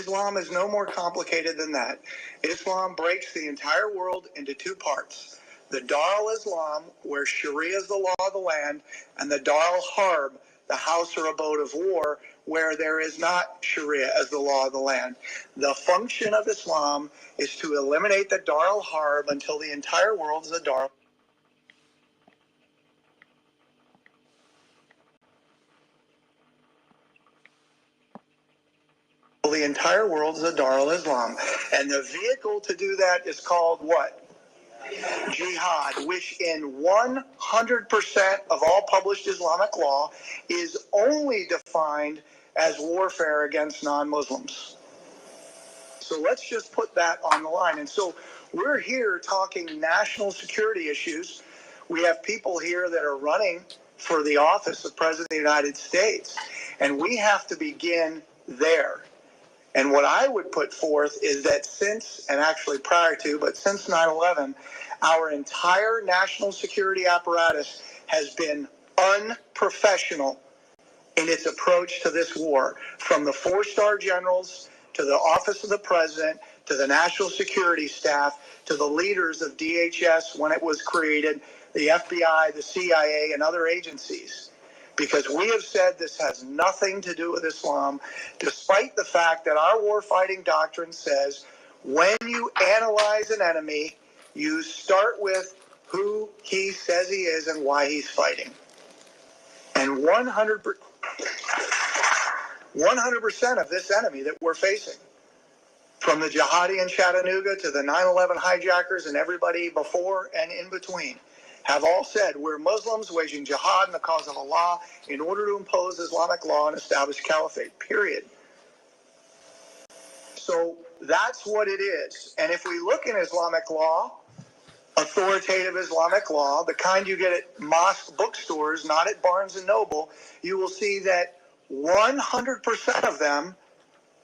Islam is no more complicated than that. Islam breaks the entire world into two parts. The Dar al-Islam, where Sharia is the law of the land, and the Dar al-Harb, the house or abode of war, where there is not Sharia as the law of the land. The function of Islam is to eliminate the Dar al-Harb until the entire world is a Dar. The entire world is a Dar al-Islam. And the vehicle to do that is called what? Jihad, which in 100% of all published Islamic law is only defined as warfare against non-Muslims. So let's just put that on the line. And so we're here talking national security issues. We have people here that are running for the office of President of the United States, and we have to begin there. And what I would put forth is that since, and actually prior to, but since 9/11, our entire national security apparatus has been unprofessional in its approach to this war, from the four-star generals to the office of the president to the national security staff to the leaders of DHS when it was created, the FBI, the CIA, and other agencies. Because we have said this has nothing to do with Islam, despite the fact that our warfighting doctrine says when you analyze an enemy, you start with who he says he is and why he's fighting. And 100% of this enemy that we're facing, from the jihadi in Chattanooga to the 9/11 hijackers and everybody before and in between, have all said we're Muslims waging jihad in the cause of Allah in order to impose Islamic law and establish caliphate, period. So that's what it is. And if we look in Islamic law, authoritative Islamic law, the kind you get at mosque bookstores, not at Barnes & Noble, you will see that 100% of them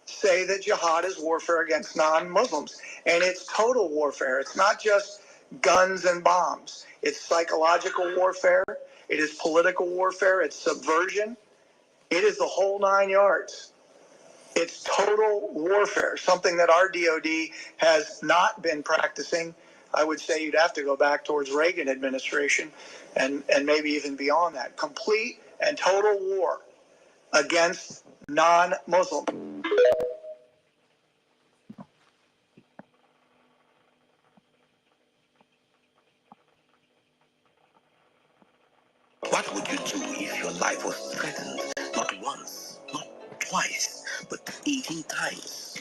say that jihad is warfare against non-Muslims. And it's total warfare. It's not just guns and bombs. It's psychological warfare. It is political warfare. It's subversion. It is the whole 9 yards. It's total warfare, something that our DOD has not been practicing. I would say you'd have to go back towards Reagan administration and maybe even beyond that. Complete and total war against non-Muslims. What would you do if your life was threatened not once, not twice, but 18 times?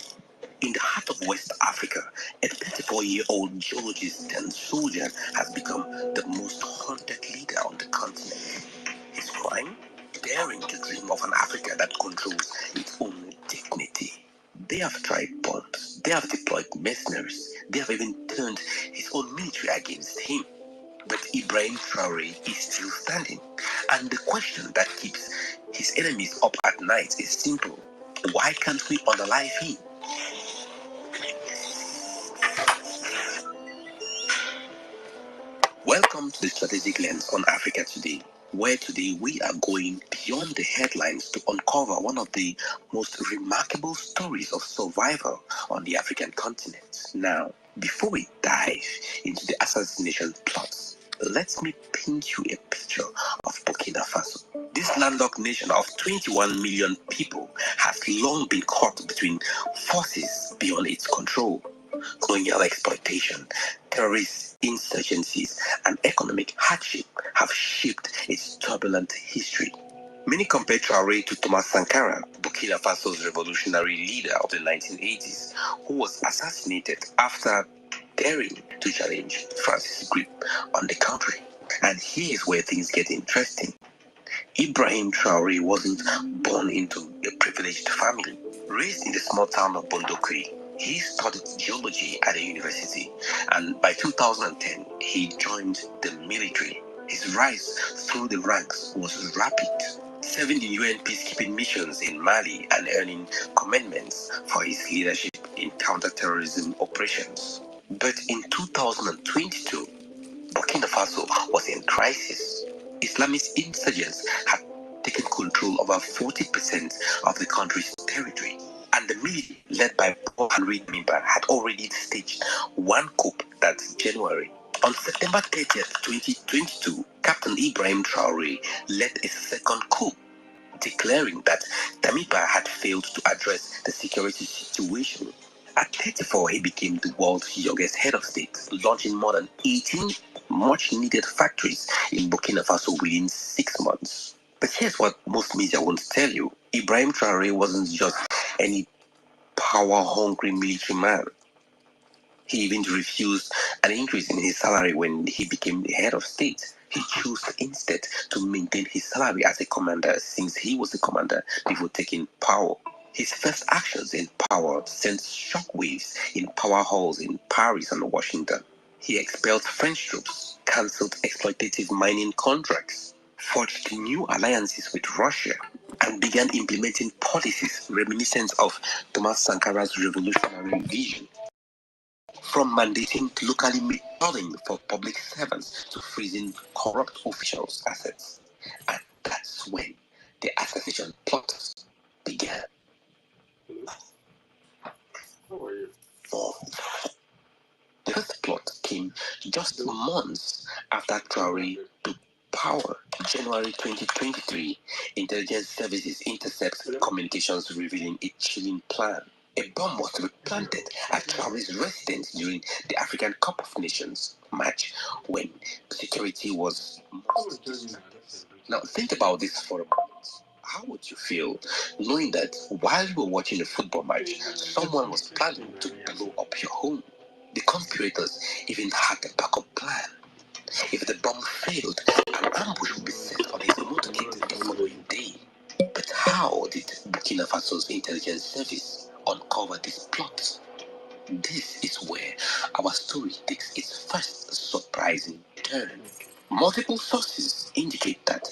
In the heart of West Africa, a 34-year-old geologist and soldier has become the most haunted leader on the continent. His crime? Daring to dream of an Africa that controls its own dignity. They have tried bombs, they have deployed mercenaries, they have even turned his own military against him. But Ibrahim Traoré is still standing. And the question that keeps his enemies up at night is simple. Why can't we unalive him? Welcome to the Strategic Lens on Africa Today, where today we are going beyond the headlines to uncover one of the most remarkable stories of survival on the African continent. Now, before we dive into the assassination plots, let me paint you a picture of Burkina Faso. This landlocked nation of 21 million people has long been caught between forces beyond its control. Colonial exploitation, terrorist insurgencies, and economic hardship have shaped its turbulent history. Many compare Traoré to Thomas Sankara, Burkina Faso's revolutionary leader of the 1980s, who was assassinated after daring to challenge France's grip on the country. And here's where things get interesting. Ibrahim Traoré wasn't born into a privileged family. Raised in the small town of Bondokri, he studied geology at a university, and by 2010, he joined the military. His rise through the ranks was rapid, serving in UN peacekeeping missions in Mali and earning commendments for his leadership in counter-terrorism operations. But in 2022, Burkina Faso was in crisis. Islamist insurgents had taken control over 40% of the country's territory, and the military led by Paul Henry Damiba, had already staged one coup that January. On September 30th, 2022, Captain Ibrahim Traore led a second coup, declaring that Damiba had failed to address the security situation. At 34, he became the world's youngest head of state, launching more than 18 much-needed factories in Burkina Faso within 6 months. But here's what most media won't tell you. Ibrahim Traore wasn't just any power-hungry military man. He even refused an increase in his salary when he became the head of state. He chose instead to maintain his salary as a commander, since he was the commander before taking power. His first actions in power sent shockwaves in power halls in Paris and Washington. He expelled French troops, cancelled exploitative mining contracts, forged new alliances with Russia, and began implementing policies reminiscent of Thomas Sankara's revolutionary vision. From mandating locally made clothing for public servants to freezing corrupt officials' assets. And that's when the assassination plot began. How are you? The first plot came just months after Traore took power. January 2023, intelligence services intercept communications revealing a chilling plan. A bomb was to be planted at Traore's residence during the African Cup of Nations match, when security was most distracted. Now think about this for a moment. How would you feel knowing that while you were watching a football match, someone was planning to blow up your home? The conspirators even had a backup plan. If the bomb failed, an ambush would be set on his motorcade the following day. But how did Burkina Faso's intelligence service uncover this plot? This is where our story takes its first surprising turn. Multiple sources indicate that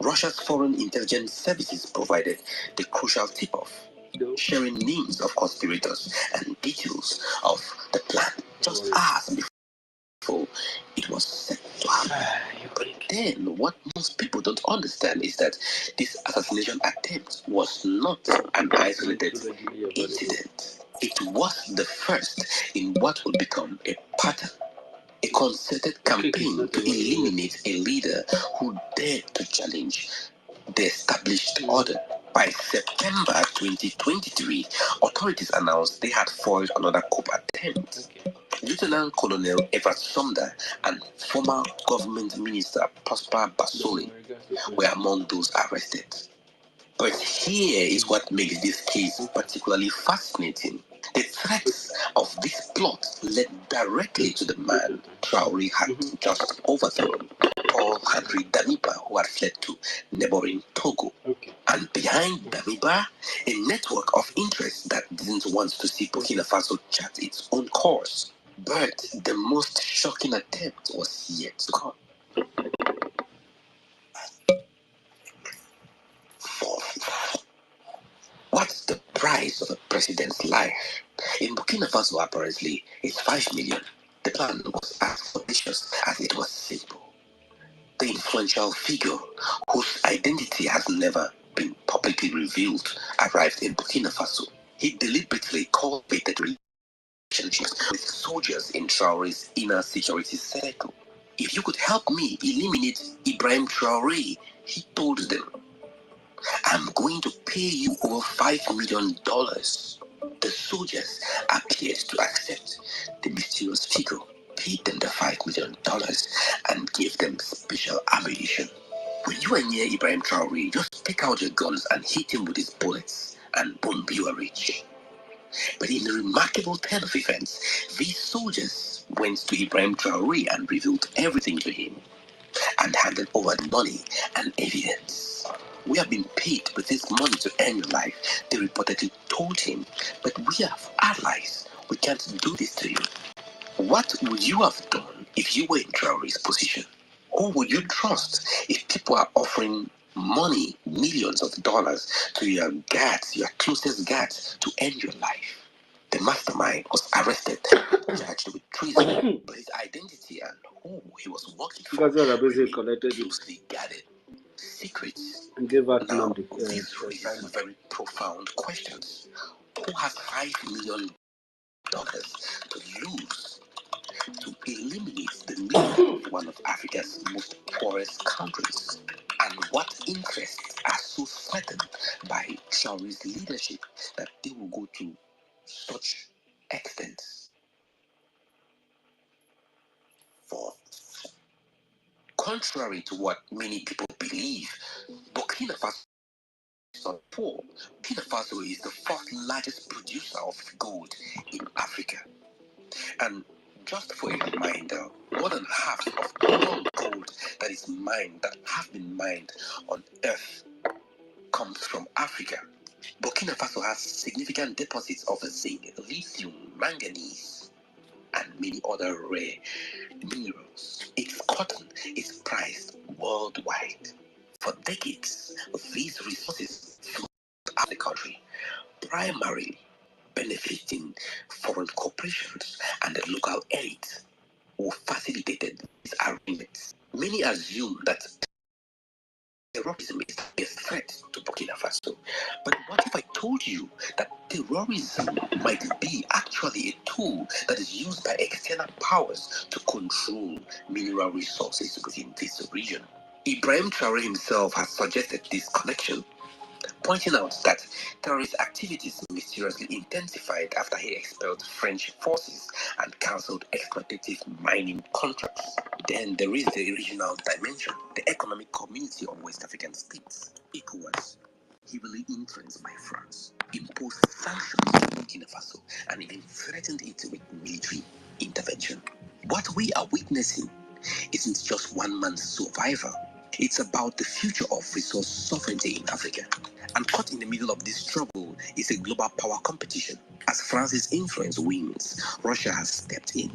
Russia's foreign intelligence services provided the crucial tip-off, sharing names of conspirators and details of the plan just hours before it was set to happen. But then, what most people don't understand is that this assassination attempt was not an isolated incident. It was the first in what would become a pattern. A concerted campaign to eliminate a leader who dared to challenge the established order. By September 2023, authorities announced they had foiled another coup attempt. Lieutenant Colonel Everett Sumner and former government minister Prosper Basoli were among those arrested. But here is what makes this case particularly fascinating. The threats of this plot led directly to the man Traore had just overthrown, Paul Henry Damiba, who had fled to neighboring Togo. And behind Damiba, a network of interests that didn't want to see Burkina Faso chart its own course. But the most shocking attempt was yet to come. What's the price of a president's life? In Burkina Faso, apparently, it's 5 million. The plan was as ambitious as it was simple. The influential figure, whose identity has never been publicly revealed, arrived in Burkina Faso. He deliberately cultivated relationships with soldiers in Traore's inner security circle. If you could help me eliminate Ibrahim Traore, he told them, I'm going to pay you over $5 million. The soldiers appeared to accept. The mysterious figure paid them the $5 million and gave them special ammunition. When you are near Ibrahim Traore, just take out your guns and hit him with his bullets, and boom, you are rich. But in a remarkable turn of events, these soldiers went to Ibrahim Traore and revealed everything to him and handed over the money and evidence. We have been paid with this money to earn your life, they reportedly told him, but we have allies. We can't do this to you. What would you have done if you were in Traore's position? Who would you trust if people are offering money, millions of dollars, to your guards, your closest guards, to end your life? The mastermind was arrested, charged with treason, but his identity and who he was working for remained closely guarded. Secrets. And gave out Now, this raises very profound questions. who has $5 million to lose to eliminate the middle of one of Africa's most poorest countries? And what interests are so threatened by Traore's leadership that they will go to such extents? Fourth, contrary to what many people believe, Burkina Faso is not poor. Burkina Faso is the fourth largest producer of gold in Africa. And just for a reminder, more than half of all gold that is mined, that have been mined on Earth, comes from Africa. Burkina Faso has significant deposits of zinc, lithium, manganese, and many other rare minerals. Its cotton is prized worldwide. For decades, these resources flowed out of the country, primarily benefiting foreign corporations and the local elite who facilitated these arrangements. Many assume that terrorism is a threat to Burkina Faso. But what if I told you that terrorism might be actually a tool that is used by external powers to control mineral resources within this region? Ibrahim Traore himself has suggested this connection, pointing out that terrorist activities mysteriously intensified after he expelled French forces and cancelled exploitative mining contracts. Then there is the regional dimension, the economic community of West African states, ECOWAS, heavily influenced by France, imposed sanctions on Burkina Faso and even threatened it with military intervention. What we are witnessing isn't just one man's survival. It's about the future of resource sovereignty in Africa. And caught in the middle of this struggle is a global power competition. As France's influence wanes, Russia has stepped in,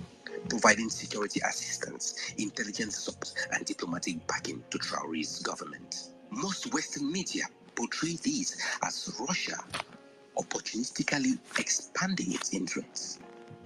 providing security assistance, intelligence support, and diplomatic backing to Traore's government. Most Western media portray this as Russia opportunistically expanding its influence.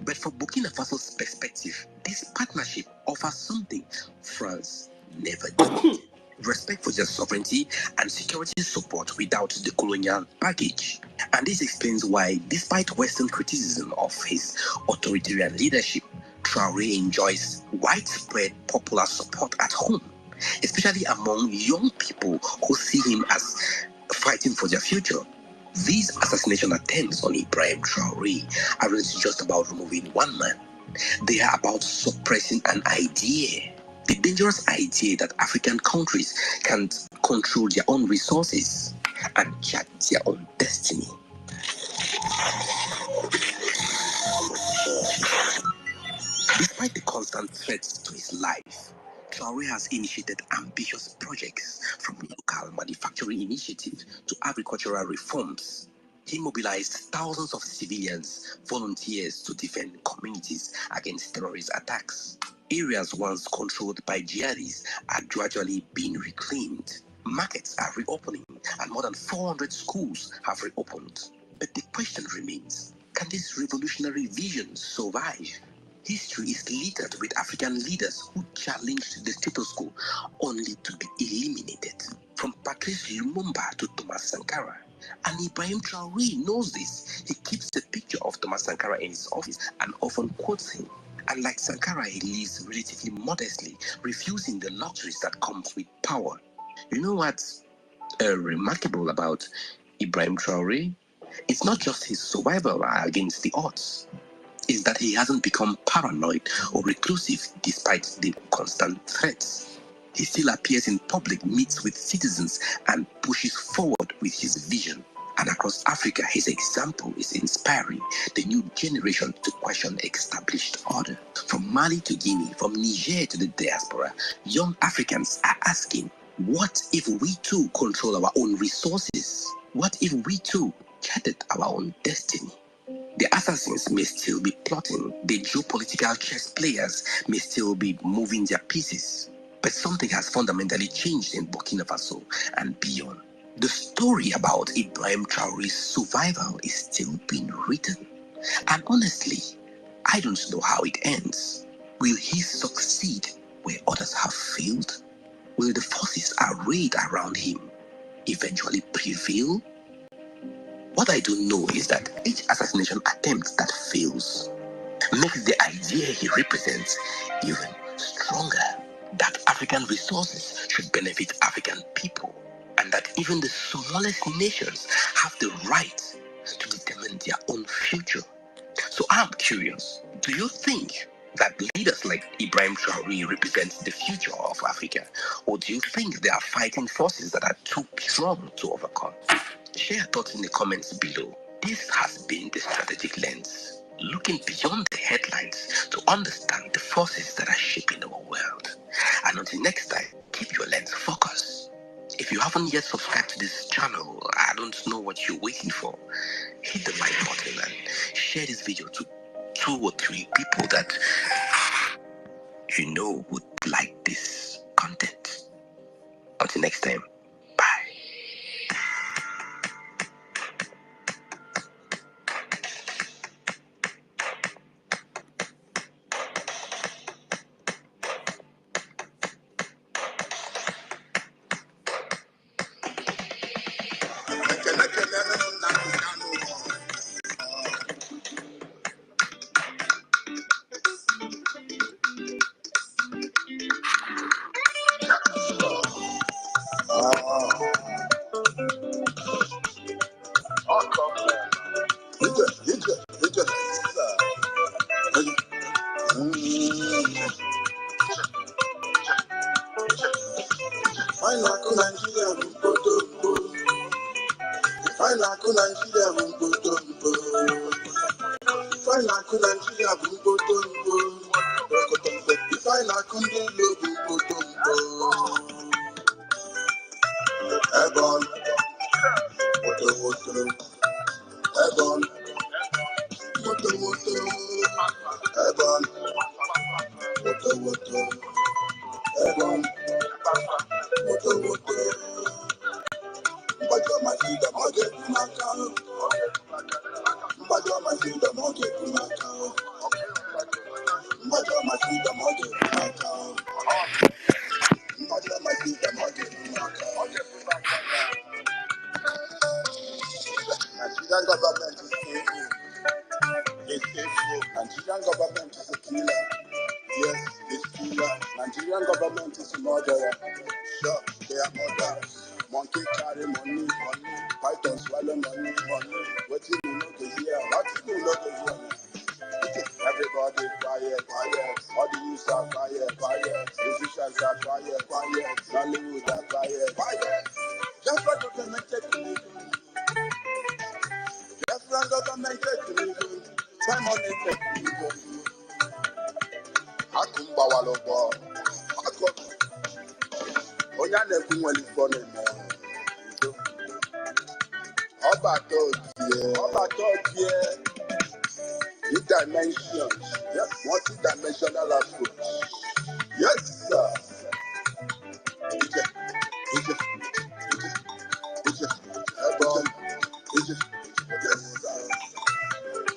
But from Burkina Faso's perspective, this partnership offers something France never did. Respect for their sovereignty and security support without the colonial baggage. And this explains why, despite Western criticism of his authoritarian leadership, Traore enjoys widespread popular support at home, especially among young people who see him as fighting for their future. These assassination attempts on Ibrahim Traore aren't just about removing one man. They are about suppressing an idea. The dangerous idea that African countries can't control their own resources and chart their own destiny. Despite the constant threats to his life, Traore has initiated ambitious projects, from local manufacturing initiatives to agricultural reforms. He mobilized thousands of civilians, volunteers to defend communities against terrorist attacks. Areas once controlled by jihadis are gradually being reclaimed. Markets are reopening, and more than 400 schools have reopened. But the question remains, can this revolutionary vision survive? History is littered with African leaders who challenged the status quo only to be eliminated. From Patrice Lumumba to Thomas Sankara. And Ibrahim Traore knows this. He keeps the picture of Thomas Sankara in his office and often quotes him. And like Sankara, he lives relatively modestly, refusing the luxuries that comes with power. You know what's remarkable about Ibrahim Traore? It's not just his survival against the odds. Is that he hasn't become paranoid or reclusive despite the constant threats. He still appears in public, meets with citizens, and pushes forward with his vision. And across Africa, his example is inspiring the new generation to question established order. From Mali to Guinea, from Niger to the diaspora, young Africans are asking, what if we too control our own resources? What if we too charted our own destiny? The assassins may still be plotting, the geopolitical chess players may still be moving their pieces, but something has fundamentally changed in Burkina Faso and beyond. The story about Ibrahim Traore's survival is still being written, and honestly, I don't know how it ends. Will he succeed where others have failed? Will the forces arrayed around him eventually prevail? What I do know is that each assassination attempt that fails makes the idea he represents even stronger. That African resources should benefit African people, and that even the smallest nations have the right to determine their own future. So I'm curious, do you think that leaders like Ibrahim Traoré represent the future of Africa? Or do you think they are fighting forces that are too strong to overcome? Share your thoughts in the comments below. This has been the Strategic Lens, looking beyond the headlines to understand the forces that are shaping our world. And until next time, keep your lens focused. If you haven't yet subscribed to this channel, I don't know what you're waiting for. Hit the like button and share this video to 2 or 3 people that you know would like this content. Until next time, bye. Nigerian government is evil. It's evil. Nigerian government is a killer. Yes, it's killer. Nigerian government is a murderer. Sure, they are murderers. Monkey carry money. Python swallow money. What do you know to hear? What do you know to hear? Everybody quiet. All the youths are quiet. Musicians are quiet. Nollywood are quiet. Just what you can make it. Biafran government take me good. Simon take me good. Akumba walobo. Onya neku nweli fone me. Oba to die. New dimension. Yes, multi-dimensional approach. Yes, sir. Ebon. Yes, sir.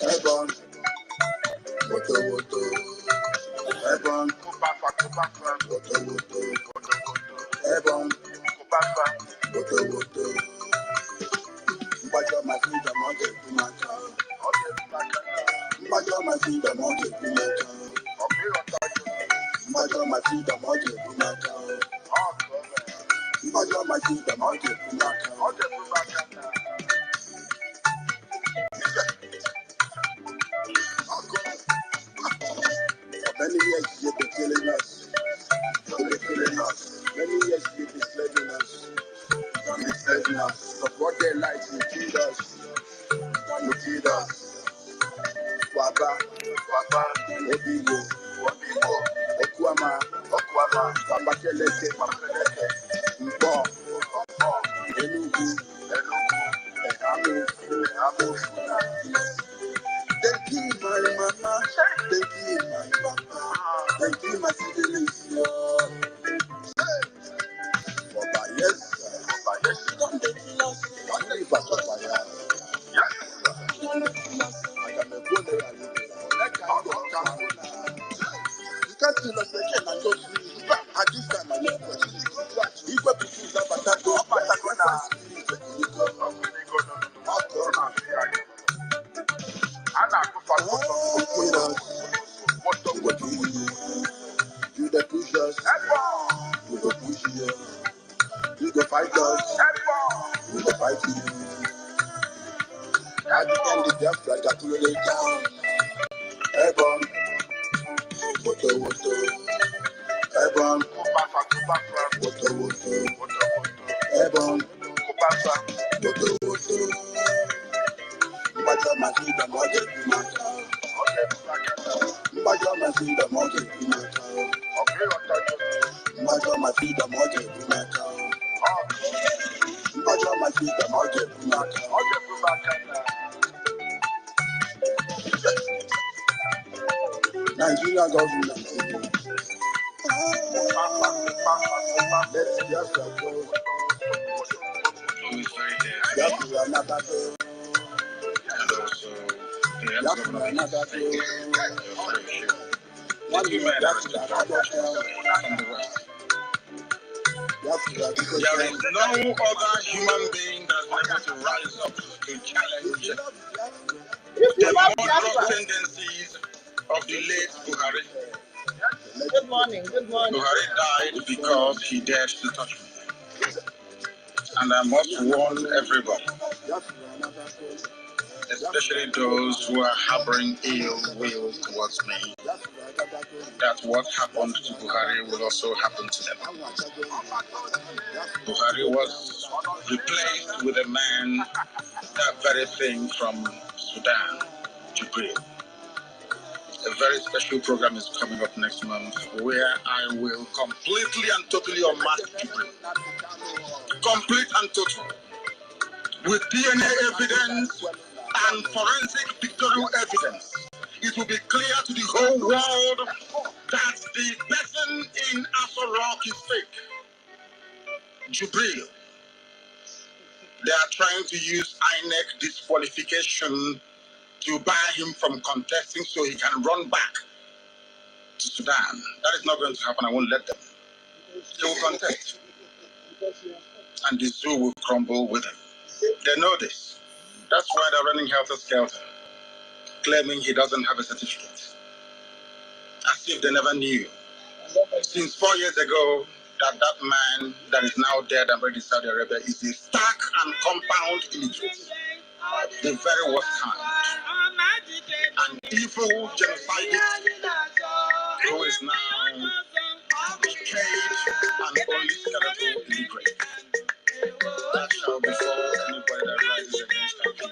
Ebon. Woto. Ebon. Woto. Ebon. Woto. Mbajo my freedom, I'll get to my car. Mbajo my freedom, I'll get to my car. Mbajo my freedom, I'll get to my car. Mbajo my freedom, I'll get to my car. For many years you've been killing us. Many years you've been slaving us. But what they like to feed us. Waba, Obigo, Okwama, Papakeleke, Mbo, Enugu, Amo. Thank you, my mama. Thank you, my papa. Thank you, my siblings. Baba, yes. Don't they kill us? Don't they pass up by us? Don't they kill us? I am a good lady. You can't kill us again and just leave. At this time, I never question. If we put that Patago, With us, you go push you. You the push us, you go push you. You go fight us, we go fight you. At the end of Biafra, that will lay down. Ebon, woto, Ebon, woto, Ebon, woto. Mbaja masida moja kumata. Mbaja masida moja kumata. Mbaja masida moja kumata. Mbaja masida moja kumata. Nigeria government. Let's Biafra go. Biafra another go. And also, Biafra another go. One minute, Biafra another go. From the West. There is no other human being that's able to rise up to challenge the moral tendencies of the late Buhari. Good morning, good morning. Buhari died because he dared to touch me. And I must warn everybody, especially those who are harboring ill will towards me, that what happened to Buhari will also happen to them. Buhari was replaced with a man, that very thing from Sudan, Jibril. A very special program is coming up next month where I will completely and totally unmask Jibril. Complete and total. With DNA evidence and forensic pictorial evidence, it will be clear to the whole world that the person in Aso Rock is fake. Jubril. They are trying to use INEC disqualification to bar him from contesting so he can run back to Sudan. That is not going to happen. I won't let them. He will contest. And the zoo will crumble with him. They know this. That's why they're running helter-skelter, claiming he doesn't have a certificate. As if they never knew. Since 4 years ago, that man that is now dead and buried in Saudi Arabia is a stark and compound illiterate. The very worst kind. An evil genocidist who is now decayed and only skeletal illiterate. That shall befall anybody that rises against our people.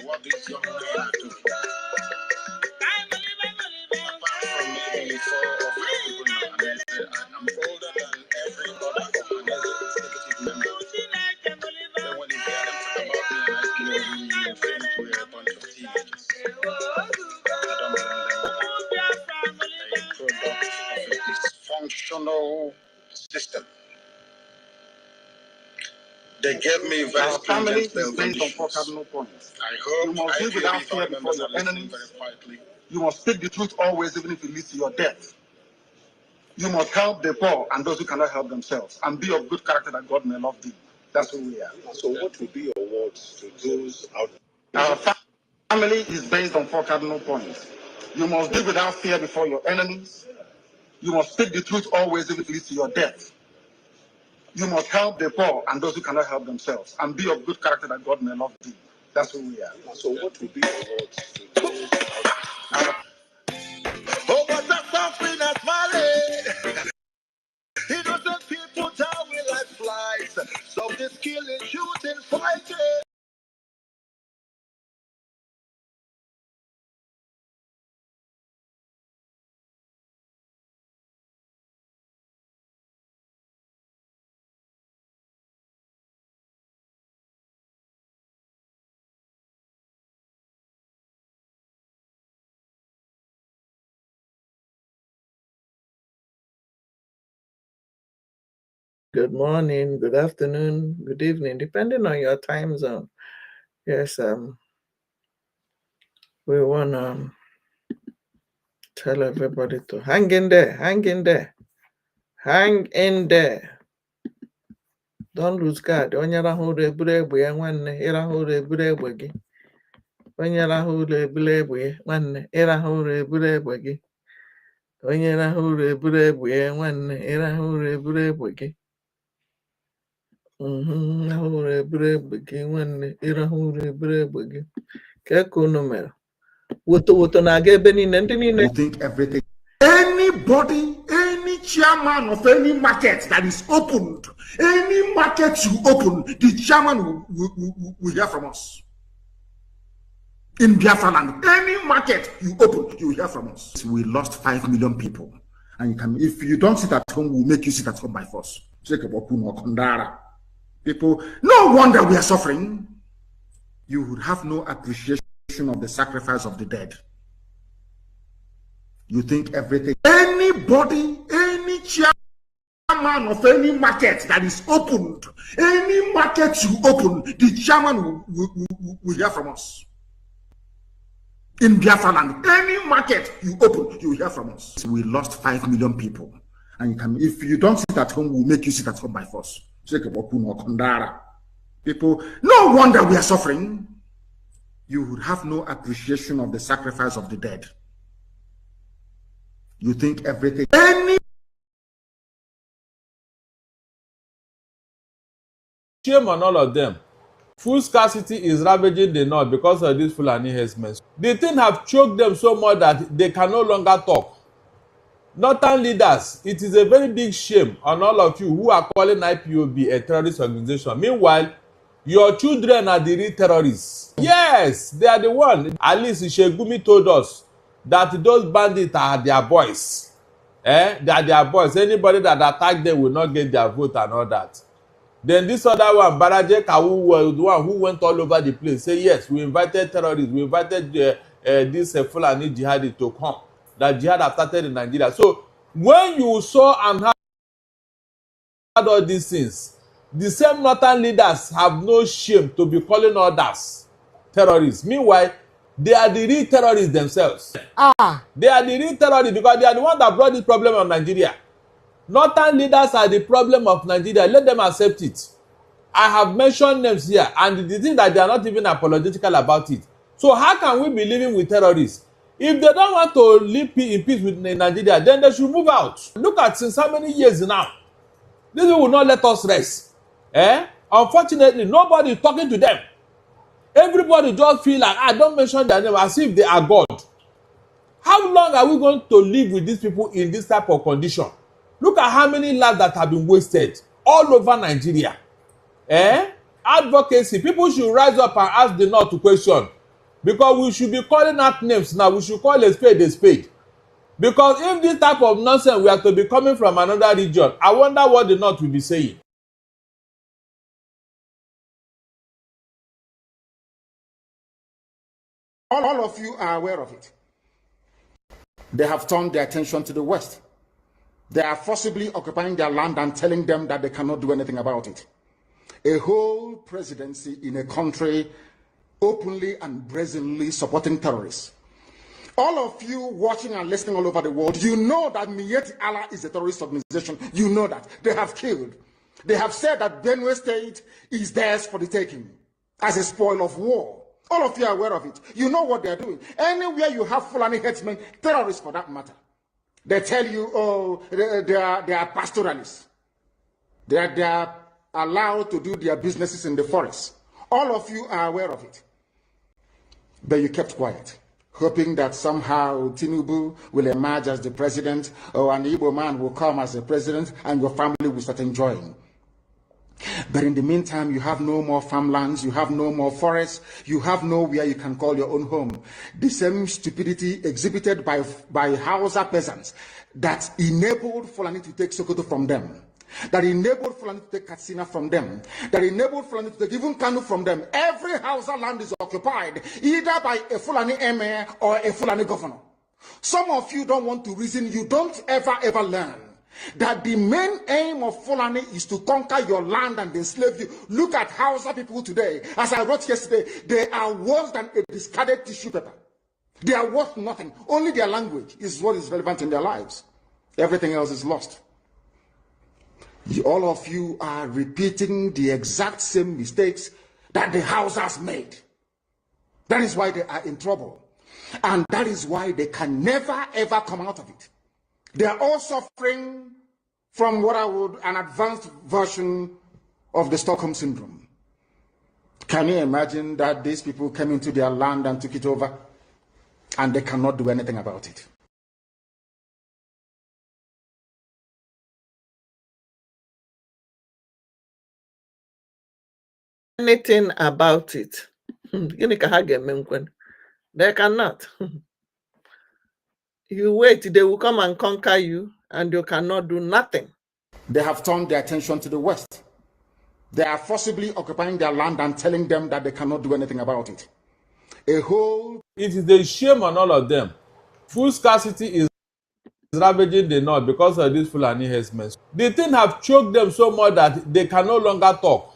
What these young men are doing. Apart from maybe 4 or 5 people in Organize, I'm older than every other Organize executive member. Then when you hear them talk about me and IPO, you think we're a bunch of teenagers. I don't blame them. A product of a dysfunctional system. They gave me very stringent bail conditions. I hope IPO members are listening very quietly. You must speak the truth always, even if it leads to your death. You must help the poor and those who cannot help themselves, and be of good character that God may love thee. That's who we are. So what will be your words to those out there? Our family is based on 4 cardinal points. You must live without fear before your enemies. You must speak the truth always, even if it leads to your death. You must help the poor and those who cannot help themselves, and be of good character that God may love thee. That's who we are. So what will be your words to those out there? Oh, but that's something that's valid. Innocent people die like flies. Some just killing, shooting, fighting. good morning, good afternoon, good evening, depending on your time zone. Yes, we want to tell everybody to hang in there, hang in there, hang in there. Don't lose guard. Onye rahụ ụra eburu egbe ya nwanne, ịrahụ ụra eburu egbe gị. Onye rahụ ụra eburu egbe ya nwanne, ịrahụ ụra eburu egbe gị. Onye rahụ ụra eburu egbe ya nwanne, ịrahụ ụra eburu egbe gị. Rahụ ụra eburu egbe gị nwanne, ịrahụ ụra eburu egbe gị. Ka unu mere. Woto na-aga ebe niile, ndị niile. You think everything. Anybody, any chairman of any market that is opened, any market you open, the chairman will hear from us. In Biafra land, any market you open, you will hear from us. We lost 5 million people. And you can, if you don't sit at home, we'll make you sit at home by force. People, no wonder we are suffering. You would have no appreciation of the sacrifice of the dead. You think everything. Anybody, any chairman of any market that is opened, any market you open, the chairman will hear from us. In Biafra land, any market you open, you will hear from us. We lost 5 million people. And you can, if you don't sit at home, we'll make you sit at home by force. People, no wonder we are suffering. You would have no appreciation of the sacrifice of the dead. You think everything. Shame on all of them. Food scarcity is ravaging the north because of these Fulani herdsmen. The thing have choked them so much that they can no longer talk. Northern leaders, it is a very big shame on all of you who are calling IPOB a terrorist organization. Meanwhile, your children are the real terrorists. Yes, they are the one. At least Shegumi told us that those bandits are their boys. They are their boys. Anybody that attack them will not get their vote and all that. Then this other one, BRGIE, was the one who went all over the place. Say, yes, we invited terrorists. We invited this Fulani jihadi to come. That jihad have started in Nigeria. So when you saw and heard all these things, the same northern leaders have no shame to be calling others terrorists. Meanwhile, they are the real terrorists themselves. They are the real terrorists because they are the ones that brought this problem on Nigeria. Northern leaders are the problem of Nigeria. Let them accept it. I have mentioned names here, and the thing that they are not even apologetical about it. So how can we be living with terrorists? If they don't want to live in peace with Nigeria, then they should move out. Look at since how many years now. These people will not let us rest. Unfortunately, nobody is talking to them. Everybody just feel like, don't mention their name as if they are God. How long are we going to live with these people in this type of condition? Look at how many lives that have been wasted all over Nigeria. Advocacy. People should rise up and ask the North to question. Because we should be calling out names now. We should call a spade a spade. Because if this type of nonsense we are to be coming from another region, I wonder what the North will be saying. All of you are aware of it. They have turned their attention to the West. They are forcibly occupying their land and telling them that they cannot do anything about it. A whole presidency in a country openly and brazenly supporting terrorists. All of you watching and listening all over the world, you know that Miyetti Allah is a terrorist organization. You know that. They have killed. They have said that Benue State is theirs for the taking as a spoil of war. All of you are aware of it. You know what they are doing. Anywhere you have Fulani headsmen, terrorists for that matter, they tell you, oh, they are pastoralists. They are allowed to do their businesses in the forest. All of you are aware of it. But you kept quiet, hoping that somehow Tinubu will emerge as the president, or an Igbo man will come as the president, and your family will start enjoying. But in the meantime, you have no more farmlands, you have no more forests, you have nowhere you can call your own home. The same stupidity exhibited by Hausa peasants that enabled Fulani to take Sokoto from them, that enabled Fulani to take Katsina from them, that enabled Fulani to take even Kanu from them. Every Hausa land is occupied either by a Fulani emir or a Fulani governor. Some of you don't want to reason, you don't ever learn. that the main aim of Fulani is to conquer your land and enslave you. Look at Hausa people today. As I wrote yesterday, they are worse than a discarded tissue paper. They are worth nothing. Only their language is what is relevant in their lives. Everything else is lost. All of you are repeating the exact same mistakes that the Hausas made. That is why they are in trouble. And that is why they can never ever come out of it. They are all suffering from what I would an advanced version of the Stockholm Syndrome. Can you imagine that these people came into their land and took it over and they cannot do anything about it? Anything about it. They cannot. You wait, they will come and conquer you, and you cannot do nothing. They have turned their attention to the West. They are forcibly occupying their land and telling them that they cannot do anything about it. It is a shame on all of them. Food scarcity is ravaging the north because of these Fulani herdsmen. The thing have choked them so much that they can no longer talk.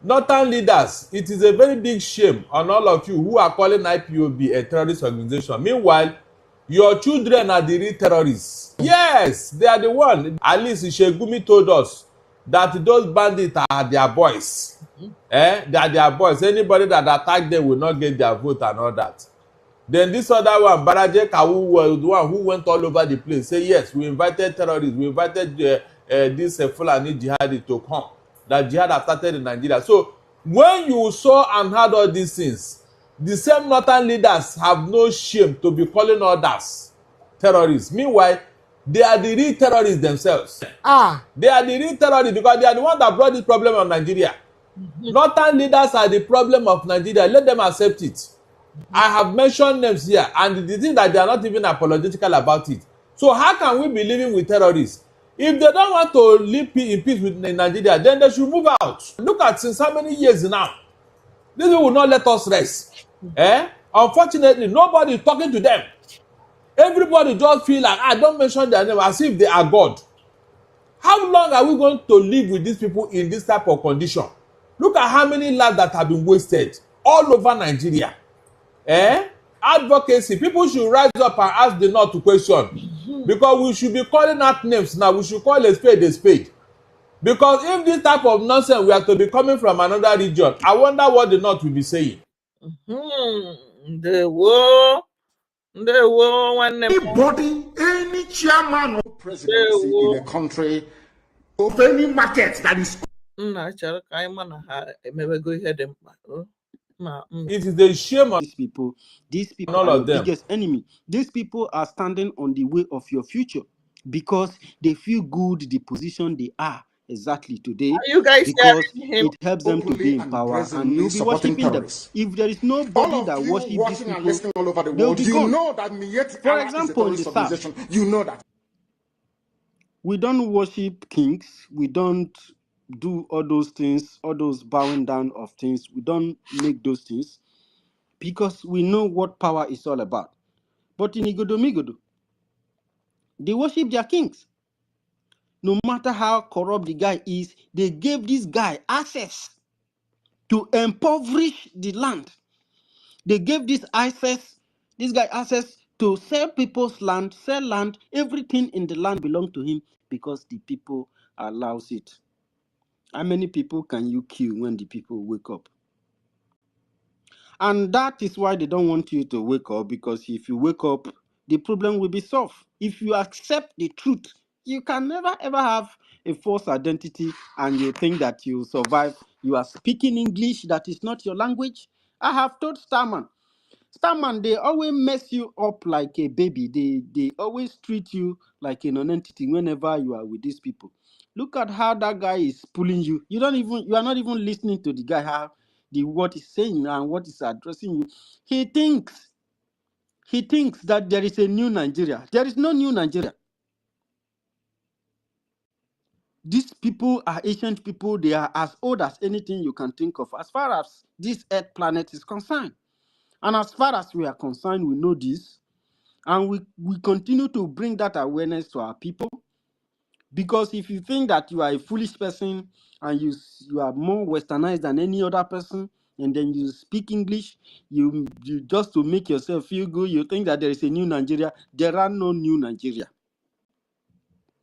Northern leaders, it is a very big shame on all of you who are calling IPOB a terrorist organization. Meanwhile, your children are the real terrorists. Yes, they are the one. At least Shegumi told us that those bandits are their boys. They are their boys. Anybody that attack them will not get their vote and all that. Then this other one, BRGIE was the one who went all over the place. Say yes, we invited terrorists. We invited this Fulani jihadi to come. That jihad has started in Nigeria. So when you saw and heard all these things, the same northern leaders have no shame to be calling others terrorists. Meanwhile, they are the real terrorists themselves. They are the real terrorists because they are the ones that brought this problem on Nigeria. Northern leaders are the problem of Nigeria. Let them accept it. I have mentioned names here, and the thing that they are not even apologetical about it. So how can we be living with terrorists? If they don't want to live in peace with Nigeria, then they should move out. Look at since how many years now. These people will not let us rest. Unfortunately, nobody is talking to them. Everybody just feel like, don't mention their name as if they are God. How long are we going to live with these people in this type of condition? Look at how many lives that have been wasted all over Nigeria. Advocacy. People should rise up and ask the North to question. Because we should be calling out names now. We should call a spade a spade. Because if this type of nonsense we are to be coming from another region, I wonder what the North will be saying. Anybody, any chairman or presidency in a country of any market that is. It is a shame on these people all are of your them. biggest enemy. These people are standing on the way of your future because they feel good the position they are exactly today, you guys because him? it helps them to be in power and you'll be worshiping them. If there is nobody that worships these people, and listening all over the they'll world, be you gone. know that For example, in the South, you know that we don't worship kings, we don't do all those things, all those bowing down of things. We don't make those things because we know what power is all about. But in Igodomigodo, they worship their kings. No matter how corrupt the guy is, they gave this guy access to impoverish the land. They gave this guy access to sell people's land, sell land, everything in the land belonged to him because the people allows it. How many people can you kill when the people wake up? And that is why they don't want you to wake up, because if you wake up, the problem will be solved. If you accept the truth, you can never ever have a false identity and you think that you survive. You are speaking English that is not your language. I have told Starman, they always mess you up like a baby. They always treat you like a non-entity whenever you are with these people. Look at how that guy is pulling you. You are not even listening to the guy, how what he's saying and what he's addressing you. He thinks that there is a new Nigeria. There is no new Nigeria. These people are ancient people. They are as old as anything you can think of as far as this Earth planet is concerned. And as far as we are concerned, we know this. And we continue to bring that awareness to our people. Because if you think that you are a foolish person and you are more westernized than any other person, and then you speak English, you just to make yourself feel good, you think that there is a new Nigeria. There are no new Nigeria.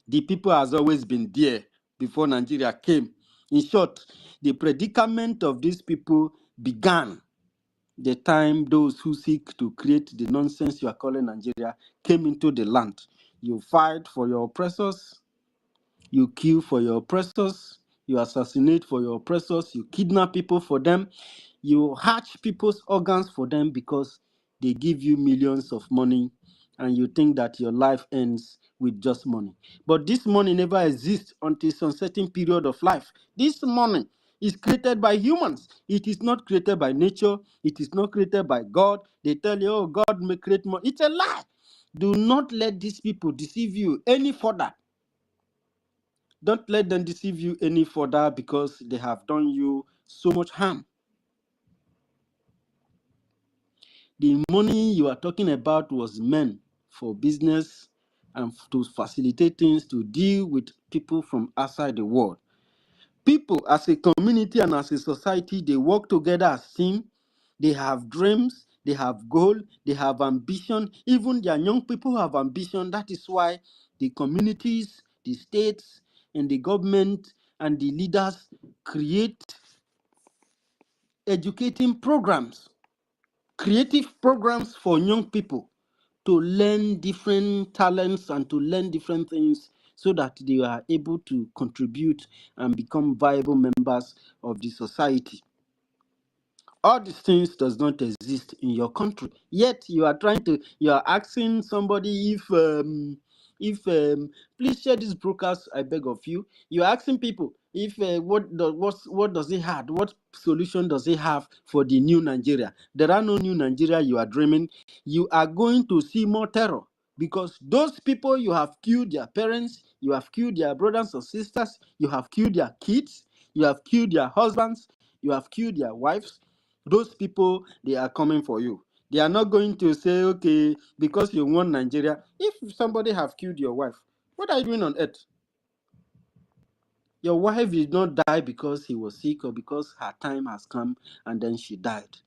The people has always been there before Nigeria came. In short, the predicament of these people began the time those who seek to create the nonsense you are calling Nigeria came into the land. You fight for your oppressors, you kill for your oppressors, you assassinate for your oppressors, you kidnap people for them, you hatch people's organs for them because they give you millions of money and you think that your life ends with just money. But this money never exists until some certain period of life. This money is created by humans. It is not created by nature. It is not created by God. They tell you, oh, God may create money. It's a lie. Do not let these people deceive you any further. Don't let them deceive you any further because they have done you so much harm. The money you are talking about was meant for business and to facilitate things to deal with people from outside the world. People as a community and as a society, they work together as team. They have dreams, they have goal, they have ambition. Even their young people have ambition. That is why the communities, the states, and the government and the leaders create educating programs, creative programs for young people to learn different talents and to learn different things so that they are able to contribute and become viable members of the society. All these things does not exist in your country. Yet you are asking somebody if please share this broadcast, I beg of you. You're asking people if what does it have, what solution does it have for the new Nigeria? There are no new Nigeria you are dreaming. You are going to see more terror because those people, you have killed their parents, you have killed their brothers or sisters, you have killed their kids, you have killed their husbands, you have killed their wives. Those people, they are coming for you. They are not going to say, okay, because you want Nigeria. If somebody have killed your wife, what are you doing on earth? Your wife did not die because he was sick or because her time has come and then she died.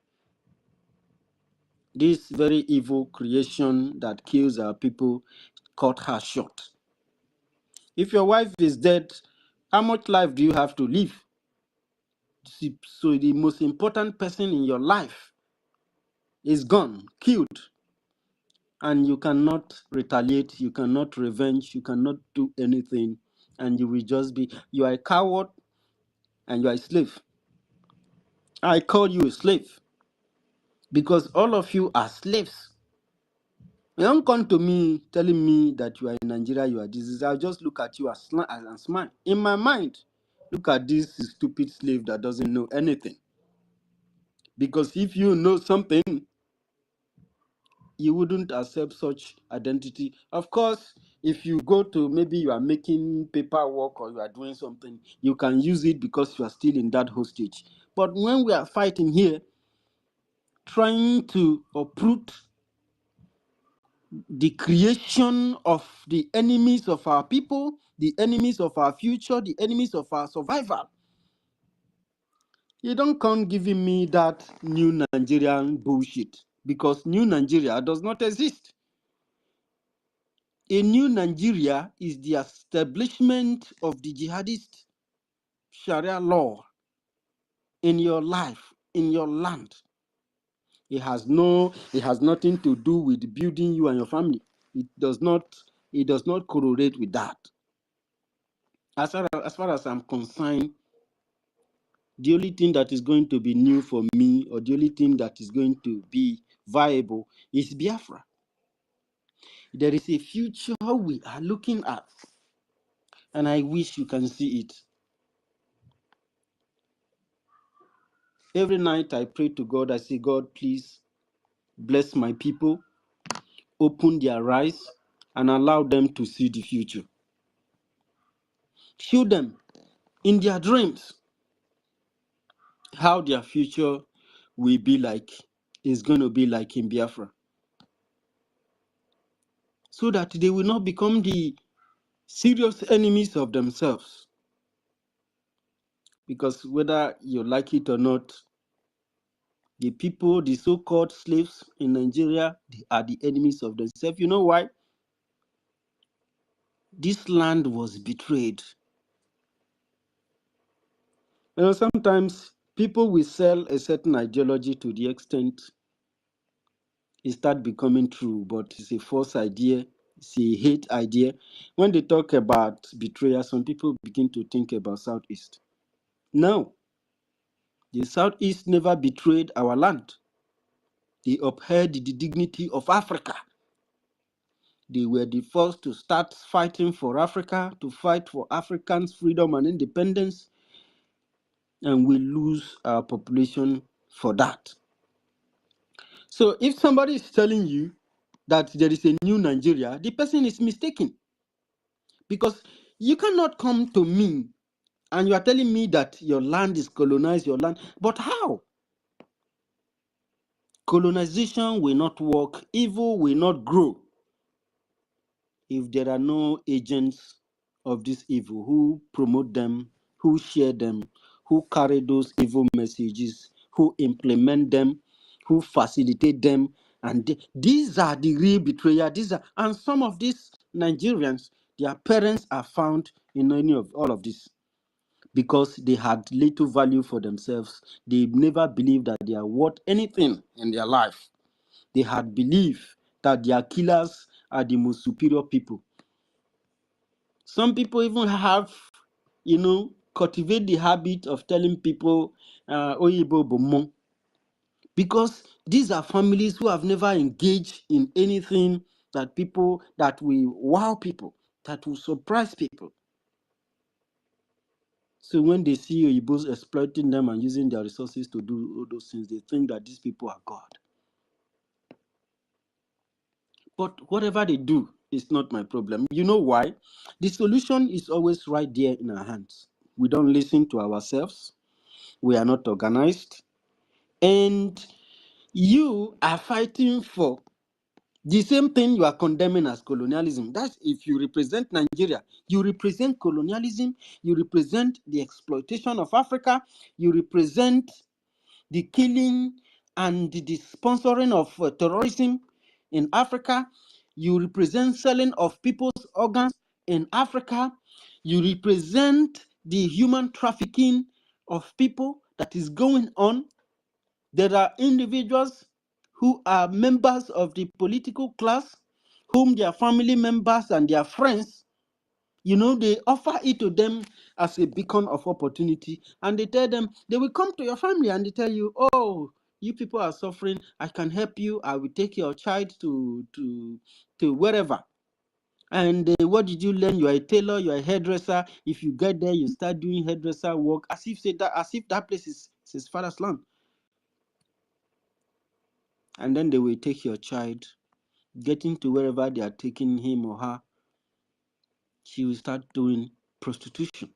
This very evil creation that kills our people cut her short. If your wife is dead, how much life do you have to live? So the most important person in your life is gone, killed, and you cannot retaliate, you cannot revenge, you cannot do anything, and you will just be, you are a coward and you are a slave. I call you a slave because all of you are slaves. You don't come to me telling me that you are in Nigeria, you are this. I'll just look at you and smile. In my mind, look at this stupid slave that doesn't know anything. Because if you know something, you wouldn't accept such identity. Of course, if you go to, maybe you are making paperwork or you are doing something, you can use it because you are still in that hostage. But when we are fighting here, trying to uproot the creation of the enemies of our people, the enemies of our future, the enemies of our survival, you don't come giving me that new Nigerian bullshit because new Nigeria does not exist. A new Nigeria is the establishment of the jihadist Sharia law in your life, in your land. It has nothing to do with building you and your family. It does not correlate with that. As far as I'm concerned, the only thing that is going to be new for me, or the only thing that is going to be viable, is Biafra. There is a future we are looking at, and I wish you can see it. Every night I pray to God, I say, God, please bless my people, open their eyes, and allow them to see the future. Show them in their dreams how their future will be like, is going to be like in Biafra. So that they will not become the serious enemies of themselves. Because whether you like it or not, the people, the so-called slaves in Nigeria, they are the enemies of themselves. You know why? This land was betrayed. You know, sometimes people will sell a certain ideology to the extent it start becoming true, but it's a false idea, it's a hate idea. When they talk about betrayal, some people begin to think about Southeast. No, the Southeast never betrayed our land. They upheld the dignity of Africa. They were the first to start fighting for Africa, to fight for Africans' freedom and independence, and we lose our population for that. So if somebody is telling you that there is a new Nigeria, the person is mistaken, because you cannot come to me and you are telling me that your land is colonized, your land. But how? Colonization will not work, evil will not grow if there are no agents of this evil who promote them, who share them, who carry those evil messages, who implement them, who facilitate them. And these are the real betrayers. And some of these Nigerians, their parents are found in any of all of this because they had little value for themselves. They never believed that they are worth anything in their life. They had believed that their killers are the most superior people. Some people even have, cultivate the habit of telling people, Oyibo Bomo, because these are families who have never engaged in anything that will wow people, that will surprise people. So when they see Oyibos exploiting them and using their resources to do all those things, they think that these people are God. But whatever they do is not my problem. You know why? The solution is always right there in our hands. We don't listen to ourselves. We are not organized. And you are fighting for the same thing you are condemning as colonialism. That's if you represent Nigeria, you represent colonialism, you represent the exploitation of Africa, you represent the killing and the sponsoring of terrorism in Africa, you represent selling of people's organs in Africa, you represent the human trafficking of people that is going on. There are individuals who are members of the political class, whom their family members and their friends, they offer it to them as a beacon of opportunity. And they tell them, they will come to your family and they tell you, oh, you people are suffering. I can help you. I will take your child to wherever. And what did you learn? You are a tailor, you are a hairdresser. If you get there, you start doing hairdresser work as if that place is his father's land. And then they will take your child, getting to wherever they are taking him or her. She will start doing prostitution.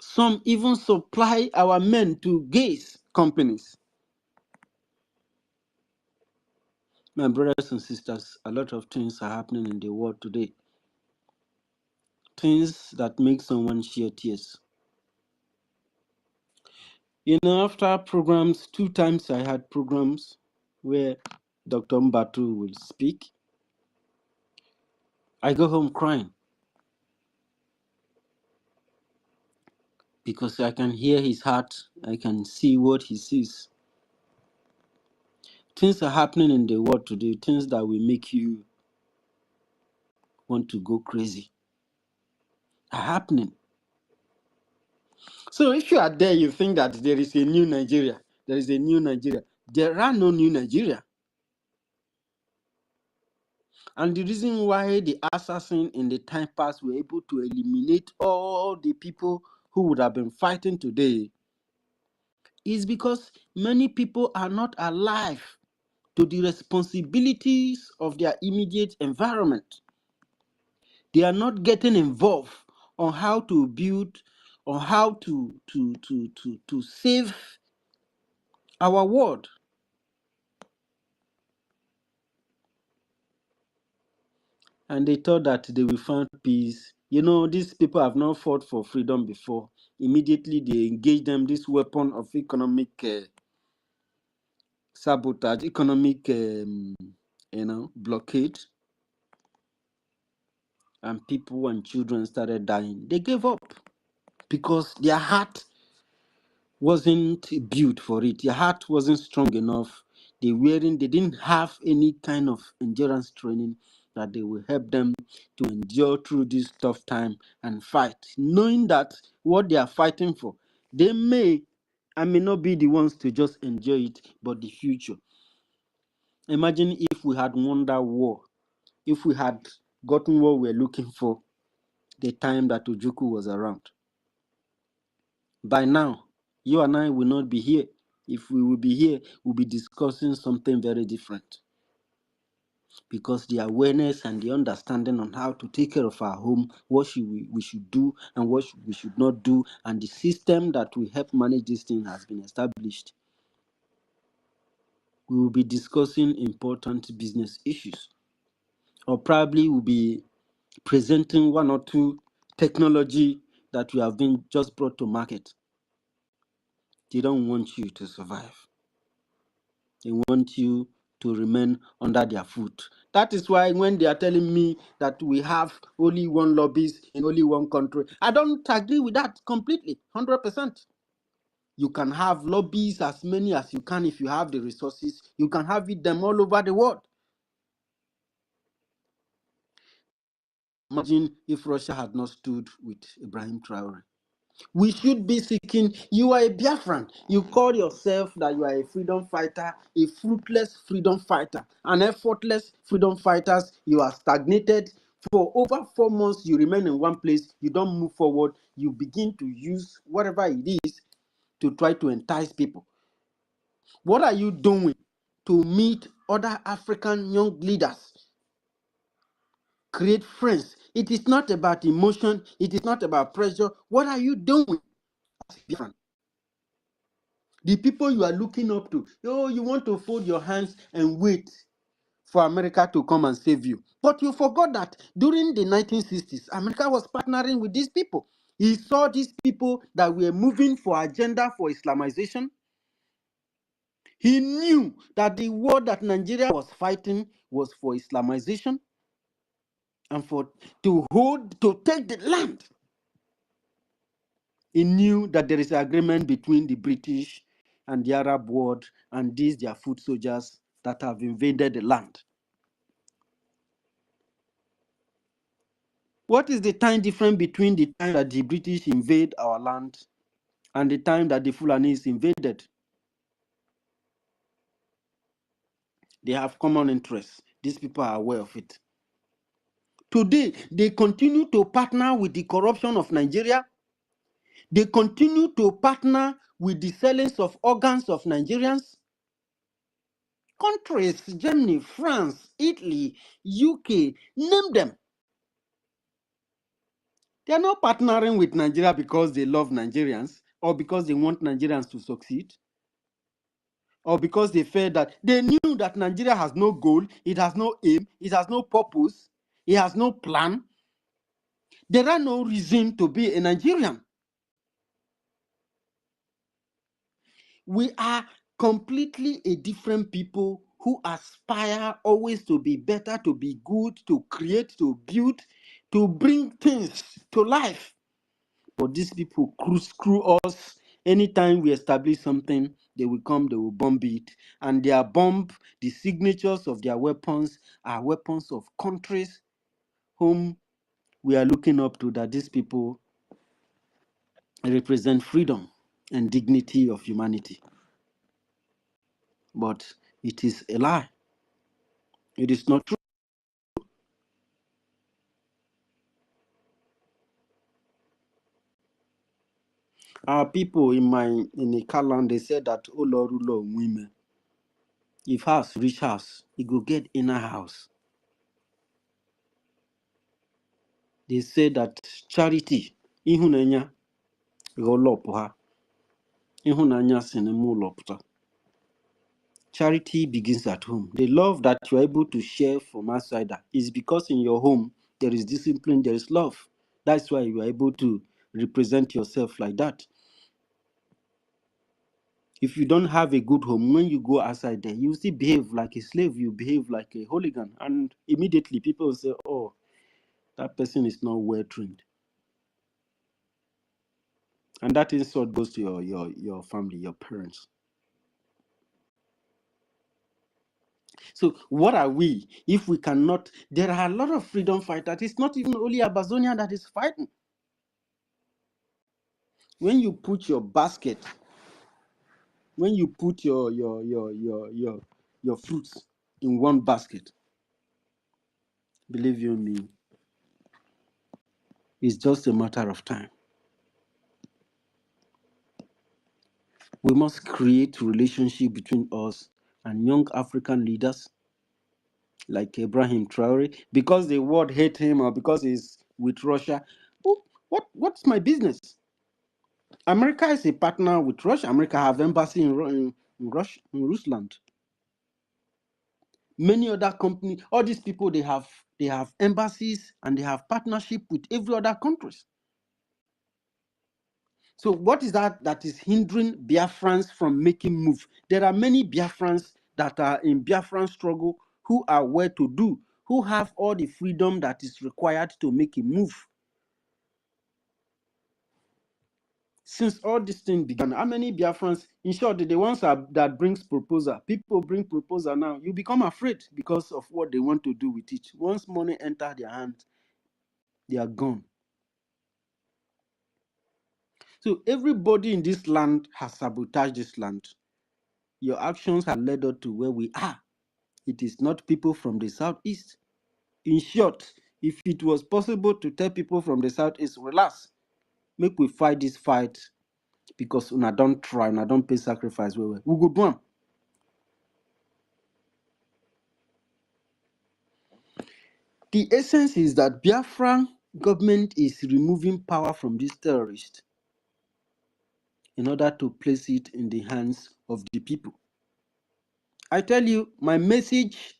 Some even supply our men to gays companies. My brothers and sisters, a lot of things are happening in the world today. Things that make someone shed tears. After programs, 2 times I had programs where Dr. Mbatu will speak. I go home crying because I can hear his heart. I can see what he sees. Things are happening in the world today, things that will make you want to go crazy are happening. So if you are there, you think that there is a new Nigeria. There is a new Nigeria. There are no new Nigeria. And the reason why the assassins in the time past were able to eliminate all the people who would have been fighting today is because many people are not alive to the responsibilities of their immediate environment. They are not getting involved on how to build, on how to save our world. and they thought that they will find peace. You know, these people have not fought for freedom before. Immediately they engage them this weapon of economic sabotage, economic blockade, and people and children started dying. They gave up because their heart wasn't built for it. Their heart wasn't strong enough. They didn't have any kind of endurance training that they will help them to endure through this tough time and fight, knowing that what they are fighting for, they may not be the ones to just enjoy it, but the future. Imagine if we had won that war, if we had gotten what we're looking for the time that Ojukwu was around. By now, you and I will not be here. If we will be here, we'll be discussing something very different. Because the awareness and the understanding on how to take care of our home, what we should do and what we should not do, and the system that will help manage this thing has been established. We will be discussing important business issues. Or probably we'll be presenting one or two technology that we have been just brought to market. They don't want you to survive. They want you to remain under their foot. That is why when they are telling me that we have only one lobbies in only one country, I don't agree with that completely, 100%. You can have lobbies as many as you can if you have the resources. You can have them all over the world. Imagine if Russia had not stood with Ibrahim Traore. We should be seeking. You are a Biafran. You call yourself that you are a freedom fighter, a fruitless freedom fighter, an effortless freedom fighter. You are stagnated. For over 4 months, you remain in one place. You don't move forward. You begin to use whatever it is to try to entice people. What are you doing to meet other African young leaders? Create friends. It is not about emotion. It is not about pressure. What are you doing as a Biafran? The people you are looking up to, you want to fold your hands and wait for America to come and save you. But you forgot that during the 1960s, America was partnering with these people. He saw these people that were moving for agenda for Islamization. He knew that the war that Nigeria was fighting was for Islamization and to take the land. He knew that there is an agreement between the British and the Arab world and these their foot soldiers that have invaded the land. What is the time difference between the time that the British invade our land and the time that the Fulanis invaded? They have common interests. These people are aware of it. Today, they continue to partner with the corruption of Nigeria. They continue to partner with the sellings of organs of Nigerians. Countries, Germany, France, Italy, UK, name them. They are not partnering with Nigeria because they love Nigerians or because they want Nigerians to succeed or because they felt that they knew that Nigeria has no goal, it has no aim, it has no purpose, it has no plan. There are no reason to be a Nigerian. We are completely a different people who aspire always to be better, to be good, to create, to build, to bring things to life. But these people screw us. Anytime we establish something, they will come, they will bomb it. And their bomb, the signatures of their weapons are weapons of countries whom we are looking up to, that these people represent freedom and dignity of humanity. But it is a lie. It is not true. Our people in the Kalan, they said that, oh Lord, women. If house reach house, it go get inner house. They say that charity, ihunanya, golopha, ihunanya sinemu lopta. Charity begins at home. The love that you're able to share from outside is because in your home there is discipline, there is love. That's why you are able to represent yourself like that. If you don't have a good home, when you go outside there, you still behave like a slave, you behave like a hooligan, and immediately people will say, oh, that person is not well trained. And that insult goes to your family, your parents. So what are we if we cannot? There are a lot of freedom fighters. It's not even only Amazonia that is fighting. When you put your basket, when you put your fruits in one basket, believe you me, it's just a matter of time. We must create relationship between us and young African leaders like Ibrahim Traore, because the world hate him or because he's with Russia. What's my business? America is a partner with Russia. America have embassy in Russia, in Rusland. Many other companies, all these people, they have embassies and they have partnership with every other countries. So what is that is hindering Biafrans from making move? There are many Biafrans that are in Biafran struggle who are well to do, who have all the freedom that is required to make a move. Since all this thing began, how many Biafrans, in short, the ones that brings proposal, people bring proposal now, you become afraid because of what they want to do with it. Once money enter their hands, they are gone. So everybody in this land has sabotaged this land. Your actions have led us to where we are. It is not people from the southeast. In short, if it was possible to tell people from the southeast, relax, make we fight this fight, because una don't try, una don't pay sacrifice, we go do am. The essence is that Biafran government is removing power from these terrorists in order to place it in the hands of the people. I tell you, my message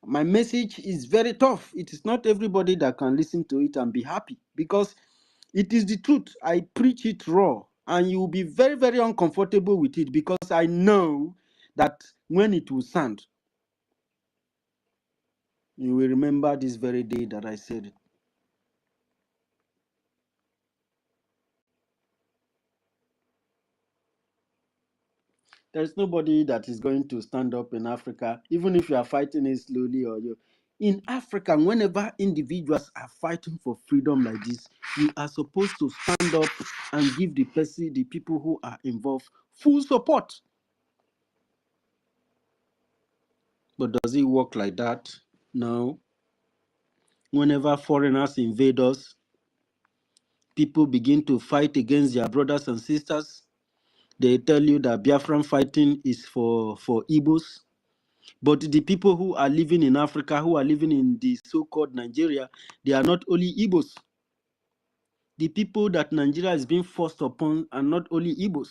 is very tough. It is not everybody that can listen to it and be happy, because it is the truth. I preach it raw, and you will be very, very uncomfortable with it, because I know that when it will sound, you will remember this very day that I said it. There's nobody that is going to stand up in Africa, even if you are fighting it slowly or you. In Africa, whenever individuals are fighting for freedom like this, we are supposed to stand up and give the people who are involved full support. But does it work like that? No. Whenever foreigners invade us, people begin to fight against their brothers and sisters. They tell you that Biafran fighting is for Igbos. But the people who are living in Africa, who are living in the so-called Nigeria, they are not only Igbos. The people that Nigeria is being forced upon are not only Igbos.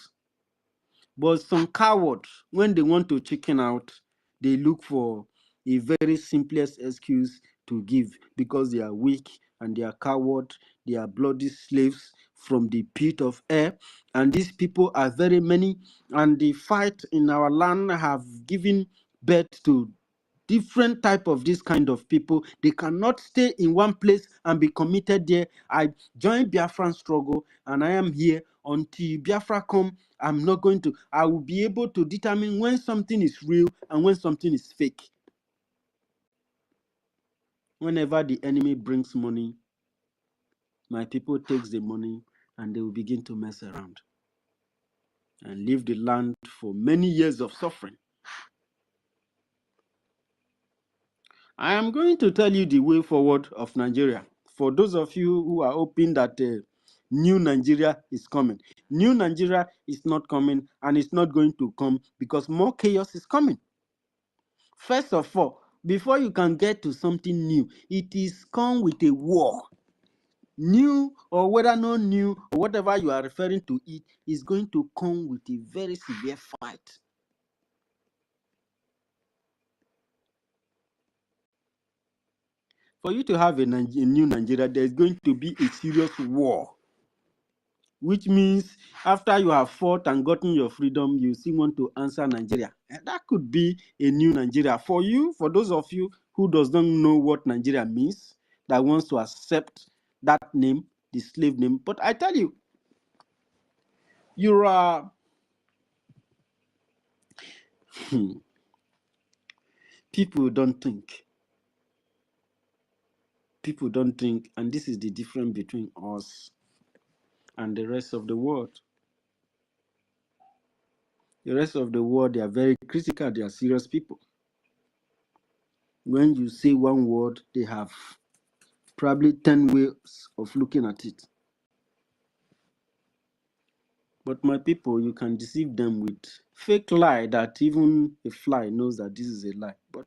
But some cowards, when they want to chicken out, they look for a very simplest excuse to give, because they are weak and they are coward, they are bloody slaves from the pit of air. And these people are very many, and the fight in our land have given birth to different type of this kind of people. They cannot stay in one place and be committed there. I joined Biafran struggle, and I am here until Biafra come. I'm not going to. I will be able to determine when something is real and when something is fake. Whenever the enemy brings money, my people takes the money and they will begin to mess around and leave the land for many years of suffering. I am going to tell you the way forward of Nigeria. For those of you who are hoping that new Nigeria is coming. New Nigeria is not coming, and it's not going to come, because more chaos is coming. First of all, before you can get to something new, it is come with a war. New, or whether not new, or whatever you are referring to, it is going to come with a very severe fight. For you to have a new Nigeria, there's going to be a serious war. Which means after you have fought and gotten your freedom, you still want to answer Nigeria. And that could be a new Nigeria. For you, for those of you who does not know what Nigeria means, that wants to accept that name, the slave name. But I tell you, you are people don't think. People don't think, and this is the difference between us and the rest of the world. The rest of the world, they are very critical, they are serious people. When you say one word, they have probably 10 ways of looking at it. But my people, you can deceive them with fake lie that even a fly knows that this is a lie. But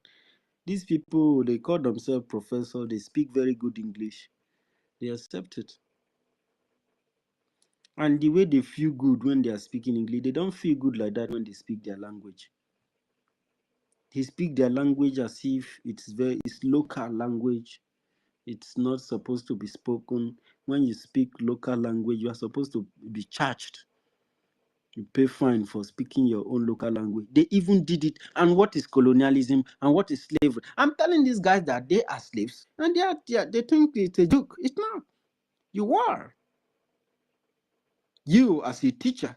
these people, they call themselves professors, they speak very good English. They accept it. And the way they feel good when they are speaking English, they don't feel good like that when they speak their language. They speak their language as if it's local language. It's not supposed to be spoken. When you speak local language, you are supposed to be charged. You pay fine for speaking your own local language. They even did it. And what is colonialism and what is slavery? I'm telling these guys that they are slaves and they think it's a joke. It's not. You are. You as a teacher,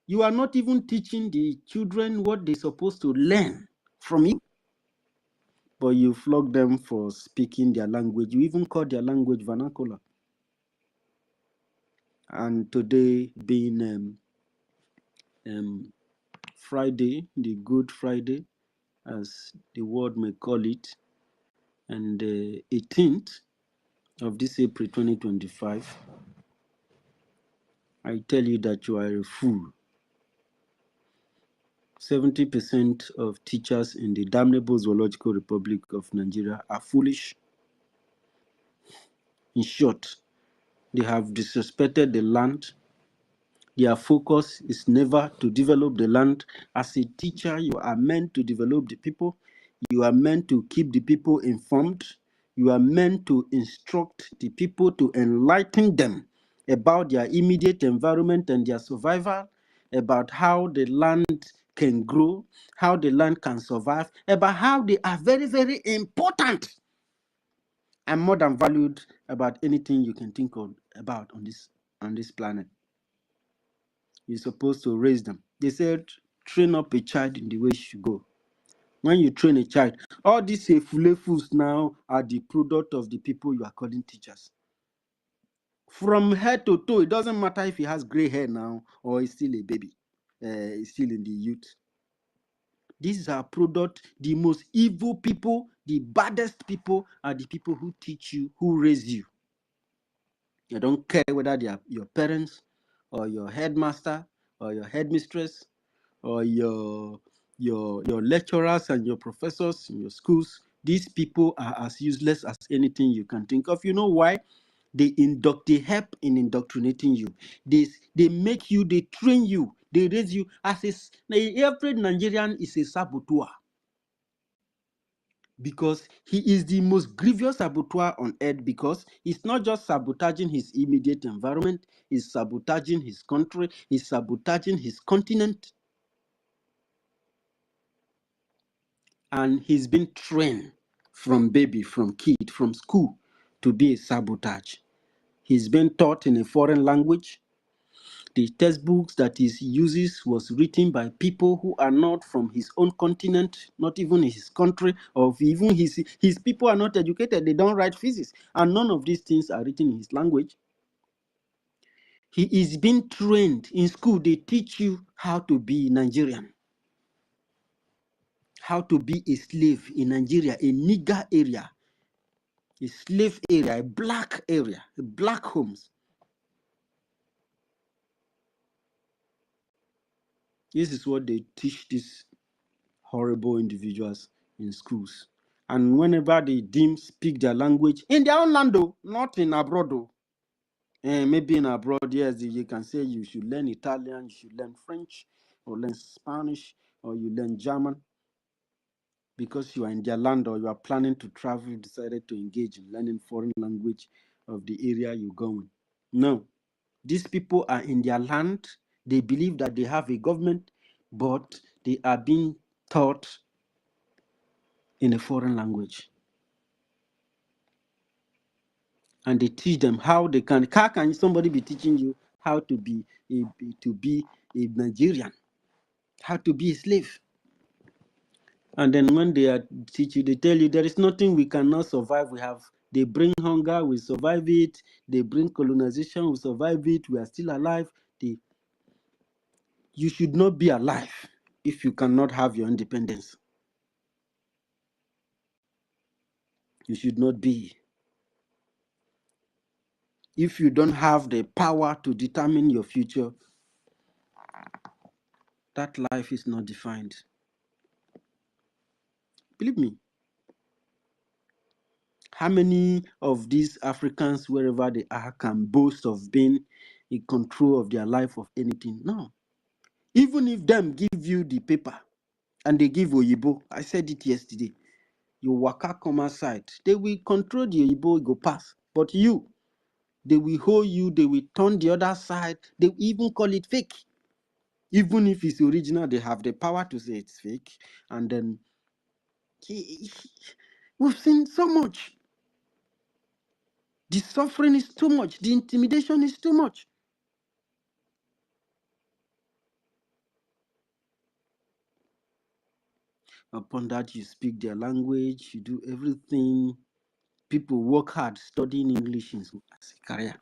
you are not even teaching the children what they're supposed to learn from you. But you flog them for speaking their language. You even call their language vernacular. And today being Friday, the Good Friday, as the world may call it, and the 18th of this April 2025, I tell you that you are a fool. 70% of teachers in the damnable Zoological Republic of Nigeria are foolish. In short, they have disrespected the land. Their focus is never to develop the land. As a teacher, you are meant to develop the people. You are meant to keep the people informed. You are meant to instruct the people, to enlighten them about their immediate environment and their survival, about how the land can grow, how the land can survive, about how they are very, very important and more than valued about anything you can think of about on this planet. You're supposed to raise them. They said, train up a child in the way she should go. When you train a child, all these fools now are the product of the people you are calling teachers. From head to toe, it doesn't matter if he has gray hair now or he's still a baby, he's still in the youth. These are product, the most evil people, the baddest people are the people who teach you, who raise you. I don't care whether they are your parents or your headmaster or your headmistress or your lecturers and your professors in your schools. These people are as useless as anything you can think of. You know why? They help in indoctrinating you. They make you, they train you, they raise you as every Nigerian is a saboteur. Because he is the most grievous saboteur on earth, because he's not just sabotaging his immediate environment, he's sabotaging his country, he's sabotaging his continent. And he's been trained from baby, from kid, from school to be a sabotage. He's been taught in a foreign language. The textbooks that he uses was written by people who are not from his own continent, not even his country, or even his people are not educated. They don't write physics, and none of these things are written in his language. He is being trained in school. They teach you how to be Nigerian, how to be a slave in Nigeria, a nigger area, a slave area, a black area, a black homes. This is what they teach these horrible individuals in schools. And whenever they speak their language in their own land, not in abroad. Maybe in abroad, yes, you can say you should learn Italian, you should learn French, or learn Spanish, or you learn German. because you are in their land or you are planning to travel, decided to engage in learning foreign language of the area you go in. No, these people are in their land. They believe that they have a government, but they are being taught in a foreign language. And they teach them how they can. How can somebody be teaching you how to be a Nigerian, how to be a slave? And then when they are teach you, they tell you there is nothing we cannot survive. They bring hunger, we survive it. They bring colonization, we survive it. We are still alive. You should not be alive if you cannot have your independence. You should not be. If you don't have the power to determine your future, that life is not defined. Believe me. How many of these Africans, wherever they are, can boast of being in control of their life of anything? No. Even if them give you the paper and they give Oyibo, I said it yesterday, you waka come outside, they will control the Oyibo, go pass. But you, they will hold you, they will turn the other side, they will even call it fake. Even if it's original, they have the power to say it's fake. And then we've seen so much. The suffering is too much. The intimidation is too much. Upon that, you speak their language, you do everything. People work hard studying English as a career.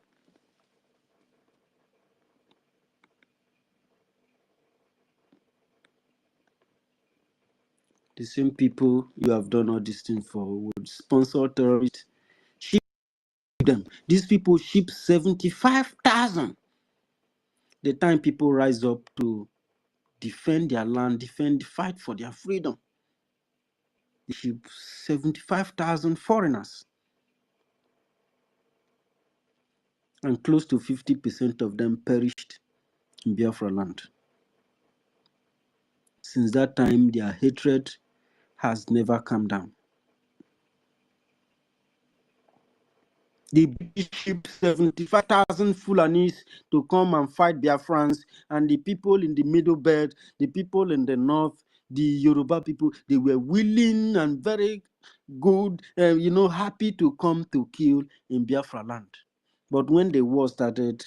The same people you have done all this thing for would sponsor terrorists, ship them. These people ship 75,000. The time people rise up to defend their land, fight for their freedom, they ship 75,000 foreigners. And close to 50% of them perished in Biafra land. Since that time, their hatred has never come down. The British shipped 75,000 Fulanis to come and fight Biafrans, and the people in the middle belt, the people in the north, the Yoruba people, they were willing and very good, happy to come to kill in Biafra land. But when the war started,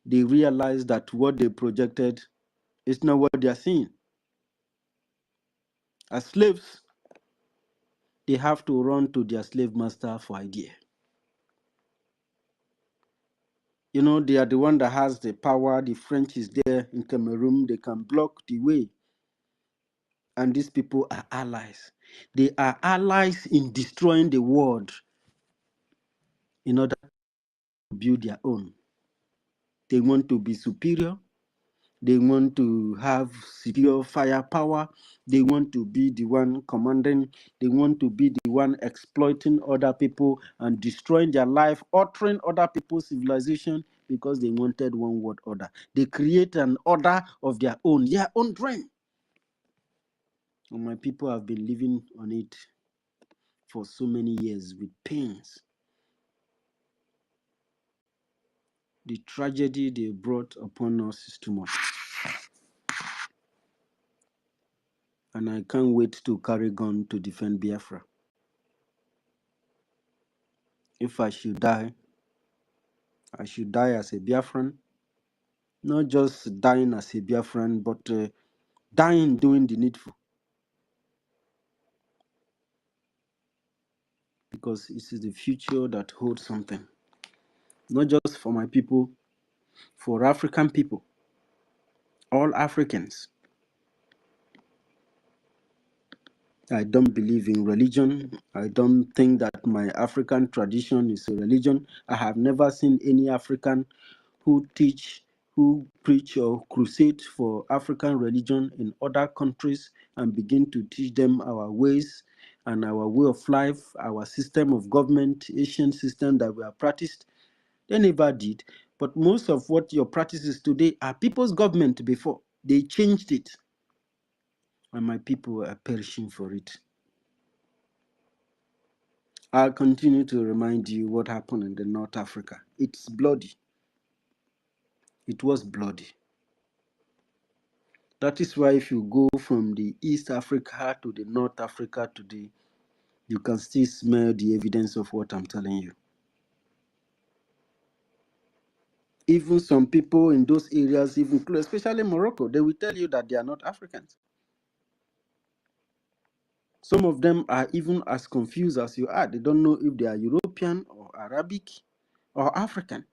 they realized that what they projected is not what they are seeing. As slaves, they have to run to their slave master for idea. They are the one that has the power. The French is there in Cameroon. They can block the way. And these people are allies. They are allies in destroying the world in order to build their own. They want to be superior. They want to have superior firepower. They want to be the one commanding. They want to be the one exploiting other people and destroying their life, altering other people's civilization because they wanted one world order. They create an order of their own dream. And my people have been living on it for so many years with pains. The tragedy they brought upon us is too much. And I can't wait to carry gun to defend Biafra. If I should die, I should die as a Biafran, not just dying as a Biafran, but dying doing the needful. Because it is the future that holds something. Not just for my people, for African people, all Africans. I don't believe in religion. I don't think that my African tradition is a religion. I have never seen any African who preach or crusade for African religion in other countries and begin to teach them our ways and our way of life, our system of government, Asian system that we have practiced. They never did. But most of what your practices today are people's government before. They changed it. and my people are perishing for it. I'll continue to remind you what happened in the North Africa. It's bloody. It was bloody. That is why if you go from the East Africa to the North Africa today, you can still smell the evidence of what I'm telling you. Even some people in those areas, even especially Morocco, they will tell you that they are not Africans. Some of them are even as confused as you are. They don't know if they are European or Arabic or African,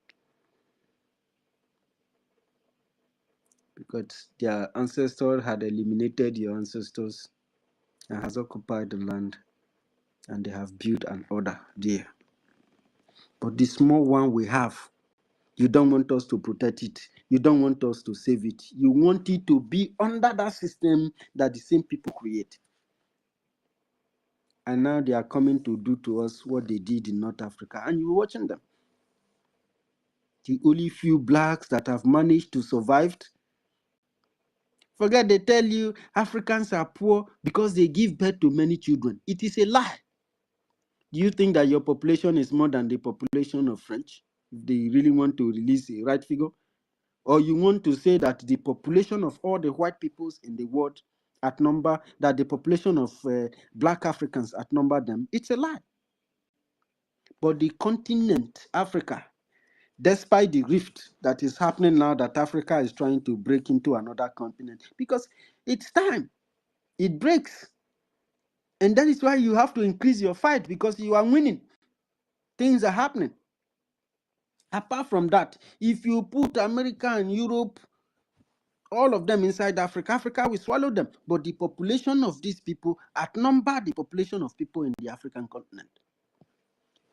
because their ancestors had eliminated your ancestors and has occupied the land, and they have built an order there. But the small one we have, you don't want us to protect it. You don't want us to save it. You want it to be under that system that the same people create. And now they are coming to do to us what they did in North Africa, and you're watching them. The only few blacks that have managed to survive. Forget they tell you Africans are poor because they give birth to many children. It is a lie. Do you think that your population is more than the population of French? If they really want to release a right figure? Or you want to say that the population of all the white peoples in the world outnumber, that the population of black Africans outnumber them? It's a lie. But the continent, Africa, despite the rift that is happening now, that Africa is trying to break into another continent, because it's time. It breaks. And that is why you have to increase your fight, because you are winning. Things are happening. Apart from that, if you put America and Europe, all of them inside Africa, Africa will swallow them. But the population of these people outnumber the population of people in the African continent.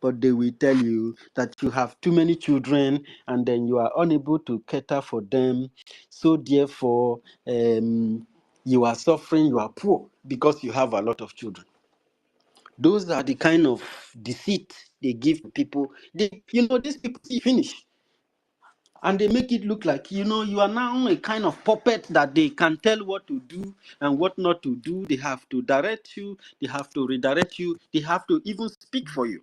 But they will tell you that you have too many children and then you are unable to cater for them. So therefore, you are suffering, you are poor because you have a lot of children. Those are the kind of deceit they give people. These people see finish. And they make it look like, you are now a kind of puppet that they can tell what to do and what not to do. They have to direct you. They have to redirect you. They have to even speak for you.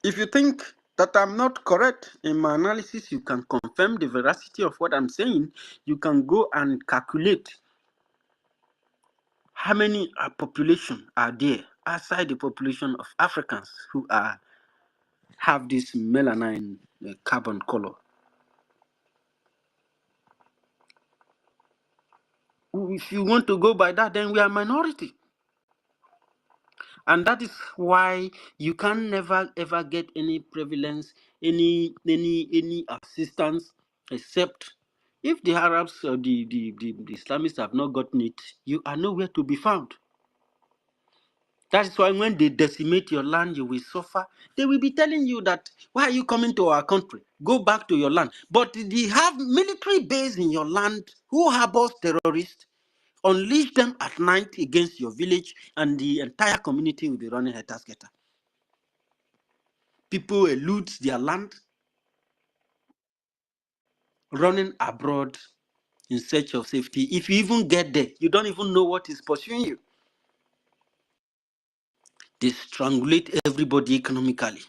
If you think that I'm not correct in my analysis, you can confirm the veracity of what I'm saying. You can go and calculate how many population are there outside the population of Africans who have this melanin carbon color. If you want to go by that, then we are minority. And that is why you can never ever get any prevalence, any assistance, except if the Arabs or the Islamists have not gotten it, you are nowhere to be found. That is why when they decimate your land, you will suffer. They will be telling you that, why are you coming to our country? Go back to your land. But they have military base in your land who harbors terrorists. Unleash them at night against your village, and the entire community will be running helter-skelter. People elude their land, running abroad in search of safety. If you even get there, you don't even know what is pursuing you. They strangulate everybody economically.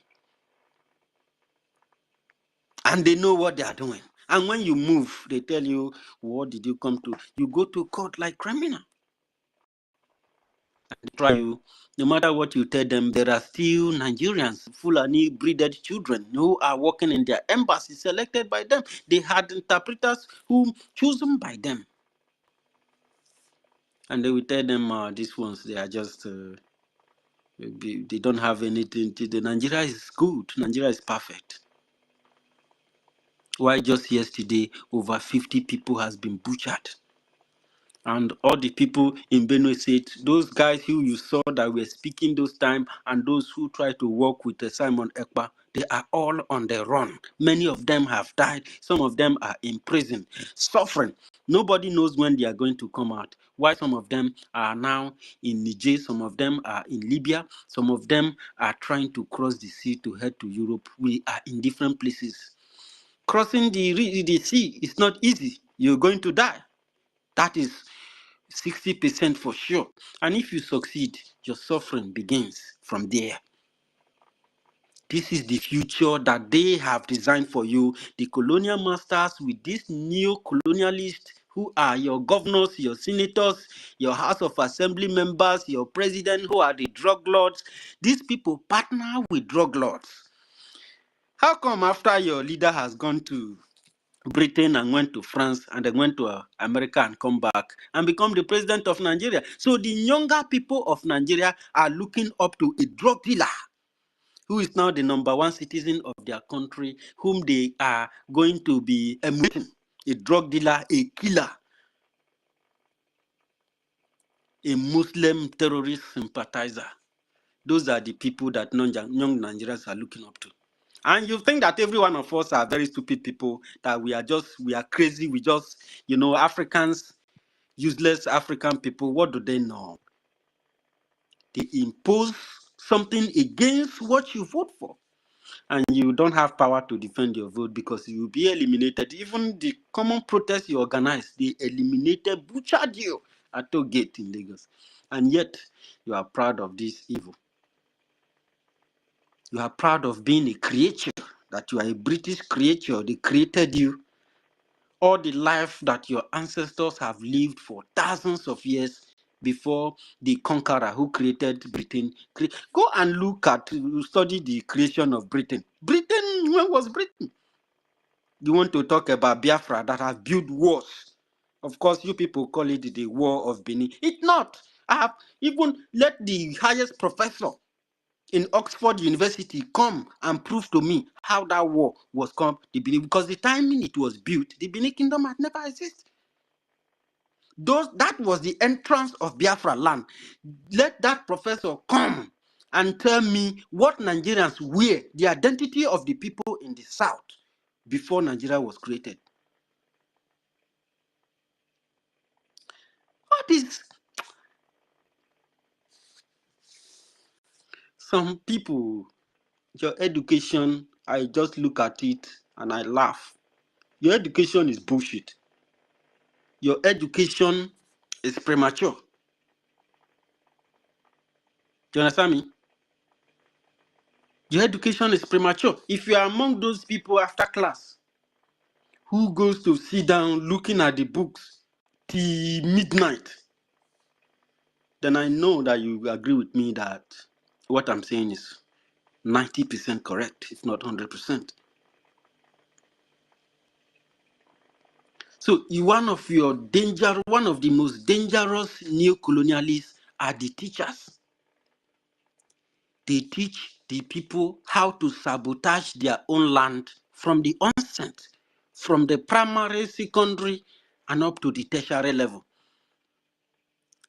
And they know what they are doing. And when you move, they tell you, what did you come to? You go to court like criminal. They try you. No matter what you tell them, there are still Nigerians, Fulani breeded children who are working in their embassies selected by them. They had interpreters who chosen by them. And they will tell them, these ones, they are just, they don't have anything. Nigeria is good. Nigeria is perfect. Why just yesterday, over 50 people has been butchered. And all the people in Benue State, those guys who you saw that were speaking those time, and those who tried to work with Simon Ekpa, they are all on the run. Many of them have died. Some of them are in prison, suffering. Nobody knows when they are going to come out. Why some of them are now in Niger, some of them are in Libya, some of them are trying to cross the sea to head to Europe. We are in different places. Crossing the sea is not easy. You're going to die. That is 60% for sure. And if you succeed, your suffering begins from there. This is the future that they have designed for you. The colonial masters with these neo-colonialists who are your governors, your senators, your House of Assembly members, your president, who are the drug lords. These people partner with drug lords. How come after your leader has gone to Britain and went to France and then went to America and come back and become the president of Nigeria? So the younger people of Nigeria are looking up to a drug dealer who is now the #1 citizen of their country, whom they are going to be emulating. A drug dealer, a killer, a Muslim terrorist sympathizer. Those are the people that young Nigerians are looking up to. And you think that every one of us are very stupid people, that we are crazy, we just, Africans, useless African people. What do they know? They impose something against what you vote for. And you don't have power to defend your vote because you will be eliminated. Even the common protest you organized, they eliminated, butchered you at Toll Gate in Lagos. And yet, you are proud of this evil. You are proud of being a creature, that you are a British creature. They created you. All the life that your ancestors have lived for thousands of years before the conqueror who created Britain. Go and study the creation of Britain. Britain, when was Britain? You want to talk about Biafra that have built wars. Of course, you people call it the War of Benin. It's not. I have even let the highest professor in Oxford University come and prove to me how that war was come the Benin, because the timing it was built, the Benin Kingdom had never existed. That was the entrance of Biafra land. Let that professor come and tell me what Nigerians were, the identity of the people in the South before Nigeria was created. What is some people, your education, I just look at it and I laugh. Your education is bullshit. Your education is premature. Do you understand me? Your education is premature. If you are among those people after class who goes to sit down looking at the books till midnight, then I know that you agree with me that what I'm saying is 90% correct, if not 100%. So one of the most dangerous neo-colonialists are the teachers. They teach the people how to sabotage their own land from the onset, from the primary, secondary, and up to the tertiary level.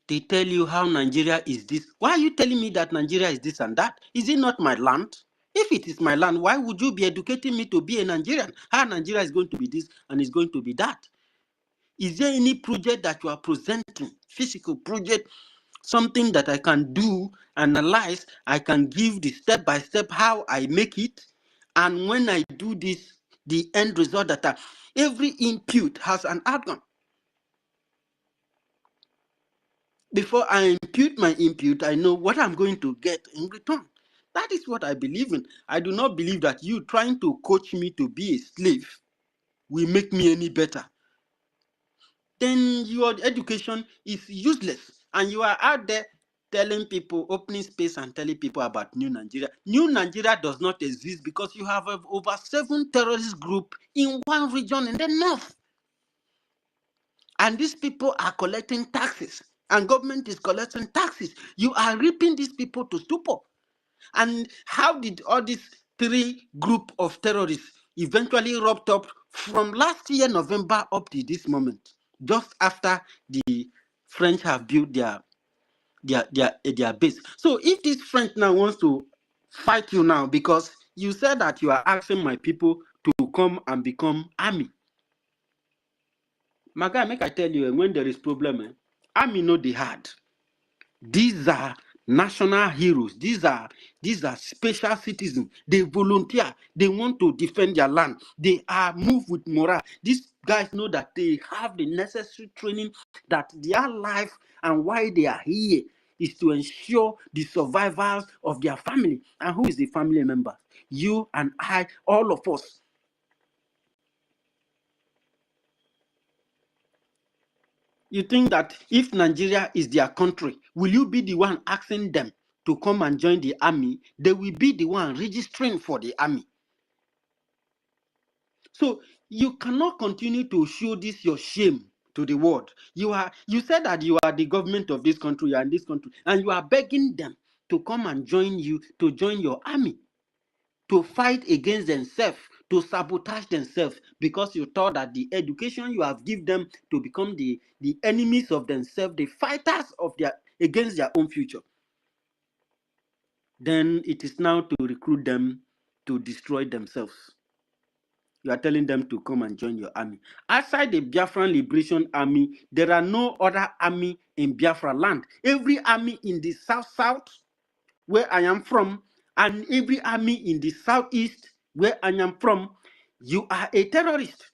They tell you how Nigeria is this. Why are you telling me that Nigeria is this and that? Is it not my land? If it is my land, why would you be educating me to be a Nigerian? How Nigeria is going to be this and is going to be that? Is there any project that you are presenting, physical project, something that I can do, analyze, I can give the step-by-step how I make it, and when I do this, the end result that every input has an outcome. Before I impute my input, I know what I'm going to get in return. That is what I believe in. I do not believe that you trying to coach me to be a slave will make me any better. Then your education is useless, and you are out there telling people, opening space and telling people about New Nigeria. New Nigeria does not exist because you have over 7 terrorist groups in one region in the north. And these people are collecting taxes, and government is collecting taxes. You are reaping these people to stupor. And how did all these 3 groups of terrorists eventually wrapped up from last year, November, up to this moment, just after the French have built their base? So if this French now wants to fight you now because you said that you are asking my people to come and become army, my guy, make I tell you, when there is problem, army no dey hard. These are national heroes. These are special citizens. They volunteer. They want to defend their land. They are moved with morale. These guys know that they have the necessary training, that their life and why they are here is to ensure the survival of their family. And who is the family member? You and I, all of us. You think that if Nigeria is their country, will you be the one asking them to come and join the army? They will be the one registering for the army. So you cannot continue to show this your shame to the world. You said that you are the government of this country, you are in this country, and you are begging them to come and join you, to join your army, to fight against themselves, to sabotage themselves, because you thought that the education you have given them to become the enemies of themselves, the fighters of against their own future. Then it is now to recruit them to destroy themselves. You are telling them to come and join your army. Outside the Biafran Liberation Army, there are no other army in Biafra land. Every army in the south, where I am from, and every army in the southeast, where I am from, you are a terrorist.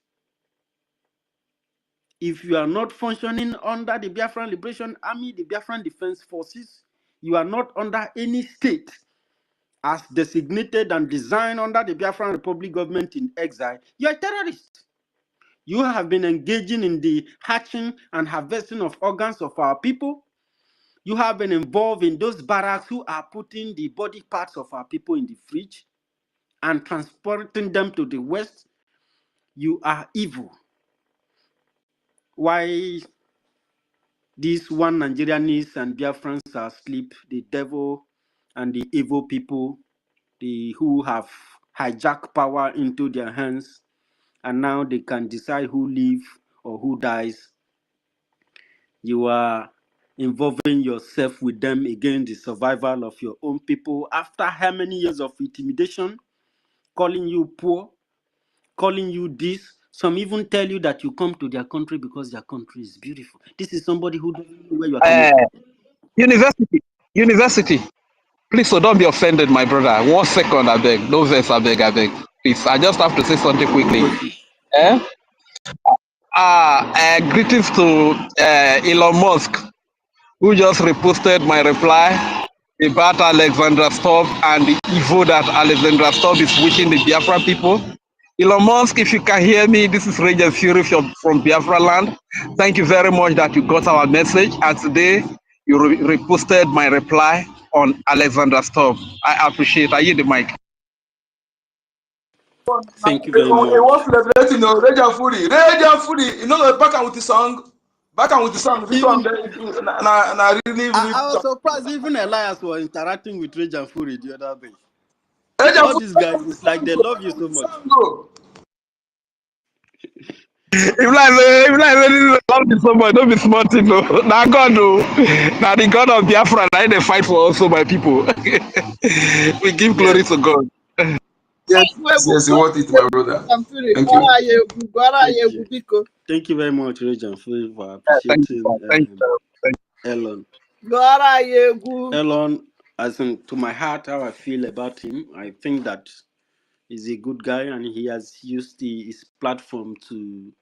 If you are not functioning under the Biafran Liberation Army, the Biafran Defense Forces, you are not under any state as designated and designed under the Biafran Republic government in exile, you are a terrorist. You have been engaging in the hatching and harvesting of organs of our people. You have been involved in those barracks who are putting the body parts of our people in the fridge and transporting them to the West. You are evil. Why these one Nigerians and Biafrans are asleep, the devil and the evil people, who have hijacked power into their hands, and now they can decide who lives or who dies. You are involving yourself with them against the survival of your own people after how many years of intimidation, calling you poor, calling you this. Some even tell you that you come to their country because their country is beautiful. This is somebody who doesn't know where you are coming from. University. Please, so don't be offended, my brother. 1 second, I beg. No verse, I beg. Please, I just have to say something quickly. Eh? Greetings to Elon Musk, who just reposted my reply about Alexandra Stubb and the evil that Alexandra Stubb is wishing the Biafra people. Elon Musk, if you can hear me, this is Ranger Fury from Biafra land. Thank you very much that you got our message, and today you reposted my reply on Alexandra Stubb. I appreciate it. I yield the mic. Thank you very much. It was celebrating Ranger Fury. You know, back on with the song. Even, I was surprised even Elias was interacting with Rage and Fury the other day. All these guys, it's like they love you so much. If like love you so much, don't be smart, you know. Now God, now the God of Biafra, now they fight for also my people. We give glory to God. Yes, you want it, my brother. Thank you. Thank you very much, Rage and Fury, for appreciating Elon. Elon, as in, to my heart, how I feel about him, I think that he's a good guy and he has used his platform to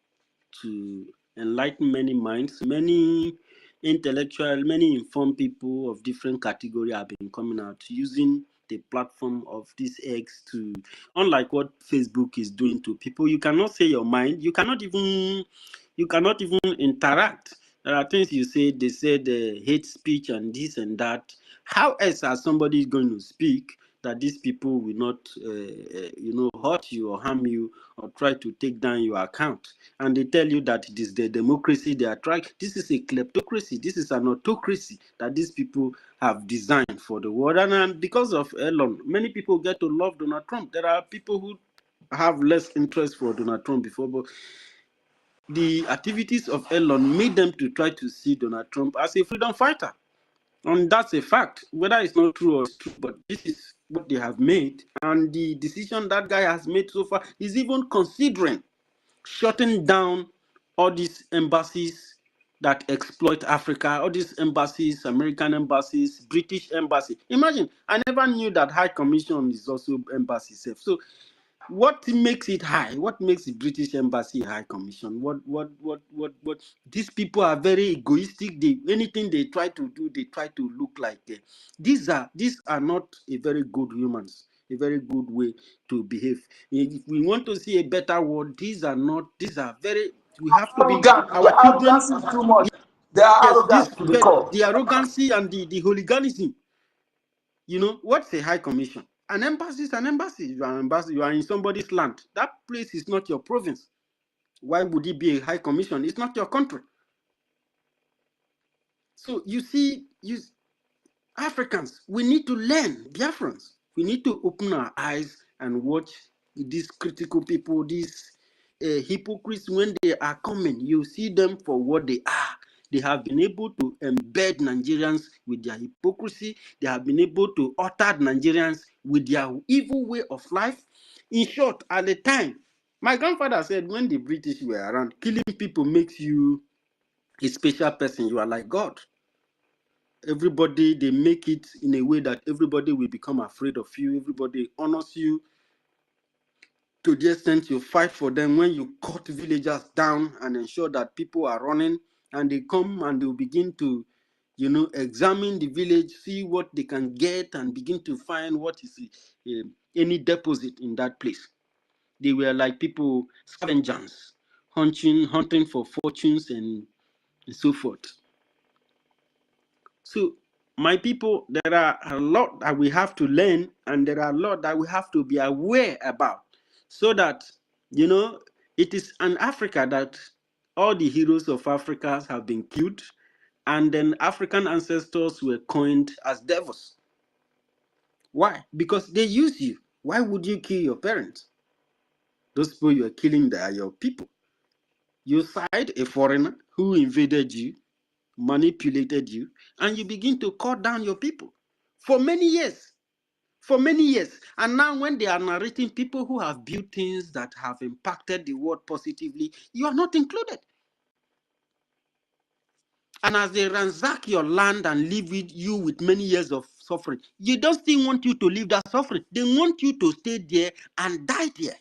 enlighten many minds. Many intellectual, many informed people of different category have been coming out using the platform of this X to, unlike what Facebook is doing to people, you cannot say your mind. You cannot even interact. There are things you say. They said hate speech and this and that. How else are somebody going to speak that these people will not, hurt you or harm you or try to take down your account? And they tell you that it is the democracy they are trying. This is a kleptocracy. This is an autocracy that these people have designed for the world. And because of Elon, many people get to love Donald Trump. There are people who have less interest for Donald Trump before, but the activities of Elon made them to try to see Donald Trump as a freedom fighter. And that's a fact, whether it's not true or it's true, but this is what they have made. And the decision that guy has made so far is even considering shutting down all these embassies that exploit Africa, all these embassies, American embassies, British embassy. Imagine, I never knew that High Commission is also embassy safe. So what makes it high? What makes the British Embassy High Commission? What? These people are very egoistic. Anything they try to do, they try to look like these are not a very good humans, a very good way to behave. If we want to see a better world, these are very, we have to be, Arrogant. our The children. arrogance is too much. They are Yes, arrogant to the core. the arrogancy and the hooliganism. You know, what's a high commission? An embassy is an embassy. You are an ambassador, you are in somebody's land. That place is not your province. Why would it be a high commission? It's not your country. So you see, Africans, we need to learn, Biafrans. We need to open our eyes and watch these critical people, these hypocrites. When they are coming, you see them for what they are. They have been able to embed Nigerians with their hypocrisy. They have been able to utter Nigerians with their evil way of life. In short, at the time, my grandfather said when the British were around, killing people makes you a special person. You are like God. Everybody, they make it in a way that everybody will become afraid of you. Everybody honors you to the extent you fight for them. When you cut villagers down and ensure that people are running, and they come and they'll begin to, examine the village, see what they can get, and begin to find what is any deposit in that place. They were like people, scavengers, hunting for fortunes and so forth. So, my people, there are a lot that we have to learn, and there are a lot that we have to be aware about, so that, it is in Africa that all the heroes of Africa have been killed, and then African ancestors were coined as devils. Why? Because they use you. Why would you kill your parents? Those people you are killing, they are your people. You side a foreigner who invaded you, manipulated you, and you begin to cut down your people for many years. And now when they are narrating people who have built things that have impacted the world positively, you are not included. And as they ransack your land and live with you with many years of suffering, you don't still want you to live that suffering. They want you to stay there and die there.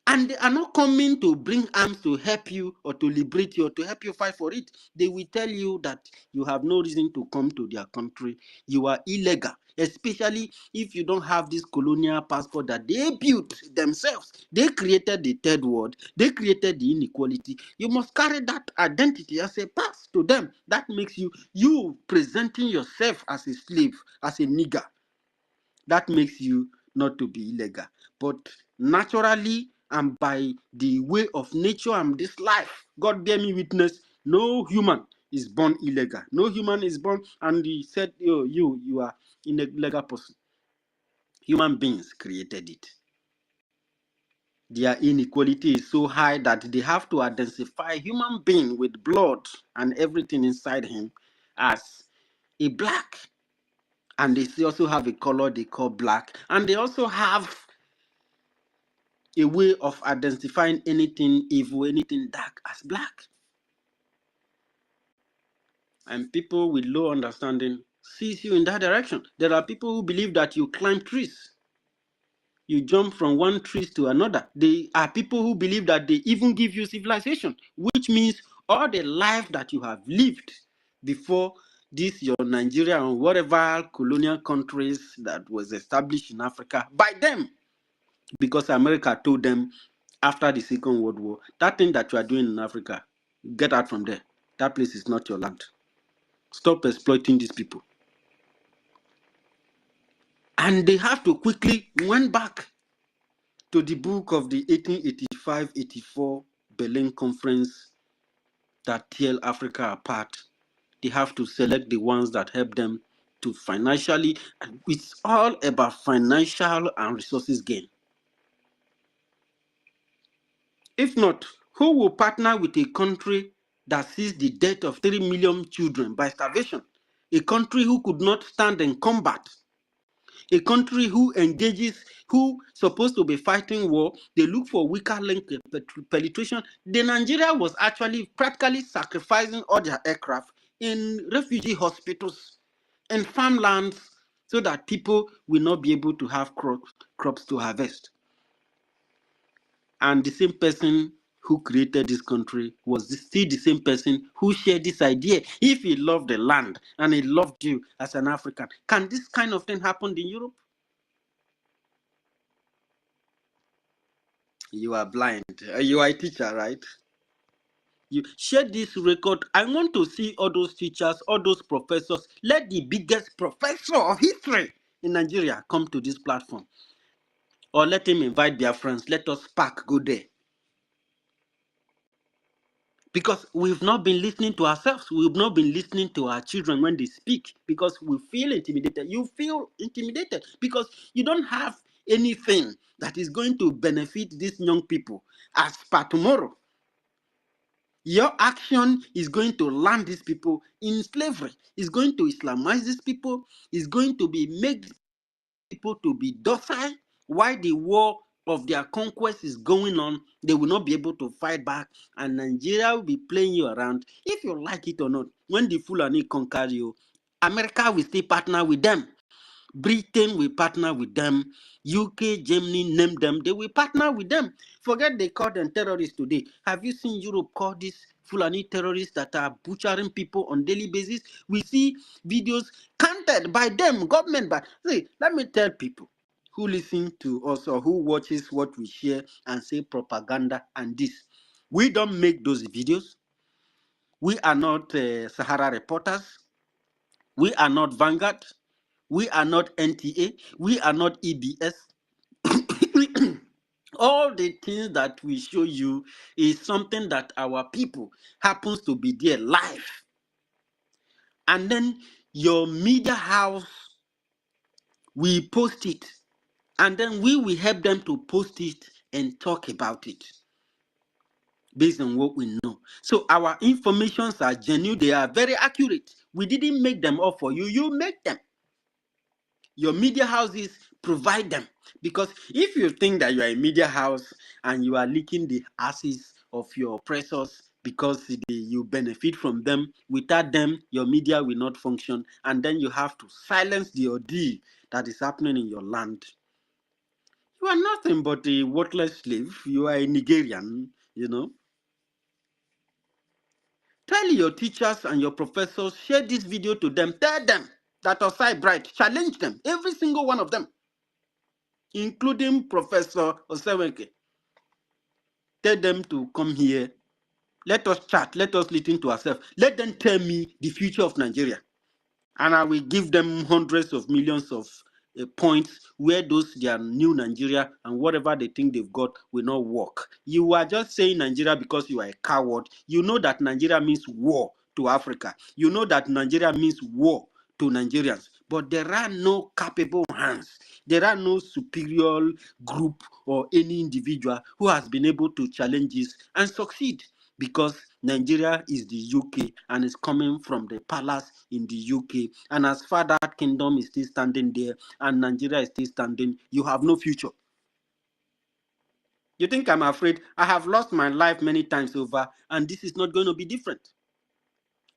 And they are not coming to bring arms to help you or to liberate you or to help you fight for it. They will tell you that you have no reason to come to their country. You are illegal, especially if you don't have this colonial passport that they built themselves. They created the third world. They created the inequality. You must carry that identity as a pass to them. That makes you presenting yourself as a slave, as a nigger. That makes you not to be illegal. But naturally and by the way of nature and this life, God bear me witness, no human is born illegal. No human is born and he said, you are an illegal person. Human beings created it. Their inequality is so high that they have to identify human being with blood and everything inside him as a black. And they also have a color they call black. And they also have a way of identifying anything evil, anything dark as black. And people with low understanding sees you in that direction. There are people who believe that you climb trees. You jump from one tree to another. There are people who believe that they even give you civilization, which means all the life that you have lived before this, your Nigeria or whatever colonial countries that was established in Africa by them. Because America told them after the Second World War, that thing that you are doing in Africa, get out from there. That place is not your land. Stop exploiting these people. And they have to quickly went back to the book of the 1885-84 Berlin Conference that tear Africa apart. They have to select the ones that help them to financially, it's all about financial and resources gain. If not, who will partner with a country that sees the death of 3 million children by starvation? A country who could not stand in combat. A country who engages, who supposed to be fighting war, they look for weaker link penetration. The Nigeria was actually practically sacrificing all their aircraft in refugee hospitals and farmlands so that people will not be able to have crops to harvest. And the same person who created this country was still the same person who shared this idea. If he loved the land and he loved you as an African, can this kind of thing happen in Europe? You are blind. You are a teacher, right? You share this record. I want to see all those teachers, all those professors. Let the biggest professor of history in Nigeria come to this platform. Or let him invite Biafrans. Let us pack, go there. Because we've not been listening to ourselves. We've not been listening to our children when they speak because we feel intimidated. You feel intimidated because you don't have anything that is going to benefit these young people as per tomorrow. Your action is going to land these people in slavery. It's going to Islamize these people. It's going to be make people to be docile. While the war of their conquest is going on, they will not be able to fight back, and Nigeria will be playing you around. If you like it or not, when the Fulani conquer you, America will still partner with them. Britain will partner with them. UK, Germany, name them. They will partner with them. Forget they call them terrorists today. Have you seen Europe call these Fulani terrorists that are butchering people on daily basis? We see videos counted by them, government. But see, let me tell people who listen to us or who watches what we share and say propaganda and this. We don't make those videos. We are not Sahara reporters. We are not Vanguard. We are not NTA. We are not EBS. All the things that we show you is something that our people happens to be there live. And then your media house will post it. And then we will help them to post it and talk about it based on what we know. So our informations are genuine. They are very accurate. We didn't make them up for you. You make them. Your media houses provide them. Because if you think that you are a media house and you are licking the asses of your oppressors because you benefit from them, without them, your media will not function. And then you have to silence the ordeal that is happening in your land. You are nothing but a worthless slave. You are a Nigerian, you know. Tell your teachers and your professors, share this video to them. Tell them that Osai Bright, challenge them, every single one of them, including Professor Oseweke. Tell them to come here. Let us chat. Let us listen to ourselves. Let them tell me the future of Nigeria. And I will give them hundreds of millions of points where those their new Nigeria and whatever they think they've got will not work. You are just saying Nigeria because you are a coward. You know that Nigeria means war to Africa. You know that Nigeria means war to Nigerians. But there are no capable hands. There are no superior group or any individual who has been able to challenge this and succeed. Because Nigeria is the UK and is coming from the palace in the UK. And as far that kingdom is still standing there and Nigeria is still standing, you have no future. You think I'm afraid? I have lost my life many times over, and this is not going to be different.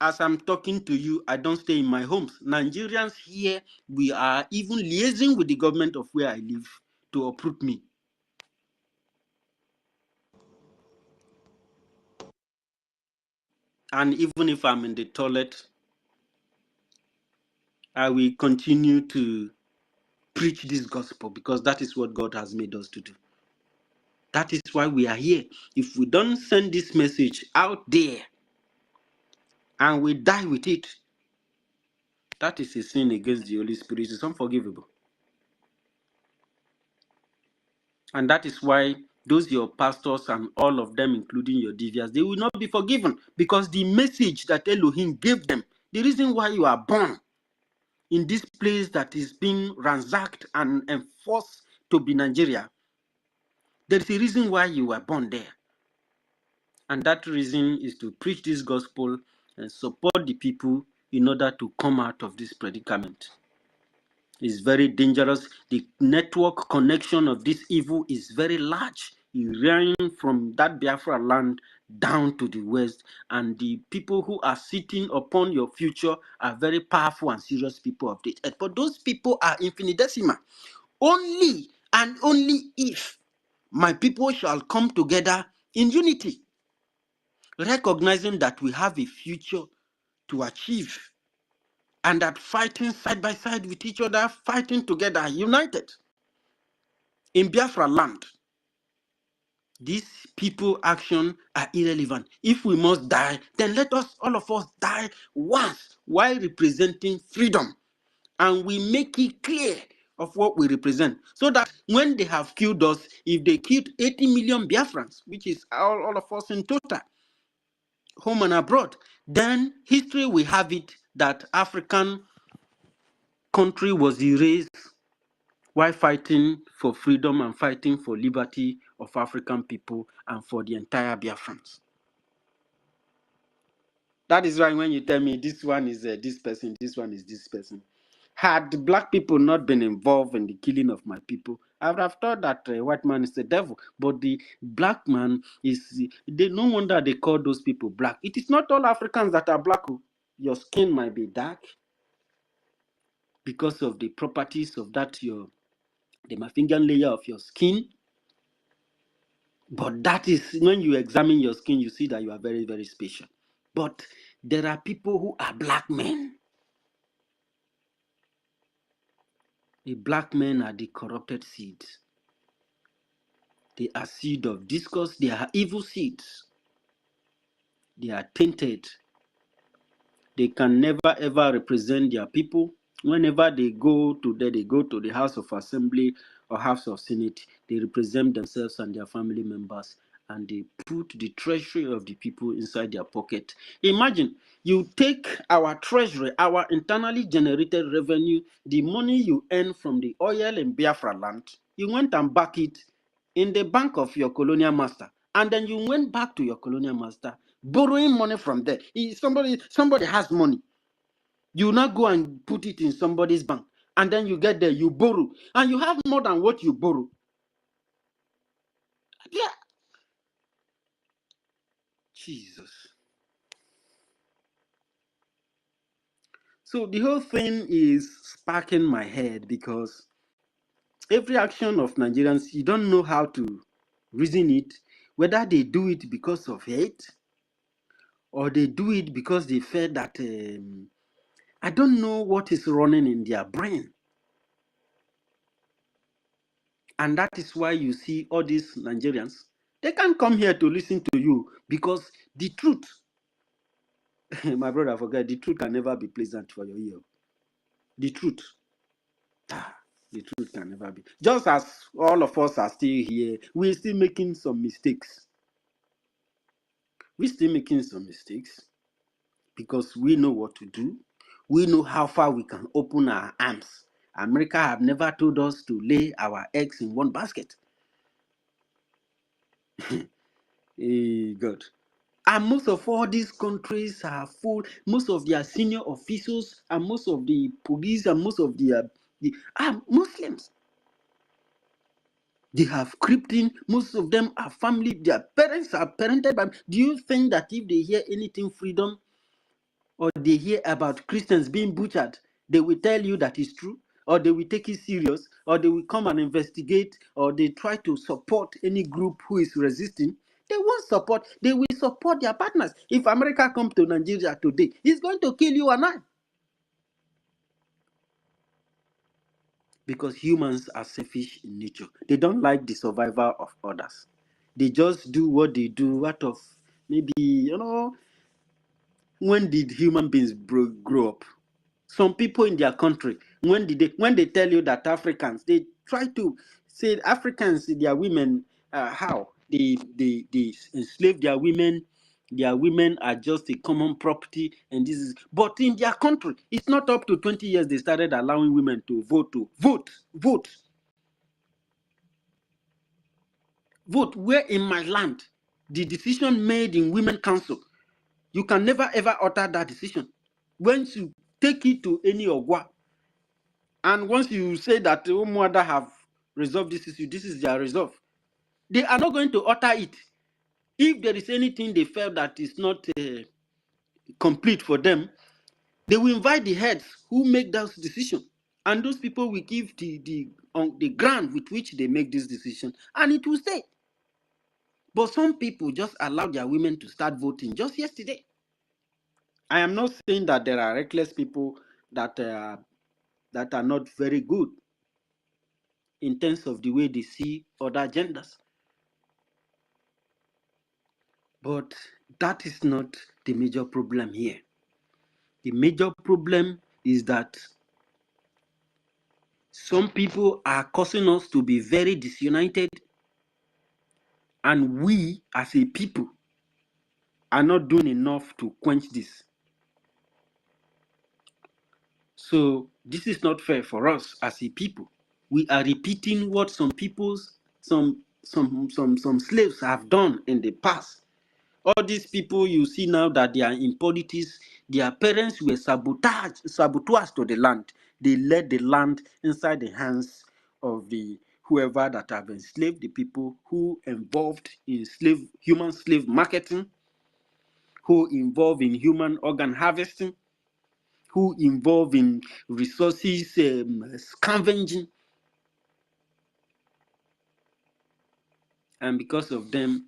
As I'm talking to you, I don't stay in my homes. Nigerians here, we are even liaising with the government of where I live to uproot me. And even if I'm in the toilet, I will continue to preach this gospel because that is what God has made us to do. That is why we are here. If we don't send this message out there and we die with it, that is a sin against the Holy Spirit. It's unforgivable. And that is why those your pastors and all of them, including your deviants, they will not be forgiven because the message that Elohim gave them, the reason why you are born in this place that is being ransacked and enforced to be Nigeria, there is a reason why you were born there. And that reason is to preach this gospel and support the people in order to come out of this predicament. It's very dangerous. The network connection of this evil is very large. It ran from that Biafra land down to the west, and the people who are sitting upon your future are very powerful and serious people of this earth. But those people are infinitesimal. Only and only if my people shall come together in unity, recognizing that we have a future to achieve, and that fighting side by side with each other, fighting together, united in Biafra land, these people action are irrelevant. If we must die, then let us, all of us, die once while representing freedom, and we make it clear of what we represent, so that when they have killed us, if they killed 80 million Biafrans, which is all of us in total, home and abroad, then history will have it that African country was erased while fighting for freedom and fighting for liberty of African people and for the entire Biafrans. That is why when you tell me this one is this person, this one is this person, had the black people not been involved in the killing of my people, I would have thought that white man is the devil. But the black man is, no wonder they call those people black. It is not all Africans that are black. Your skin might be dark because of the properties of that, the Mafingan layer of your skin. But that is, when you examine your skin, you see that you are very, very special. But there are people who are black men. The black men are the corrupted seeds. They are seed of discourse. They are evil seeds. They are tainted. They can never ever represent their people. Whenever they go to the House of Assembly or House of Senate, they represent themselves and their family members, and they put the treasury of the people inside their pocket. Imagine you take our treasury, our internally generated revenue, the money you earn from the oil in Biafra land, you went and back it in the bank of your colonial master, and then you went back to your colonial master borrowing money from there. Somebody has money, you now go and put it in somebody's bank, and then you get there, you borrow, and you have more than what you borrow. Yeah. Jesus. So the whole thing is sparking my head, because every action of Nigerians, you don't know how to reason it, whether they do it because of hate or they do it because they feel that I don't know what is running in their brain. And that is why you see all these Nigerians, they can't come here to listen to you, because the truth, my brother, forget, the truth can never be pleasant for your ear. The truth can never be. Just as all of us are still here, we're still making some mistakes. We're still making some mistakes because we know what to do. We know how far we can open our arms. America have never told us to lay our eggs in one basket. Hey, God. And most of all these countries are full, most of their senior officials and most of the police and most of the are Muslims. They have crept in, most of them are family, their parents are parented by. Do you think that if they hear anything freedom, or they hear about Christians being butchered, they will tell you that is true, or they will take it serious, or they will come and investigate, or they try to support any group who is resisting? They won't support, they will support their partners. If America comes to Nigeria today, it's going to kill you and I. Because humans are selfish in nature. They don't like the survival of others. They just do what they do out of maybe, when did human beings grow up? Some people in their country, when they tell you that Africans, they try to say Africans, their women, how they enslave their women. Their women are just a common property, and this is. But in their country, it's not up to 20 years they started allowing women to vote. Where in my land, the decision made in women council, you can never ever alter that decision. Once you take it to any Ogwa, And once you say that Umuada have resolved this issue, this is their resolve, they are not going to utter it. If there is anything they felt that is not complete for them, they will invite the heads who make those decisions. And those people will give the ground with which they make this decision, and it will stay. But some people just allow their women to start voting just yesterday. I am not saying that there are reckless people that are not very good in terms of the way they see other genders. But that is not the major problem here. The major problem is that some people are causing us to be very disunited, and we as a people are not doing enough to quench this. So this is not fair for us as a people. We are repeating what some slaves have done in the past. All these people you see now that they are in politics, their parents were saboteurs to the land. They led the land inside the hands of the whoever that have enslaved the people, who involved in human slave marketing, who involved in human organ harvesting, who involved in resources scavenging. And because of them,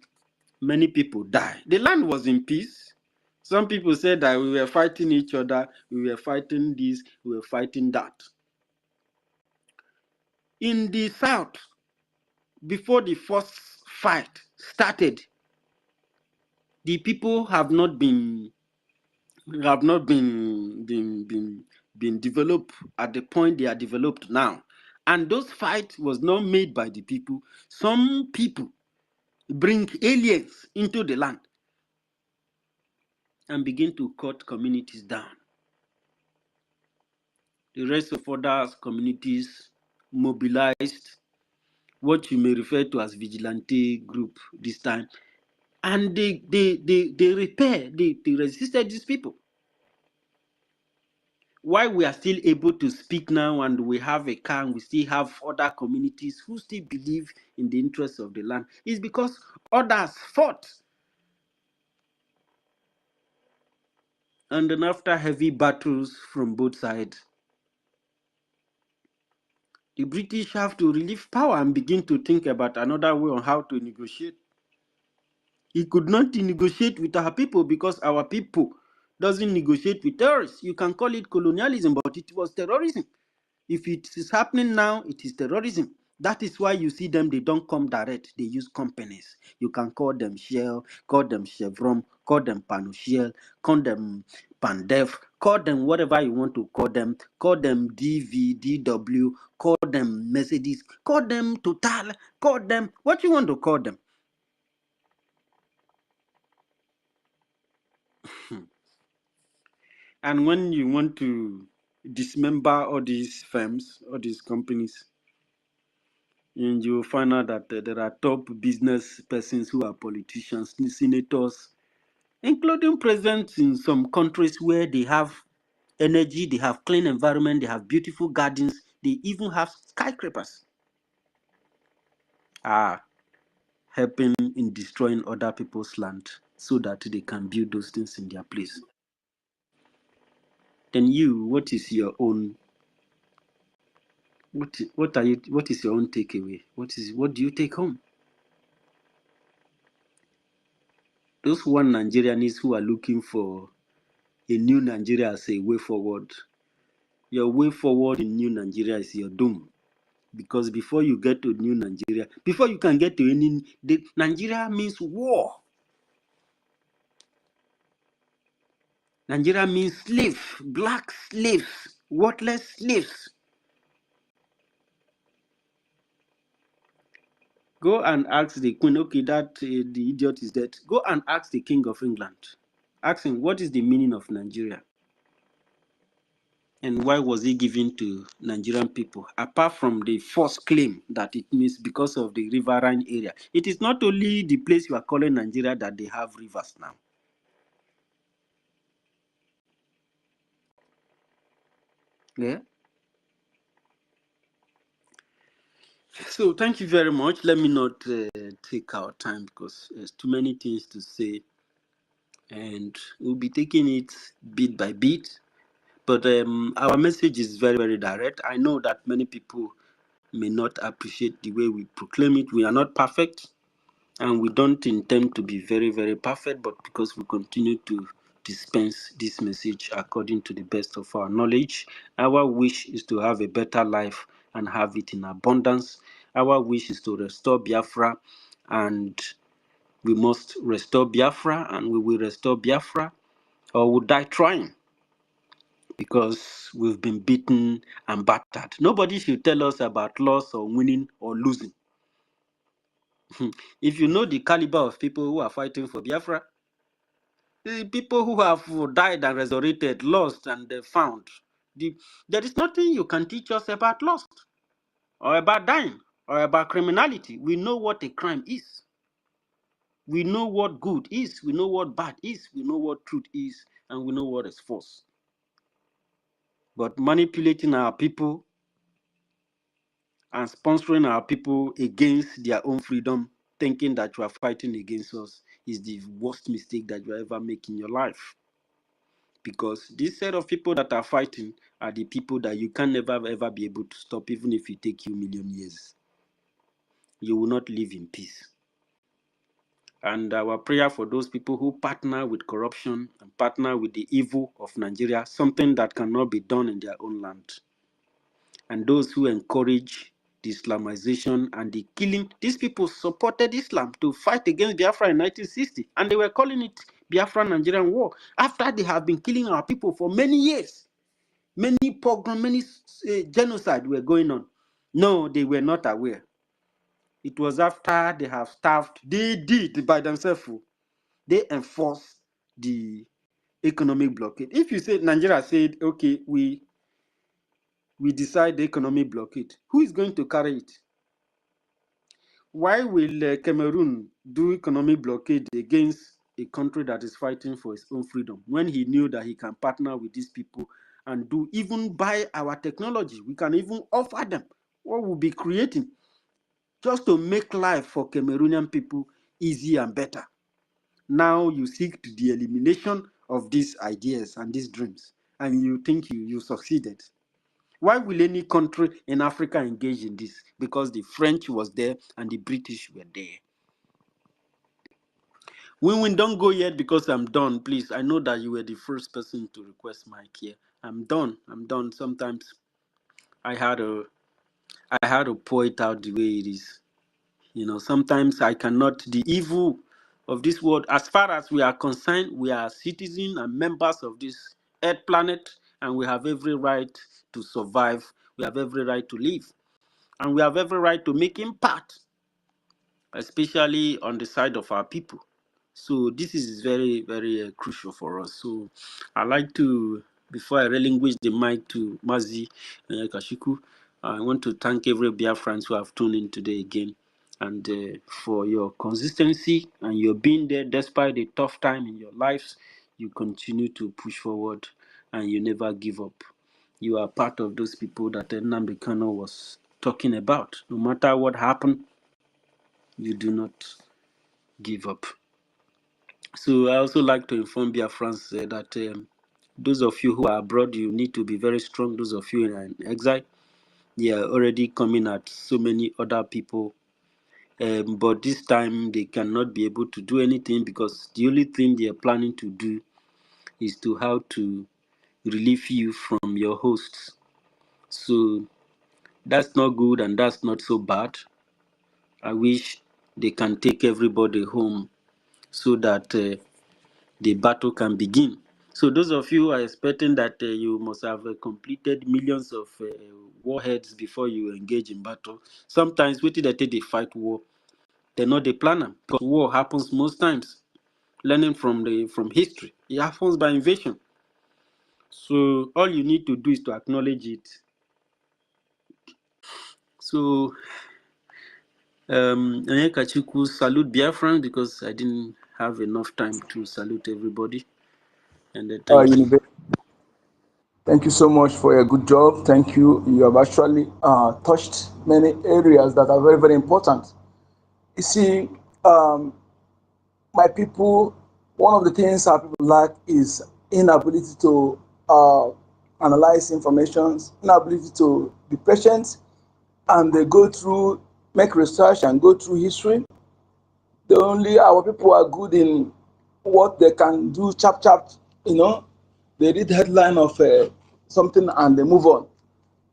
many people die. The land was in peace. Some people said that we were fighting each other, we were fighting this, we were fighting that. In the south, before the first fight started, the people have not been developed at the point they are developed now. And those fights was not made by the people. Some people bring aliens into the land and begin to cut communities down. The rest of other communities mobilized, what you may refer to as vigilante group this time, and they resisted these people. Why we are still able to speak now, and we have a car, and we still have other communities who still believe in the interests of the land, is because others fought. And then after heavy battles from both sides, the British have to relieve power and begin to think about another way on how to negotiate. He could not negotiate with our people because our people doesn't negotiate with terrorists. You can call it colonialism, but it was terrorism. If it is happening now, it is terrorism. That is why you see them, they don't come direct. They use companies. You can call them Shell, call them Chevron, call them Panushell, call them Pandef, call them whatever you want to call them DV, DW, call them Mercedes, call them Total, call them what you want to call them. And when you want to dismember all these firms, all these companies, and you find out that there are top business persons who are politicians, senators, including presidents in some countries where they have energy, they have clean environment, they have beautiful gardens, they even have skyscrapers, are helping in destroying other people's land so that they can build those things in their place. Then you, what is your own? What is your own takeaway? What do you take home? Those one Nigerians who are looking for a new Nigeria as a way forward, your way forward in new Nigeria is your doom. Because before you get to new Nigeria, before you can get to Nigeria means war. Nigeria means slave, black slaves, worthless slaves. Go and ask the queen, okay, that the idiot is dead. Go and ask the king of England. Ask him, what is the meaning of Nigeria? And why was he given to Nigerian people? Apart from the false claim that it means because of the riverine area. It is not only the place you are calling Nigeria that they have rivers now. Yeah. So thank you very much. Let me not take our time because there's too many things to say, and we'll be taking it bit by bit. But our message is very, very direct. I know that many people may not appreciate the way we proclaim it. We are not perfect, and we don't intend to be very, very perfect, but because we continue to dispense this message according to the best of our knowledge, our wish is to have a better life and have it in abundance. Our wish is to restore Biafra, and we must restore Biafra, and we will restore Biafra, or we'll die trying, because we've been beaten and battered. Nobody should tell us about loss or winning or losing. If you know the caliber of people who are fighting for Biafra, the people who have died and resurrected, lost and found, there is nothing you can teach us about lost or about dying or about criminality. We know what a crime is. We know what good is. We know what bad is. We know what truth is. And we know what is false. But manipulating our people and sponsoring our people against their own freedom, thinking that you are fighting against us, is the worst mistake that you ever make in your life. Because this set of people that are fighting are the people that you can never ever be able to stop, even if it take you a million years. You will not live in peace. And our prayer for those people who partner with corruption and partner with the evil of Nigeria, something that cannot be done in their own land. And those who encourage the Islamization and the killing, these people supported Islam to fight against Biafra in 1960, and they were calling it Biafra-Nigerian War, after they have been killing our people for many years. Many pogrom, many genocide were going on. No, they were not aware. It was after they have starved, they did by themselves. They enforced the economic blockade. If you say Nigeria said, okay, we decide the economic blockade, who is going to carry it? Why will Cameroon do economic blockade against a country that is fighting for its own freedom when he knew that he can partner with these people and do even buy our technology? We can even offer them what we'll be creating just to make life for Cameroonian people easy and better. Now you seek the elimination of these ideas and these dreams, and you think you succeeded. Why will any country in Africa engage in this? Because the French was there and the British were there. Win-win, don't go yet because I'm done. Please, I know that you were the first person to request mic here. I'm done. Sometimes I had to point out the way it is. You know, sometimes I cannot, the evil of this world, as far as we are concerned, we are citizens and members of this earth planet, and we have every right to survive. We have every right to live. And we have every right to make impact, especially on the side of our people. So this is very, very crucial for us. So I like to, before I relinquish the mic to Mazi Kashiku, I want to thank every Biafrans who have tuned in today again, and for your consistency and your being there despite the tough time in your lives. You continue to push forward and you never give up. You are part of those people that Nnamdi Kanu was talking about. No matter what happened, you do not give up. So I also like to inform Biafrans that those of you who are abroad, you need to be very strong. Those of you in exile, they are already coming at so many other people. But this time they cannot be able to do anything because the only thing they are planning to do is to how to relieve you from your hosts. So that's not good and that's not so bad. I wish they can take everybody home so that the battle can begin. So those of you who are expecting that you must have completed millions of warheads before you engage in battle, sometimes waiting that they fight war, they're not the planner, because war happens most times. Learning from history, it happens by invasion. So all you need to do is to acknowledge it. So Kachiku salute Biafran because I didn't have enough time to salute everybody. And thank you. Thank you so much for a good job. Thank you. You have actually touched many areas that are very, very important. You see, um, my people, one of the things our people lack is inability to analyze information, inability to be patient, and they go through, make research and go through history. Our people are good in what they can do, chap chap, they read headline of something and they move on.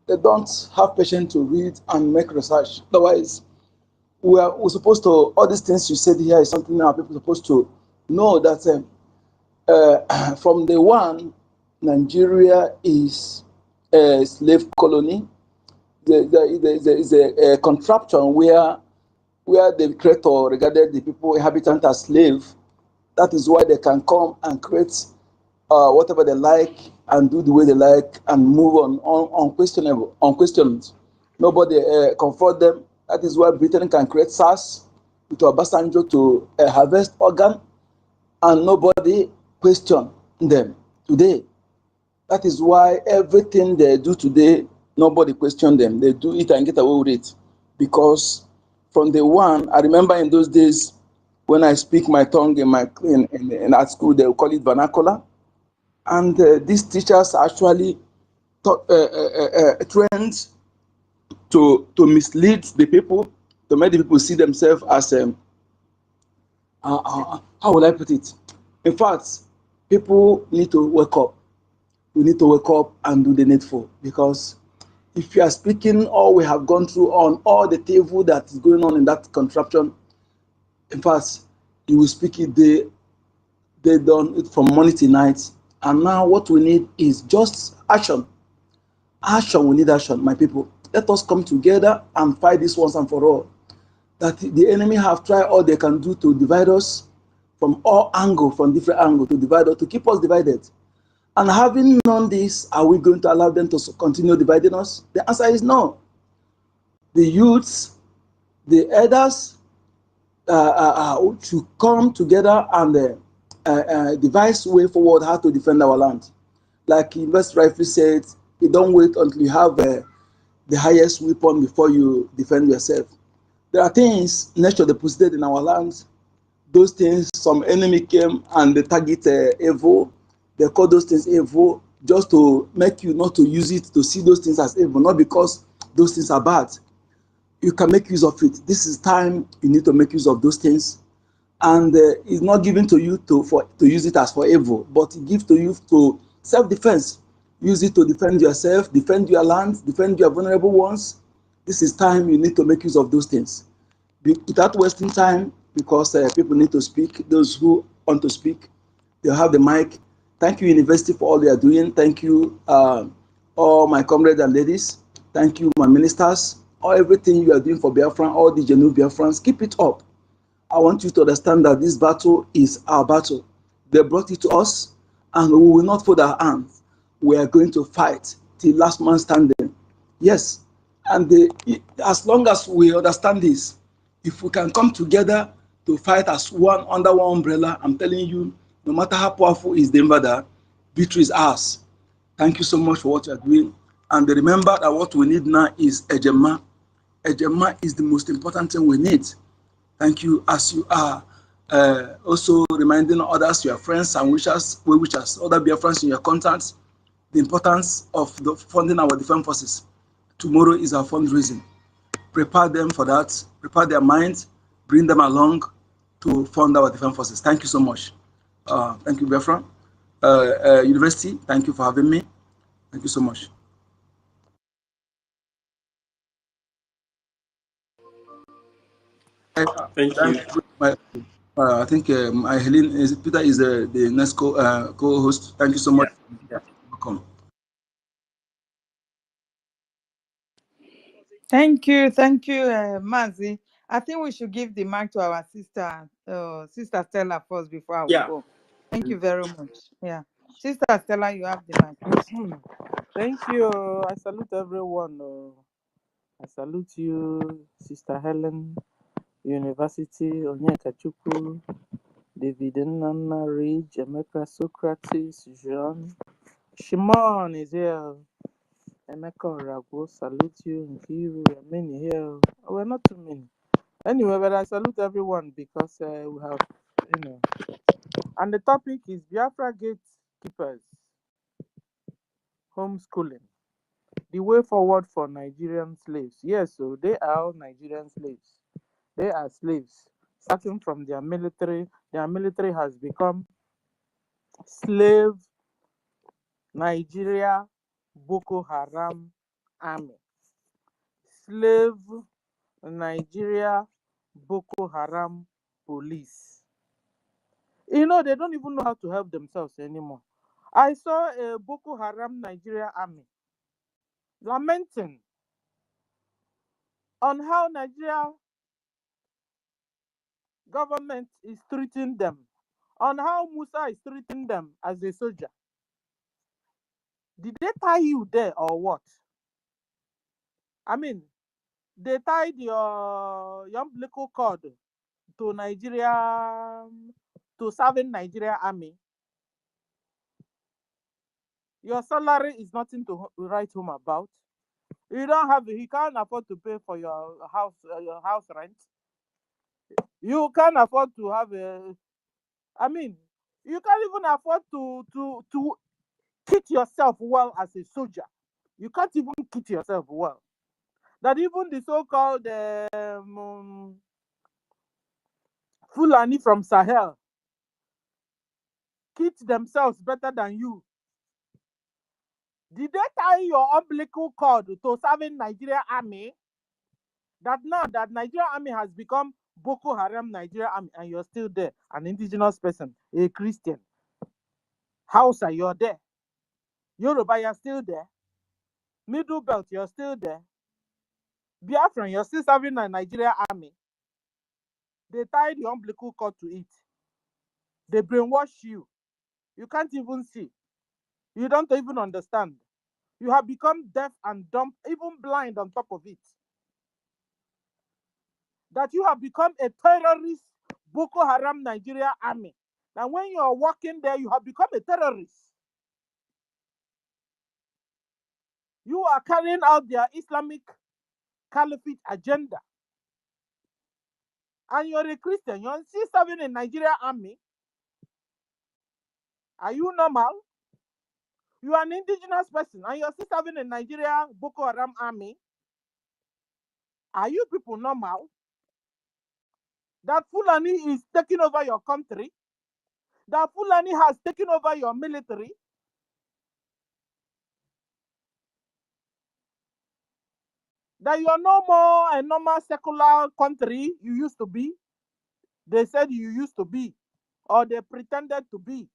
They don't have patience to read and make research. Otherwise, we're supposed to, all these things you said here is something our people are supposed to know that from the one, Nigeria is a slave colony. There is a contraption where the creator regarded the people inhabitant as slave. That is why they can come and create whatever they like and do the way they like and move on unquestionable, unquestioned. Nobody confront them. That is why Britain can create SARS with Obasanjo to harvest organ and nobody question them today. That is why everything they do today, nobody question them. They do it and get away with it. Because from the one, I remember in those days when I speak my tongue in at school, they will call it vernacular. And these teachers actually trained to mislead the people, to make the people see themselves as how will I put it? In fact, people need to wake up. We need to wake up and do the needful, because if you are speaking all we have gone through on all the evil that is going on in that contraption, in fact, you will speak it they done it from morning to night. And now what we need is just action. Action, we need action, my people. Let us come together and fight this once and for all. That the enemy have tried all they can do to divide us from all angles, from different angles, to divide us, to keep us divided. And having known this, are we going to allow them to continue dividing us? The answer is no. The youths, the elders, to come together and devise way forward how to defend our land. Like Invest rightly said, you don't wait until you have the highest weapon before you defend yourself. There are things nature deposited in our land. Those things, some enemy came and they target evil. They call those things evil just to make you not to use it, to see those things as evil, not because those things are bad. You can make use of it. This is time you need to make use of those things. And it's not given to you to use it as for evil, but it gives to you to self-defense. Use it to defend yourself, defend your land, defend your vulnerable ones. This is time you need to make use of those things. Without wasting time, because people need to speak. Those who want to speak, they'll have the mic. Thank you, University, for all they are doing. Thank you, all my comrades and ladies. Thank you, my ministers. Everything you are doing for Biafra, all the genuine Biafrans, keep it up. I want you to understand that this battle is our battle. They brought it to us, and we will not fold our hands. We are going to fight till last man standing. Yes, and as long as we understand this, if we can come together to fight as one under one umbrella, I'm telling you, no matter how powerful is the invader, victory is ours. Thank you so much for what you are doing. And remember that what we need now is Ejema. Ejema is the most important thing we need. Thank you, as you are also reminding others, your friends and wishers, other Biafrans in your contacts, the importance of funding our defense forces. Tomorrow is our fundraising. Prepare them for that. Prepare their minds. Bring them along to fund our defense forces. Thank you so much. Thank you, Biafra. University, thank you for having me. Thank you so much. Thank you. I think Helene Peter is the next co-host. Thank you so much. Yeah. Welcome. Thank you, Mazi. I think we should give the mic to our sister Stella first before I will go. Thank you very much. Yeah, Sister Stella, you have the mic, please. Thank you. I salute everyone. I salute you, Sister Helen, University, Onyeka Chukwu, David Nana, Ridge, Emeka Socrates, Jean, Shimon is here. Emeka Orago, salute you. Nkiru, many here. We're not too many. Anyway, but I salute everyone because we have, and the topic is Biafra gatekeepers, homeschooling, the way forward for Nigerian slaves. Yes, so they are all Nigerian slaves. They are slaves. Starting from their military has become slave Nigeria Boko Haram army. Slave Nigeria Boko Haram police. They don't even know how to help themselves anymore. I saw a Boko Haram Nigeria army lamenting on how Nigeria government is treating them, on how Musa is treating them as a soldier. Did they tie you there or what? I mean, they tied your umbilical cord to Nigeria, to serving Nigeria army. Your salary is nothing to write home about. You can't afford to pay for your house rent. You can't afford to have you can't even afford to kit yourself well as a soldier. You can't even kit yourself well. That even the so-called Fulani from Sahel kit themselves better than you. Did they tie your umbilical cord to serving Nigeria army? That now that Nigeria army has become Boko Haram Nigeria army and you're still there, an indigenous person, a Christian. Hausa, you're there. Yoruba, you're still there. Middle Belt, you're still there. Biafran, you're still serving the Nigeria army. They tied the umbilical cord to it. They brainwash you. You can't even see. You don't even understand. You have become deaf and dumb, even blind on top of it. That you have become a terrorist Boko Haram Nigeria army. And when you are walking there, you have become a terrorist. You are carrying out their Islamic Caliphate agenda. And you're a Christian. You're still serving in Nigeria army. Are you normal? You are an indigenous person and you're still serving in Nigeria Boko Haram army. Are you people normal? That Fulani is taking over your country. That Fulani has taken over your military. That you are no more a normal secular country you used to be. They said you used to be, or they pretended to be.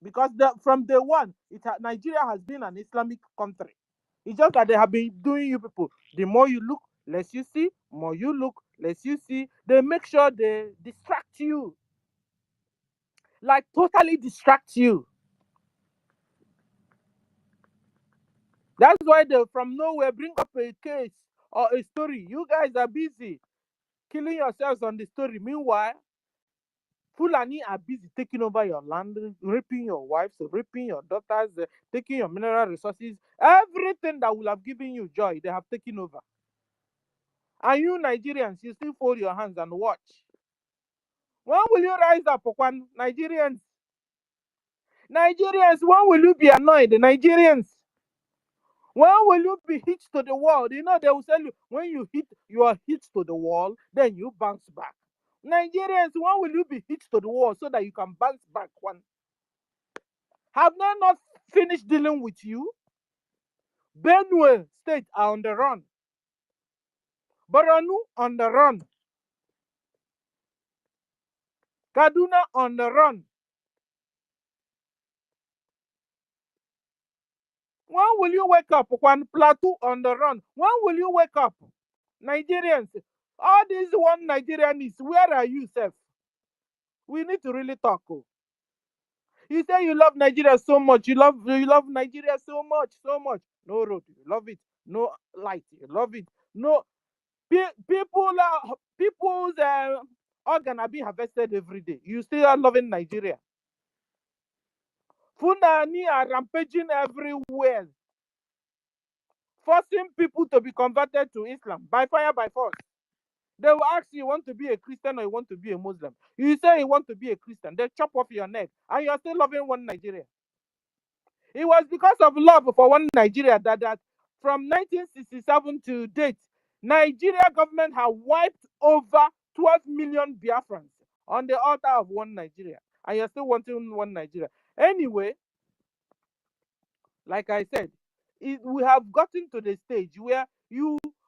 Because from day one, Nigeria has been an Islamic country. It's just that they have been doing you people. The more you look, less you see. More you look, less you see. They make sure they distract you. Like totally distract you. That's why they from nowhere bring up a case or a story. You guys are busy killing yourselves on the story. Meanwhile, Fulani are busy taking over your land, raping your wives, raping your daughters, taking your mineral resources. Everything that will have given you joy, they have taken over. And you Nigerians, you still fold your hands and watch. When will you rise up, Okwan? Nigerians? Nigerians, when will you be annoyed? Nigerians? When will you be hit to the wall? They will tell you, when you are hit to the wall, then you bounce back. Nigerians, when will you be hit to the wall so that you can bounce back? One. Have they not finished dealing with you? Benue State are on the run. Borno on the run. Kaduna on the run. When will you wake up? One Plateau on the run. When will you wake up? Nigerians, all these one Nigerians, where are you, Seth? We need to really talk. You say you love Nigeria so much. You love Nigeria so much, so much. No road, you love it. No light, you love it. No people's organ are being harvested every day. You still are loving Nigeria. Fulani are rampaging everywhere, forcing people to be converted to Islam by fire, by force. They will ask you, want to be a Christian or you want to be a Muslim? You say you want to be a Christian, they chop off your neck, and you're still loving one Nigeria. It was because of love for one Nigeria that from 1967 to date, Nigeria government have wiped over 12 million Biafrans on the altar of one Nigeria, and you're still wanting one Nigeria. Anyway, like I said, we have gotten to the stage where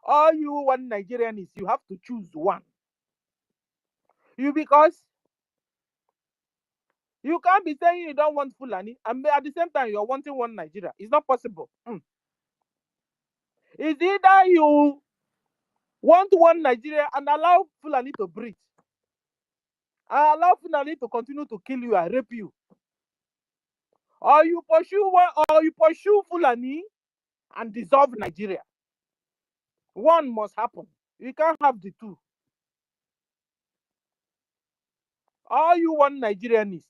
all you one Nigerian is, you have to choose one. Because you can't be saying you don't want Fulani, and at the same time you're wanting one Nigeria. It's not possible. It's either you want one Nigeria and allow Fulani to breed, and allow Fulani to continue to kill you and rape you, or you pursue Fulani and dissolve Nigeria. One must happen. You can't have the two. All you want Nigerianists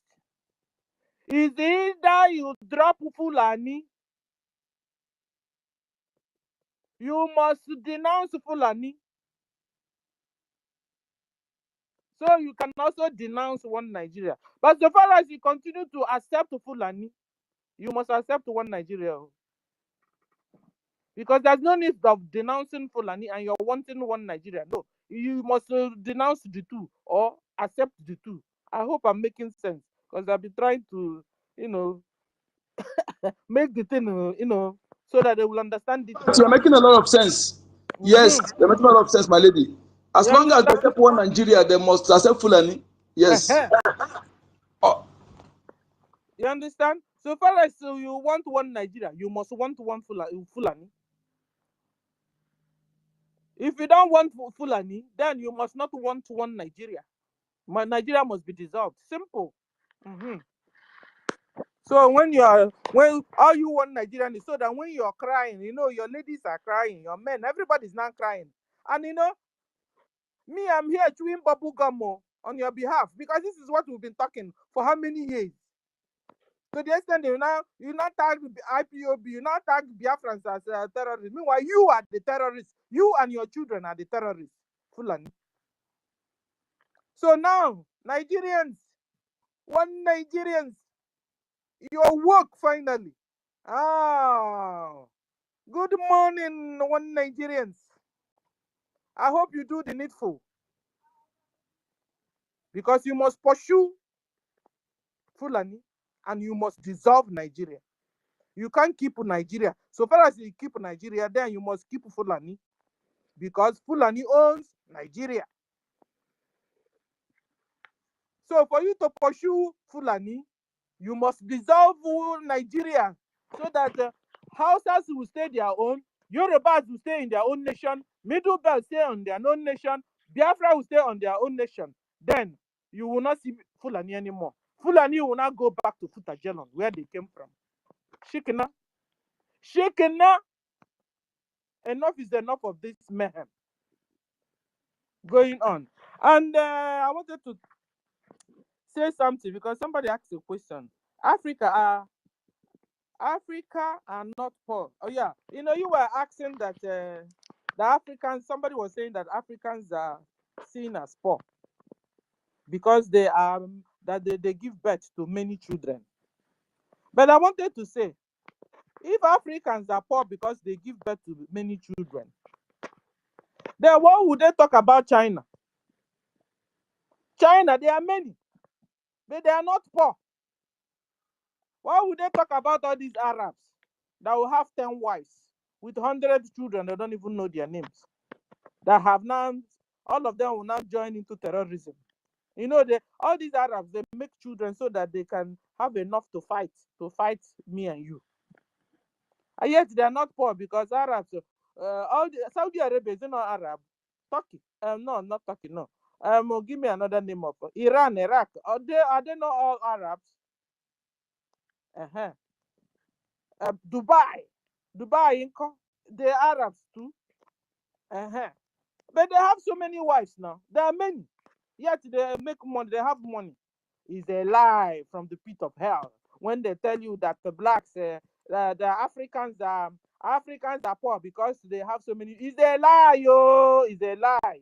is either you drop Fulani, you must denounce Fulani, so you can also denounce one Nigeria. But so far as you continue to accept Fulani, you must accept one Nigeria. Because there's no need of denouncing Fulani and you're wanting one Nigeria. No, you must denounce the two or accept the two. I hope I'm making sense, because I've been trying to, make the thing, so that they will understand it So you're better. making a lot of sense. Yes, you're making a lot of sense, my lady. As You long as they understand? accept one Nigeria, they must accept Fulani. Yes. Oh, You understand? So far as you want one Nigeria, you must want one Fulani. If you don't want Fulani, then you must not want one Nigeria. Nigeria must be dissolved. Simple. So when all you want Nigerian is so that when you're crying, your ladies are crying, your men, everybody's not crying. And me, I'm here chewing bubble gum on your behalf, because this is what we've been talking for how many years? To the extent you now tag IPOB, you now tag Biafrans as terrorists. Meanwhile, you are the terrorists. You and your children are the terrorists. Fulani. So now, Nigerians, one Nigerians, your work finally. Good morning, one Nigerians. I hope you do the needful, because you must pursue Fulani and you must dissolve Nigeria. You can't keep Nigeria. So far as you keep Nigeria, then you must keep Fulani, because Fulani owns Nigeria. So for you to pursue Fulani, you must dissolve Nigeria, so that Hausas will stay their own, Yorubas will stay in their own nation, Middle Belt stay on their own nation, Biafra will stay on their own nation. Then you will not see Fulani anymore. Fulani will not go back to Futajelon, where they came from. Shikina. Enough is enough of this mayhem going on. And I wanted to say something, because somebody asked a question. Africa are not poor. Oh yeah, you were asking that the Africans. Somebody was saying that Africans are seen as poor because they give birth to many children. But I wanted to say, if Africans are poor because they give birth to many children, then what would they talk about China? China, there are many, but they are not poor. Why would they talk about all these Arabs that will have 10 wives with 100 children? They don't even know their names. That have now, all of them will now join into terrorism. All these Arabs, they make children so that they can have enough to fight me and you. And yet they are not poor, because Arabs, Saudi Arabia is not Arab. Turkey, no, not Turkey, no. Give me another name of Iran, Iraq. Are they not all Arabs? Dubai, the Arabs too. But they have so many wives now. There are many. Yet they make money. They have money. It's a lie from the pit of hell. when they tell you that the blacks, the Africans are poor because they have so many. It's a lie, yo. It's a lie.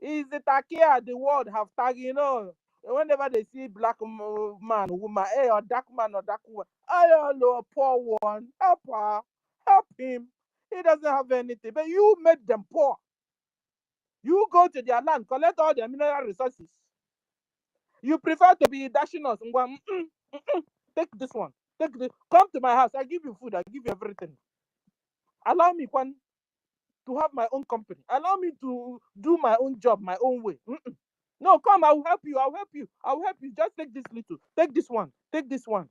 It's the takia the world have tag, you know. Whenever they see black man, woman, hey, or dark man or dark woman, I know a poor one, help her, help him. He doesn't have anything, but you made them poor. You go to their land, collect all their mineral resources. You prefer to be dashing us. Take this one. Take this. Come to my house. I give you food. I give you everything. Allow me to have my own company. Allow me to do my own job my own way. No, come. I will help you. I'll help you. I'll help you. Just take this little. Take this one. Take this one.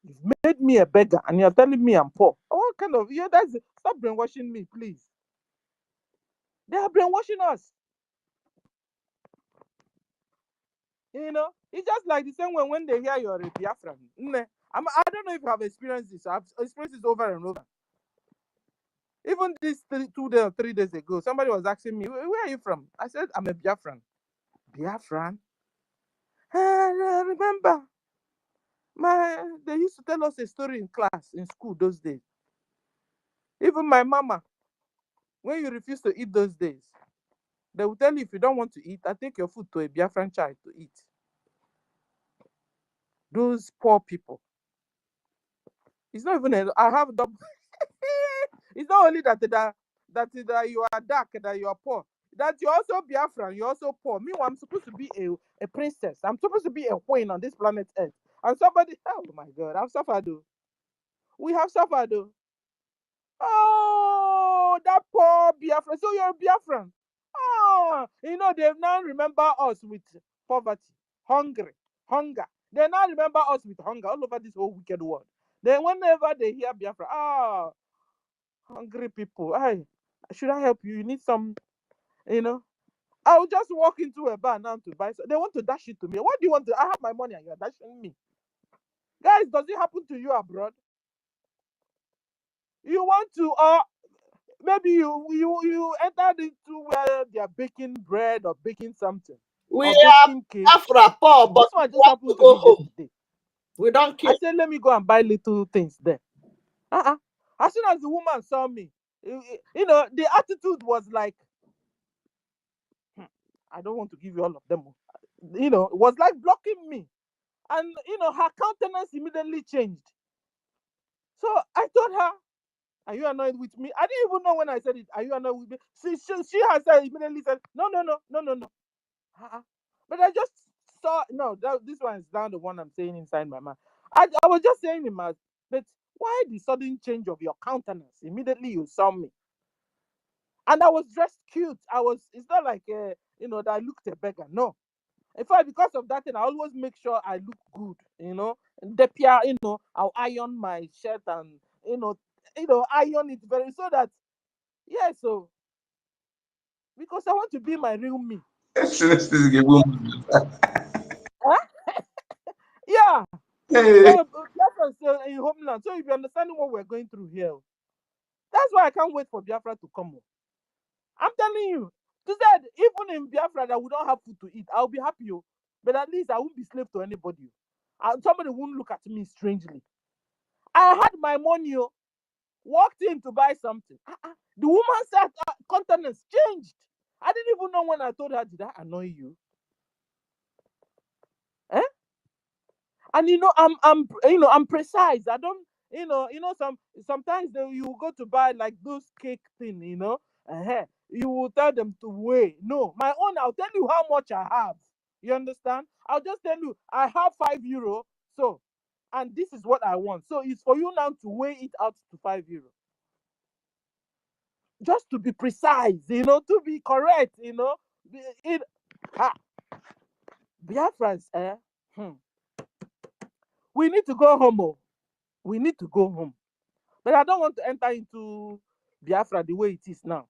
You've made me a beggar, and you're telling me I'm poor. What kind of stop brainwashing me, please. They are brainwashing us. You know, it's just like the same way when they hear you're a Biafran. I don't know if you have experienced this. I've experienced this over and over. Even this 2 days or 3 days ago, somebody was asking me, where are you from? I said, I'm a Biafran. Biafran? Remember, they used to tell us a story in class, in school those days. Even my mama, when you refuse to eat those days, they will tell you if you don't want to eat, I take your food to a Biafran child to eat. Those poor people. It's not even I have double. It's not only that you are dark, that you are poor, that you're also Biafran, you're also poor. Meanwhile, I'm supposed to be a princess. I'm supposed to be a queen on this planet Earth. And somebody, oh my God, I've suffered. We have suffered. Oh, that poor Biafran. So you're a Biafran. Oh, you know, they now remember us with poverty, hunger. They now remember us with hunger all over this whole wicked world. Then whenever they hear Biafra, hungry people, should I help you? You need some, you know. I'll just walk into a bar now to buy some. They want to dash it to me. What do you want to? I have my money and you're dashing me. Guys, does it happen to you abroad? You want to, maybe you entered into where they are baking bread or baking something. We Or are baking cake. Biafra poor, but This one we just want happened to to go me home. yesterday. We don't care. I said, let me go and buy little things there. As soon as the woman saw me, you know, the attitude was like, I don't want to give you all of them. You know, it was like blocking me. And, you know, her countenance immediately changed. So I told her, are you annoyed with me? I didn't even know when I said it. Are you annoyed with me? She herself immediately said, no. But I just saw, no, this one is now the one I'm saying inside my mind. I was just saying in my, but why the sudden change of your countenance? Immediately you saw me. And I was dressed cute. It's not like, you know, that I looked a beggar. No. In fact, because of that thing, I always make sure I look good, you know. You know, I'll iron my shirt and, you know, iron it very so that, yeah, so, because I want to be my real me. Huh? Yeah. So, Biafra in homeland. So, if you're understanding what we're going through here, that's why I can't wait for Biafra to come. I'm telling you, to say, even in Biafra that we don't have food to eat, I'll be happy. But at least I won't be slave to anybody. And somebody won't look at me strangely. I had my money, walked in to buy something. The woman's countenance changed. I didn't even know when I told her, did I annoy you? And you know, I'm precise. I don't, sometimes you go to buy like those cake thing, you know, you will tell them to weigh. No, my own, I'll tell you how much I have. You understand? I'll just tell you, I have €5. So, and this is what I want. So it's for you now to weigh it out to €5. Just to be precise, you know, to be correct, you know. Biafrans, we need to go home. We need to go home. But I don't want to enter into Biafra the way it is now.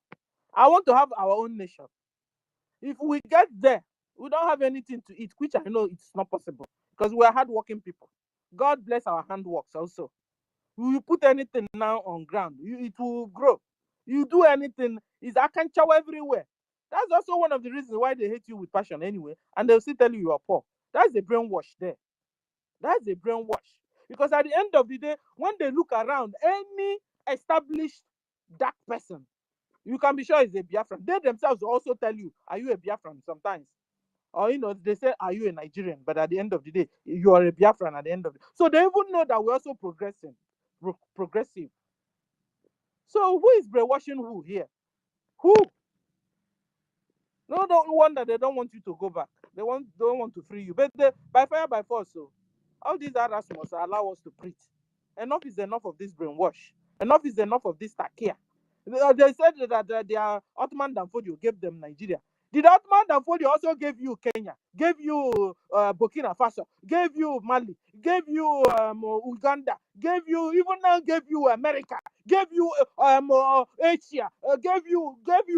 I want to have our own nation. If we get there, we don't have anything to eat, which I know it's not possible because we are hardworking people. God bless our handworks also. You put anything now on ground, it will grow. You do anything, it's I can chow everywhere. That's also one of the reasons why they hate you with passion anyway, and they'll still tell you are poor. That's the brainwash there. That's a brainwash. Because at the end of the day, when they look around, any established dark person, you can be sure it's a Biafran. They themselves will also tell you, are you a Biafran sometimes? Or, they say, are you a Nigerian? But at the end of the day, you are a Biafran at the end of the day. So they even know that we're also progressive. So who is brainwashing who here? Who? No wonder they don't want you to go back. They don't want to free you. But by fire, by force, so all these others must allow us to preach. Enough is enough of this brainwash. Enough is enough of this takia. They said that their Ottoman Danfodio gave them Nigeria. Did Ottoman Danfodio also give you Kenya, gave you Burkina Faso, gave you Mali, gave you Uganda, gave you America, gave you Asia, gave you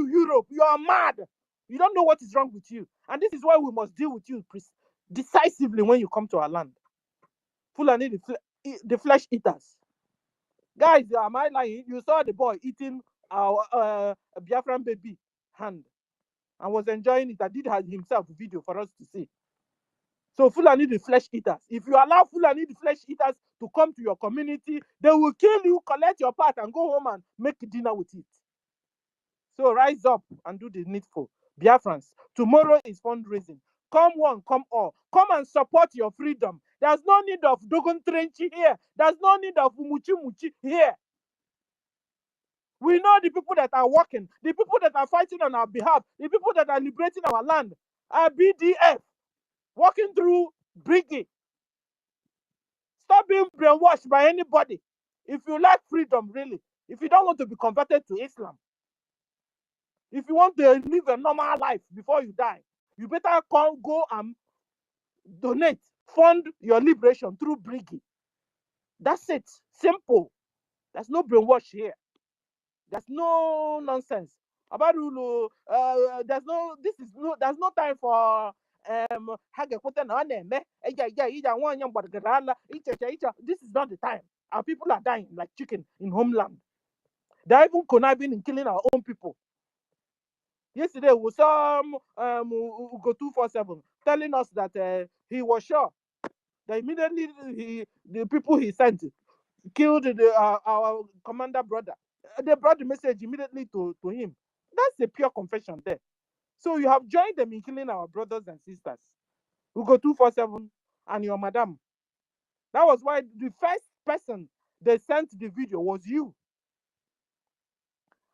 Europe? You are mad. You don't know what is wrong with you. And this is why we must deal with you decisively when you come to our land. Fulani, the flesh eaters. Guys, am I lying? You saw the boy eating our Biafran baby hand and was enjoying it. I did have himself a video for us to see. So Fulani the flesh eaters. If you allow Fulani the flesh eaters to come to your community, they will kill you, collect your part, and go home and make dinner with it. So rise up and do the needful. Biafrans, tomorrow is fundraising. Come one, come all. Come and support your freedom. There's no need of Dogon Trenchy here. There's no need of Muchi Muchi here. We know the people that are working, the people that are fighting on our behalf, the people that are liberating our land are BDF, working through BRGIE. Stop being brainwashed by anybody. If you like freedom, really, if you don't want to be converted to Islam, if you want to live a normal life before you die, you better go and donate, fund your liberation through BRGIE. That's it. Simple. There's no brainwash here. There's no nonsense. There's no time for this is not the time. Our people are dying like chicken in homeland. They're even conniving in killing our own people. Yesterday we saw Ugo 247 telling us that he was sure that immediately the people he sent killed our commander brother. They brought the message immediately to him. That's a pure confession there. So you have joined them in killing our brothers and sisters. Ugo 247 and your madam. That was why the first person they sent the video was you.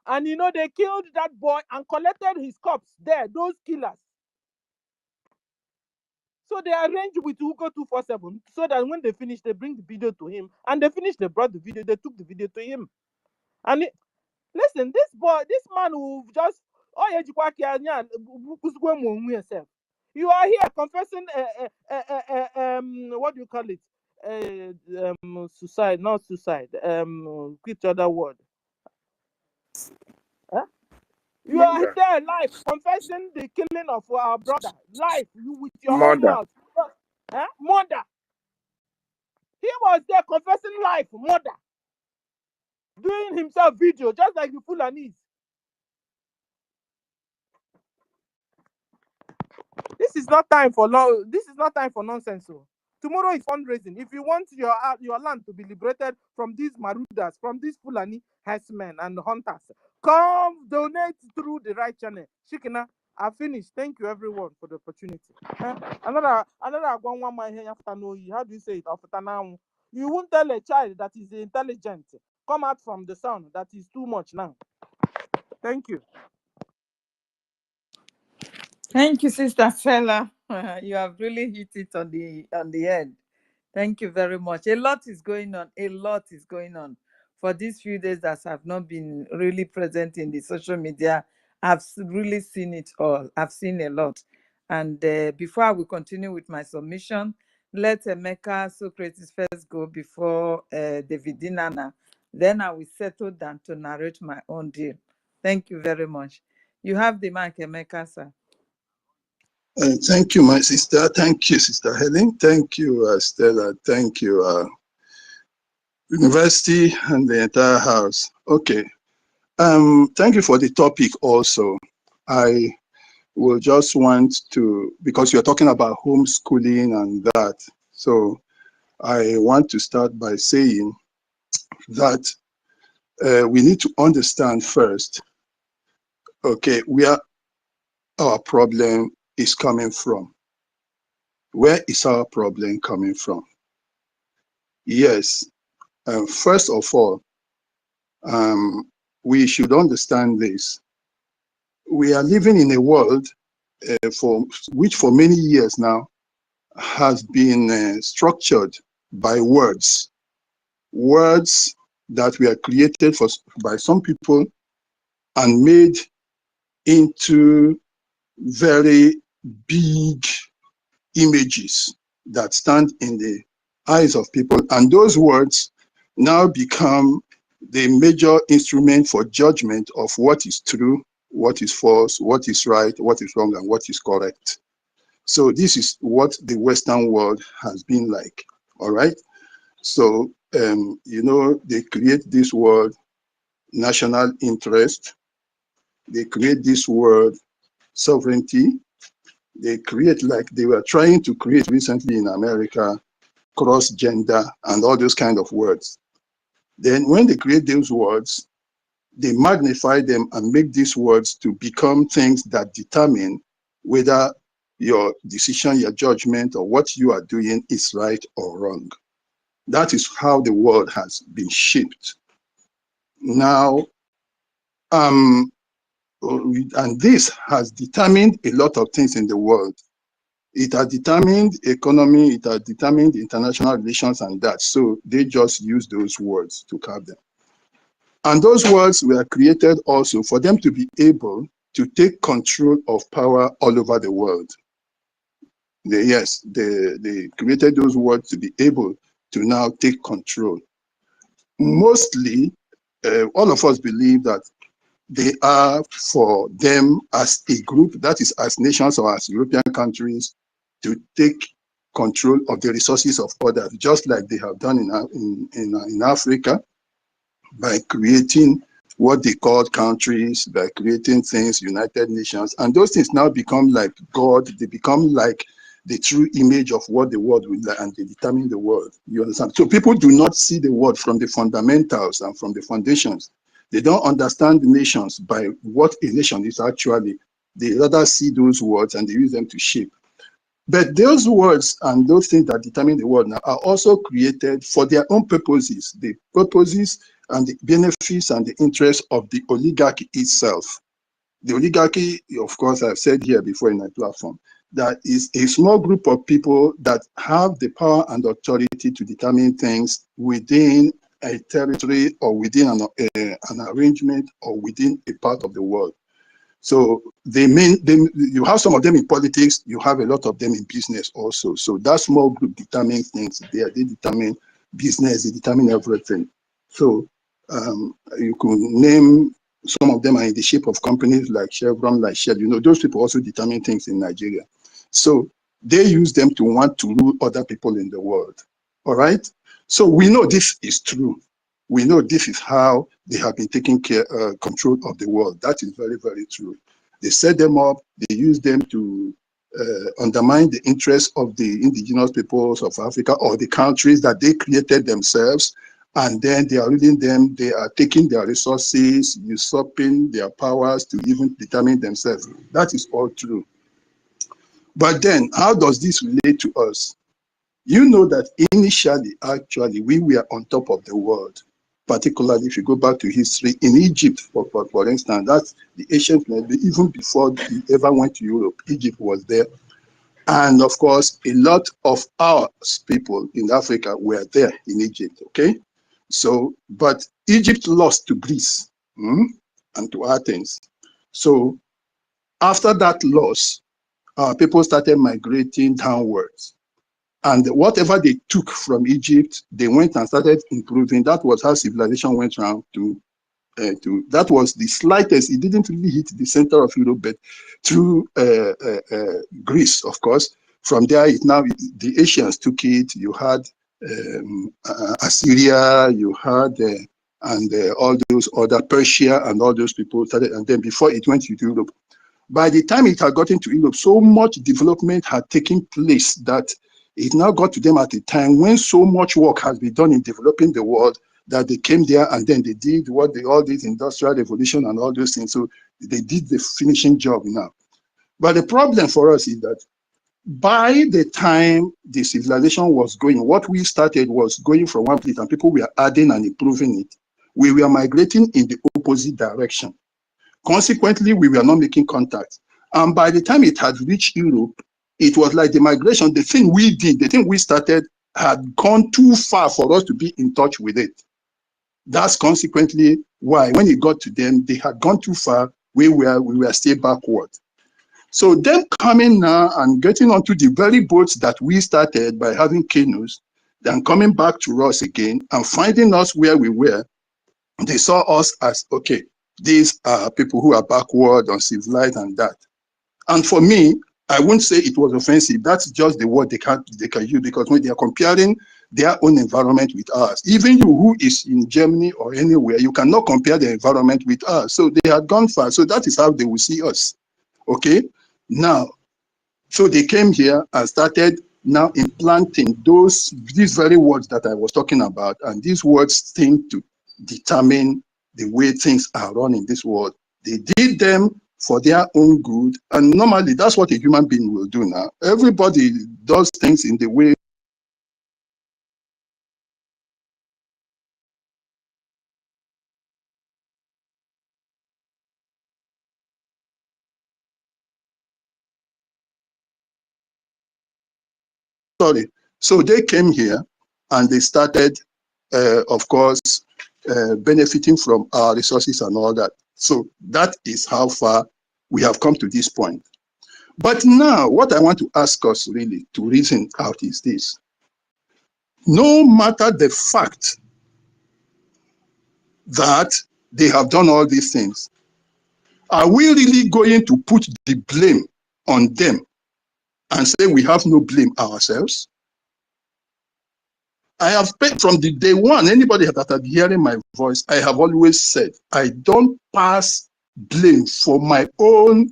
And they killed that boy and collected his corpse there, those killers. So they arranged with Ugo 247 so that when they finish, they bring the video to him. And they finished, they brought the video, they took the video to him. And listen, this man who just you are here confessing what do you call it? Suicide, not suicide. Which other word? Huh? You are there live confessing the killing of our brother live with your own mouth. Huh? Murder. He was there confessing live murder, doing himself video just like the Fulanis. This is not time for nonsense. So tomorrow is fundraising. If you want your land to be liberated from these Marudas, from these Fulani herdsmen and hunters, come donate through the right channel. Shikina, I finished. Thank you everyone for the opportunity. Another one after no. How do you say it? After now, you won't tell a child that is intelligent come out from the sun that is too much now. Thank you. Thank you, Sister Stella. You have really hit it on the head. Thank you very much. A lot is going on. A lot is going on. For these few days that have not been really present in the social media, I've really seen it all. I've seen a lot. And before I will continue with my submission, let Emeka Socrates first go before David Dinana. Then I will settle down to narrate my own deal. Thank you very much. You have the mic, Emeka, sir. Thank you, my sister. Thank you, Sister Helen. Thank you, Stella. Thank you, University and the entire house. Okay. Thank you for the topic also. I will just want to, because you're talking about homeschooling and that. So I want to start by saying that we need to understand first, okay, where our problem is coming from. Where is our problem coming from? Yes, first of all, we should understand this. We are living in a world which for many years now has been structured by words. Words that were created by some people and made into very big images that stand in the eyes of people. And those words now become the major instrument for judgment of what is true, what is false, what is right, what is wrong, and what is correct. So this is what the Western world has been like, all right? So, you know, they create this word national interest. They create this word sovereignty. They create, like they were trying to create recently in America, cross-gender and all those kind of words. Then when they create those words, they magnify them and make these words to become things that determine whether your decision, your judgment, or what you are doing is right or wrong. That is how the world has been shaped. Now, and this has determined a lot of things in the world. It has determined economy, it has determined international relations and that. So they just use those words to carve them. And those words were created also for them to be able to take control of power all over the world. They created those words to be able to now take control. Mostly, all of us believe that they are for them as a group, that is as nations or as European countries, to take control of the resources of others, just like they have done in Africa, by creating what they call countries, by creating things, United Nations, and those things now become like God. They become like the true image of what the world will like, and they determine the world. You understand? So people do not see the world from the fundamentals and from the foundations. They don't understand the nations by what a nation is actually. They rather see those words and they use them to shape. But those words and those things that determine the world now are also created for their own purposes, the purposes and the benefits and the interests of the oligarchy itself. The oligarchy, of course, I've said here before in my platform, that is a small group of people that have the power and authority to determine things within a territory or within an arrangement or within a part of the world. So you have some of them in politics, you have a lot of them in business also. So that small group determines things. They determine business, they determine everything. So you could name some of them are in the shape of companies like Chevron, like Shell. You know, those people also determine things in Nigeria. So they use them to want to rule other people in the world. All right. So we know this is true. We know this is how they have been taking control of the world. That is very, very true. They set them up, they use them to undermine the interests of the indigenous peoples of Africa or the countries that they created themselves. And then they are ruling them, they are taking their resources, usurping their powers to even determine themselves. That is all true. But then, how does this relate to us? You know that initially, actually, we were on top of the world. Particularly if you go back to history, in Egypt, for instance, that's the ancient, even before we ever went to Europe, Egypt was there. And of course, a lot of our people in Africa were there in Egypt, okay? So, but Egypt lost to Greece and to Athens. So after that loss, our people started migrating downwards. And whatever they took from Egypt, they went and started improving. That was how civilization went around that was the slightest. It didn't really hit the center of Europe, but through Greece, of course. From there, the Asians took it. You had Assyria, you had all those other Persia and all those people started. And then before it went to Europe, by the time it had gotten to Europe, so much development had taken place that It now got to them at a time when so much work has been done in developing the world that they came there and then they did what they all did, industrial revolution and all those things. So they did the finishing job now. But the problem for us is that by the time the civilization was going, what we started was going from one place and people were adding and improving it. We were migrating in the opposite direction. Consequently, we were not making contact. And by the time it had reached Europe, it was like the migration, the thing we did, the thing we started had gone too far for us to be in touch with it. That's consequently why when it got to them, they had gone too far, we were still backward. So them coming now and getting onto the very boats that we started by having canoes, then coming back to us again and finding us where we were, they saw us as, okay, these are people who are backward, uncivilized and that. And for me, I wouldn't say it was offensive. That's just the word they can use, because when they are comparing their own environment with ours, even you who is in Germany or anywhere, you cannot compare the environment with us. So they had gone far. So that is how they will see us. Okay? Now, so they came here and started now implanting these very words that I was talking about, and these words seem to determine the way things are run in this world. They did them for their own good, and normally that's what a human being will do now. Everybody does things in the way So they came here and they started, of course, benefiting from our resources and all that. So that is how far we have come to this point. But now what I want to ask us really to reason out is this. No matter the fact that they have done all these things, are we really going to put the blame on them and say we have no blame ourselves? I have spent from the day one, anybody that has been hearing my voice, I have always said, I don't pass blame for my own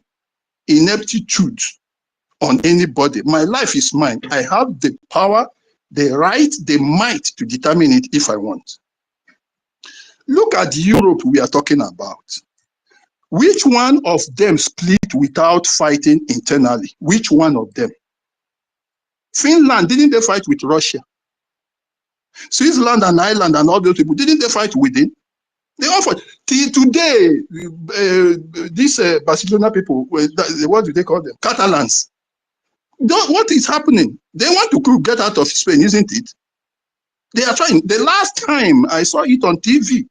ineptitude on anybody. My life is mine. I have the power, the right, the might to determine it if I want. Look at Europe we are talking about. Which one of them split without fighting internally? Which one of them? Finland, didn't they fight with Russia? Switzerland and Ireland and all those people, didn't they fight within? They all fought. Till today, these Barcelona people, what do they call them? Catalans. What is happening? They want to get out of Spain, isn't it? They are trying. The last time I saw it on TV,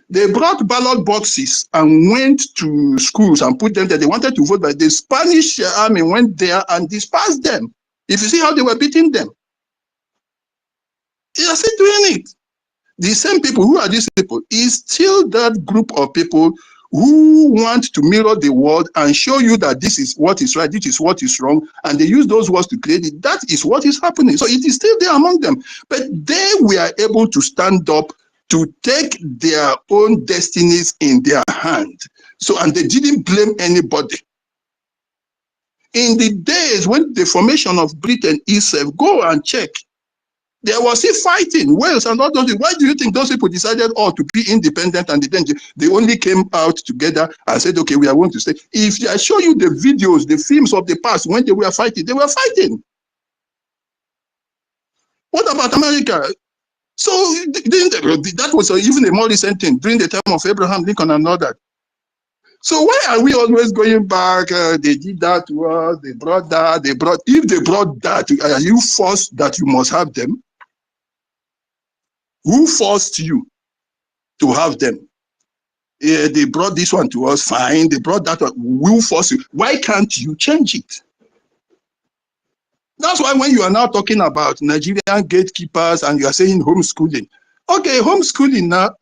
they brought ballot boxes and went to schools and put them there. They wanted to vote, but the Spanish army went there and dispersed them. If you see how they were beating them, they are still doing it. The same people, who are these people, is still that group of people who want to mirror the world and show you that this is what is right, this is what is wrong, and they use those words to create it. That is what is happening. So it is still there among them. But they were able to stand up to take their own destinies in their hand. So, and they didn't blame anybody. In the days when the formation of Britain itself, go and check, there was still fighting, Wales and all those. Why do you think those people decided all to be independent and then they only came out together and said, okay, we are going to stay? If I show you the videos, the films of the past when they were fighting, they were fighting. What about America? So that was even a more recent thing during the time of Abraham Lincoln and all that. So why are we always going back? They did that to us, they brought that, if they brought that, are you forced that you must have them? Who forced you to have them? They brought this one to us, fine. They brought that one. Who forced you? Why can't you change it? That's why when you are now talking about Nigerian gatekeepers and you are saying homeschooling, okay, homeschooling now,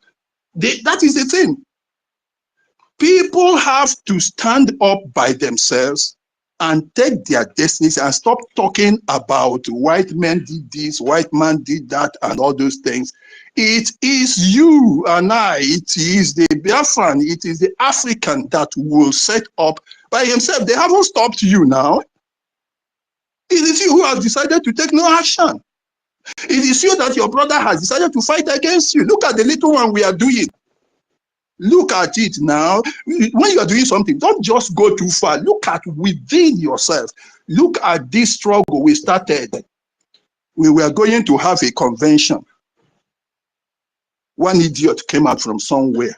that is the thing. People have to stand up by themselves and take their destinies and stop talking about white men did this, white man did that, and all those things. It is you and I, it is the Biafran, it is the African that will set up by himself. They haven't stopped you now. It is you who has decided to take no action. It is you that your brother has decided to fight against you. Look at the little one we are doing. Look at it now. When you are doing something, don't just go too far. Look at within yourself. Look at this struggle we started. We were going to have a convention. One idiot came out from somewhere.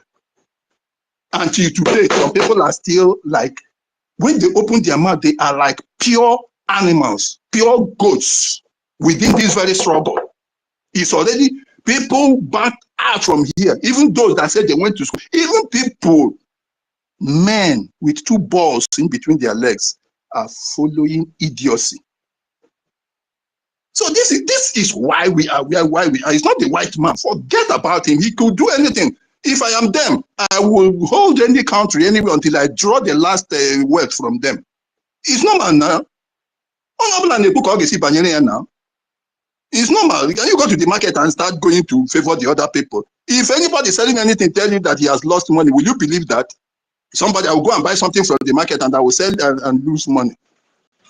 Until today, some people are still like, when they open their mouth, they are like pure animals, pure goats within this very struggle. It's already people back out from here. Even those that said they went to school, even people, men with two balls in between their legs, are following idiocy. So this is why we are why we are. It's not the white man. Forget about him. He could do anything. If I am them, I will hold any country anyway until I draw the last word from them. It's normal now. Now. It's normal. Can you go to the market and start going to favor the other people? If anybody selling anything tell you that he has lost money, will you believe that? Somebody, I will go and buy something from the market and I will sell and lose money.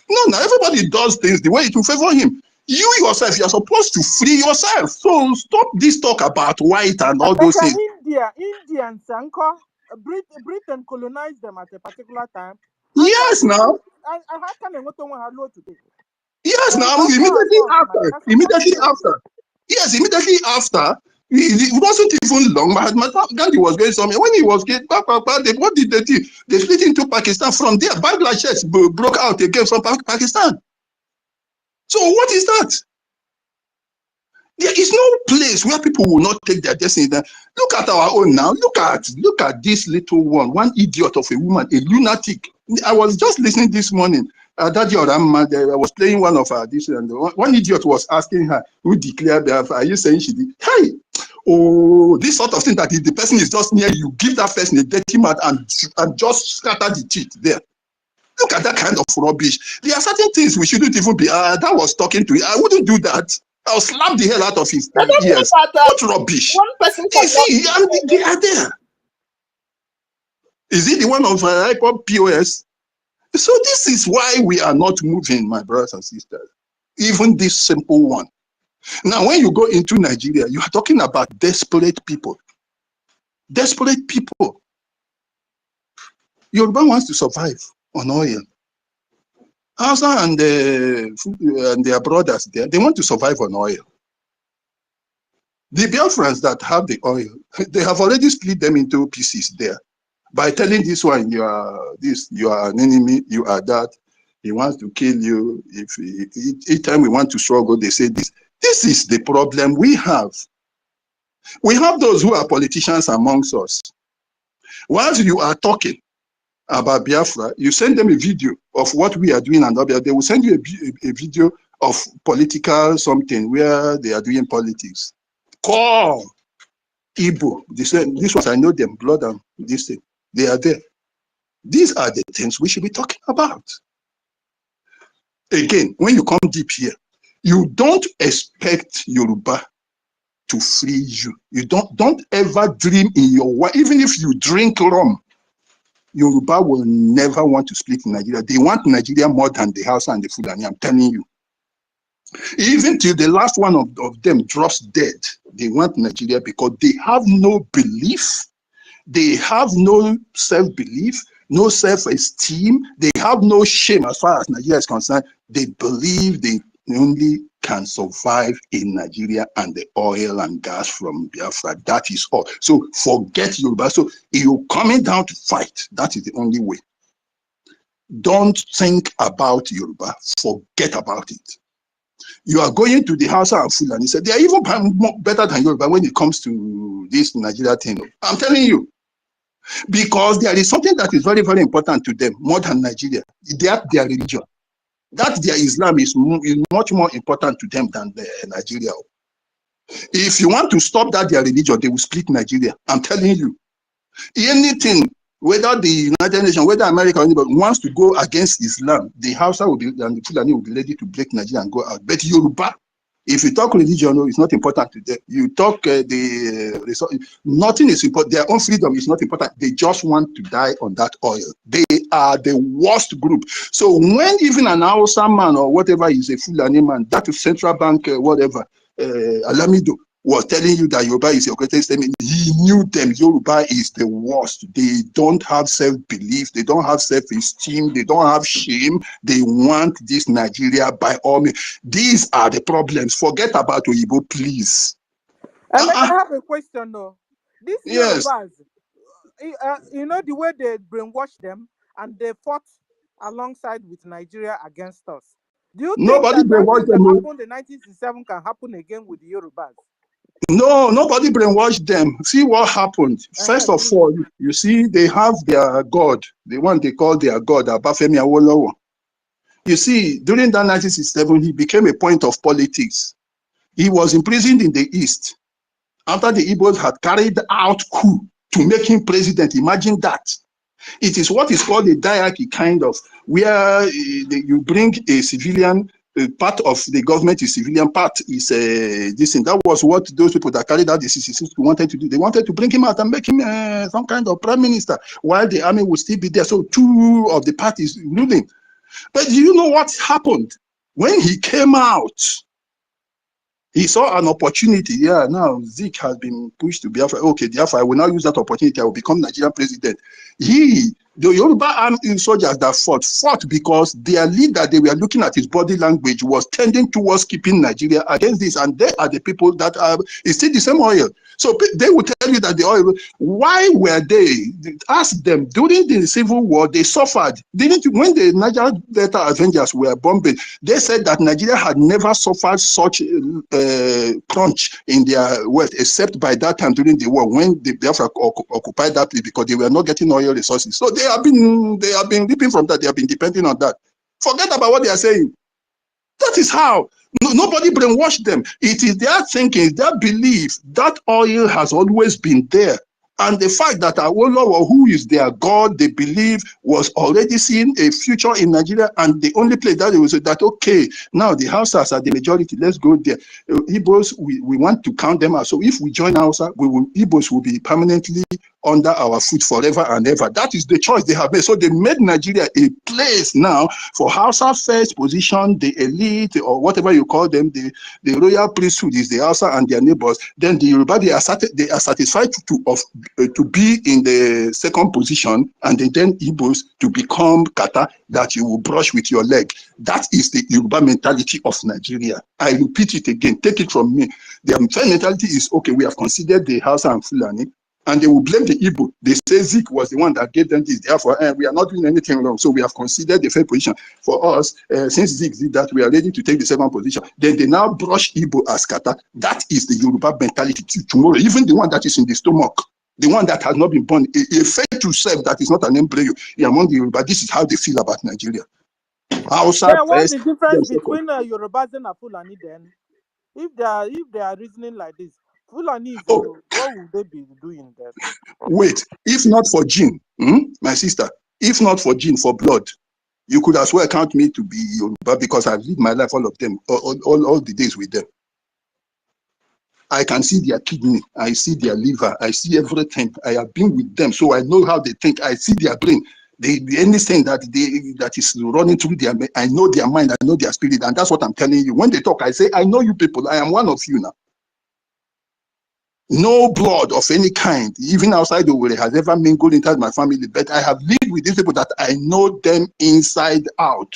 No, everybody does things the way it will favor him. You yourself, you're supposed to free yourself. So stop this talk about white and all those things. Indians, Uncle, Britain colonized them at a particular time. Yes, now. I can't even hello today. Yes, now, immediately after. Yes, immediately after. It wasn't even long. Mahatma Gandhi was going somewhere. When he was getting back, what did they do? They split into Pakistan. From there, Bangladesh broke out again from Pakistan. So what is that? There is no place where people will not take their destiny. Look at our own now. Look at this little one idiot of a woman, a lunatic. I was just listening this morning. Daddy Oramma, I was playing one of her this, and one idiot was asking her, who declared Biafra? Are you saying she did? Hey, oh, this sort of thing that if the person is just near you, give that person a dirty mouth and just scatter the teeth there. Look at that kind of rubbish. There are certain things we shouldn't even be. That was talking to you. I wouldn't do that. I'll slap the hell out of his ears. What rubbish? One person is he? They are there. Is he the one of IKOM POS? So this is why we are not moving, my brothers and sisters. Even this simple one. Now, when you go into Nigeria, you are talking about desperate people. Desperate people. Yoruba wants to survive on oil. Hausa and their brothers there, they want to survive on oil. The Biafrans that have the oil, they have already split them into pieces there. By telling this one, you are this, you are an enemy, you are that, he wants to kill you. If each time we want to struggle, they say this. This is the problem we have. We have those who are politicians amongst us. Whilst you are talking about Biafra, you send them a video of what we are doing, and they will send you a video of political something where they are doing politics. Call Igbo. This ones, I know them, blood and this thing. They are there. These are the things we should be talking about. Again, when you come deep here, you don't expect Yoruba to free you. You don't ever dream in your way. Even if you drink rum, Yoruba will never want to split Nigeria. They want Nigeria more than the Hausa and the Fulani, I'm telling you. Even till the last one of them drops dead, they want Nigeria because they have no belief. They have no self-belief, no self-esteem. They have no shame as far as Nigeria is concerned. They believe they only can survive in Nigeria and the oil and gas from Biafra. That is all. So forget Yoruba. So if you're coming down to fight, that is the only way. Don't think about Yoruba. Forget about it. You are going to the Hausa and Fulani. They are even better than Yoruba when it comes to this Nigeria thing. I'm telling you. Because there is something that is very, very important to them, more than Nigeria. That their religion. That their Islam is much more important to them than Nigeria. If you want to stop that their religion, they will split Nigeria. I'm telling you. Anything, whether the United Nations, whether America or anybody wants to go against Islam, the Hausa will be, and the Fulani will be ready to break Nigeria and go out. But Yoruba, If you talk religion, no, it's not important to them. You talk nothing is important. Their own freedom is not important. They just want to die on that oil. They are the worst group. So when even an Hausa man or whatever is a Fulani man, that central bank, whatever, Alamido, was telling you that Yoruba is your greatest enemy, he knew them. Yoruba is the worst. They don't have self-belief. They don't have self-esteem. They don't have shame. They want this Nigeria by all means. These are the problems. Forget about Oyibo, please. And I have a question though. These Yes. Yorubas, you know the way they brainwash them and they fought alongside with Nigeria against us. Do you think Nobody that brainwashed that them. happened in 1967 can happen again with the Yorubas? No, nobody brainwashed them. See what happened. First of all, you see, they have their God, the one they call their God, Abafemi Awolowo. You see, during that 1967, he became a point of politics. He was imprisoned in the East after the Igbos had carried out coup to make him president. Imagine that. It is what is called a diarchy, kind of, where you bring a civilian, part of the government is civilian, part is this thing. That was what those people that carried out the 66 wanted to do. They wanted to bring him out and make him some kind of prime minister, while the army would still be there. So two of the parties ruling. But do you know what happened? When he came out, he saw an opportunity. Yeah, now Zik has been pushed to Biafra. Okay, Biafra, I will now use that opportunity. I will become Nigerian president. The Yoruba armed soldiers that fought because their leader, they were looking at his body language, was tending towards keeping Nigeria against this. And they are the people that are, it's still the same oil. So they will tell you that the oil, why were they? Ask them, during the Civil War, they suffered. When the Niger Delta Avengers were bombing, they said that Nigeria had never suffered such crunch in their wealth, except by that time during the war, when the Biafra occupied that place, because they were not getting oil resources. So they have been reaping from that. They have been depending on that. Forget about what they are saying. That is how. Nobody brainwashed them. It is their thinking, their belief. That oil has always been there. And the fact that Awolowo, who is their God, they believe, was already seeing a future in Nigeria, and the only place that they will say that, okay, now the Hausas are the majority, let's go there. Igbos, we want to count them out. So if we join Hausa, Igbos will be permanently under our foot forever and ever. That is the choice they have made. So they made Nigeria a place now for Hausa first position, the elite, or whatever you call them, the royal priesthood is the Hausa and their neighbors. Then the Yoruba, they are satisfied to be in the second position, and then Igbos to become kata that you will brush with your leg. That is the Yoruba mentality of Nigeria. I repeat it again, take it from me. Their mentality is, okay, we have considered the Hausa and Fulani, and they will blame the Igbo. They say Zik was the one that gave them this. Therefore, we are not doing anything wrong. So we have considered the fair position. For us, since Zik did that, we are ready to take the second position. Then they now brush Igbo as kata. That is the Yoruba mentality tomorrow. Even the one that is in the stomach, the one that has not been born, a fetal self that is not an embryo, among the Yoruba, this is how they feel about Nigeria. Outside What's the first, difference between Yorubas and Fulani then? If they are reasoning like this, Fulani, what would they be doing then? Wait, if not for gene, my sister, if not for gene, for blood, you could as well count me to be Yoruba, because I've lived my life, all of them, all the days with them. I can see their kidney, I see their liver, I see everything. I have been with them, so I know how they think. I see their brain. Anything that is running through their mind, I know their mind, I know their spirit, and that's what I'm telling you. When they talk, I say, I know you people, I am one of you now. No blood of any kind, even outside the world, has ever mingled inside my family, but I have lived with these people that I know them inside out.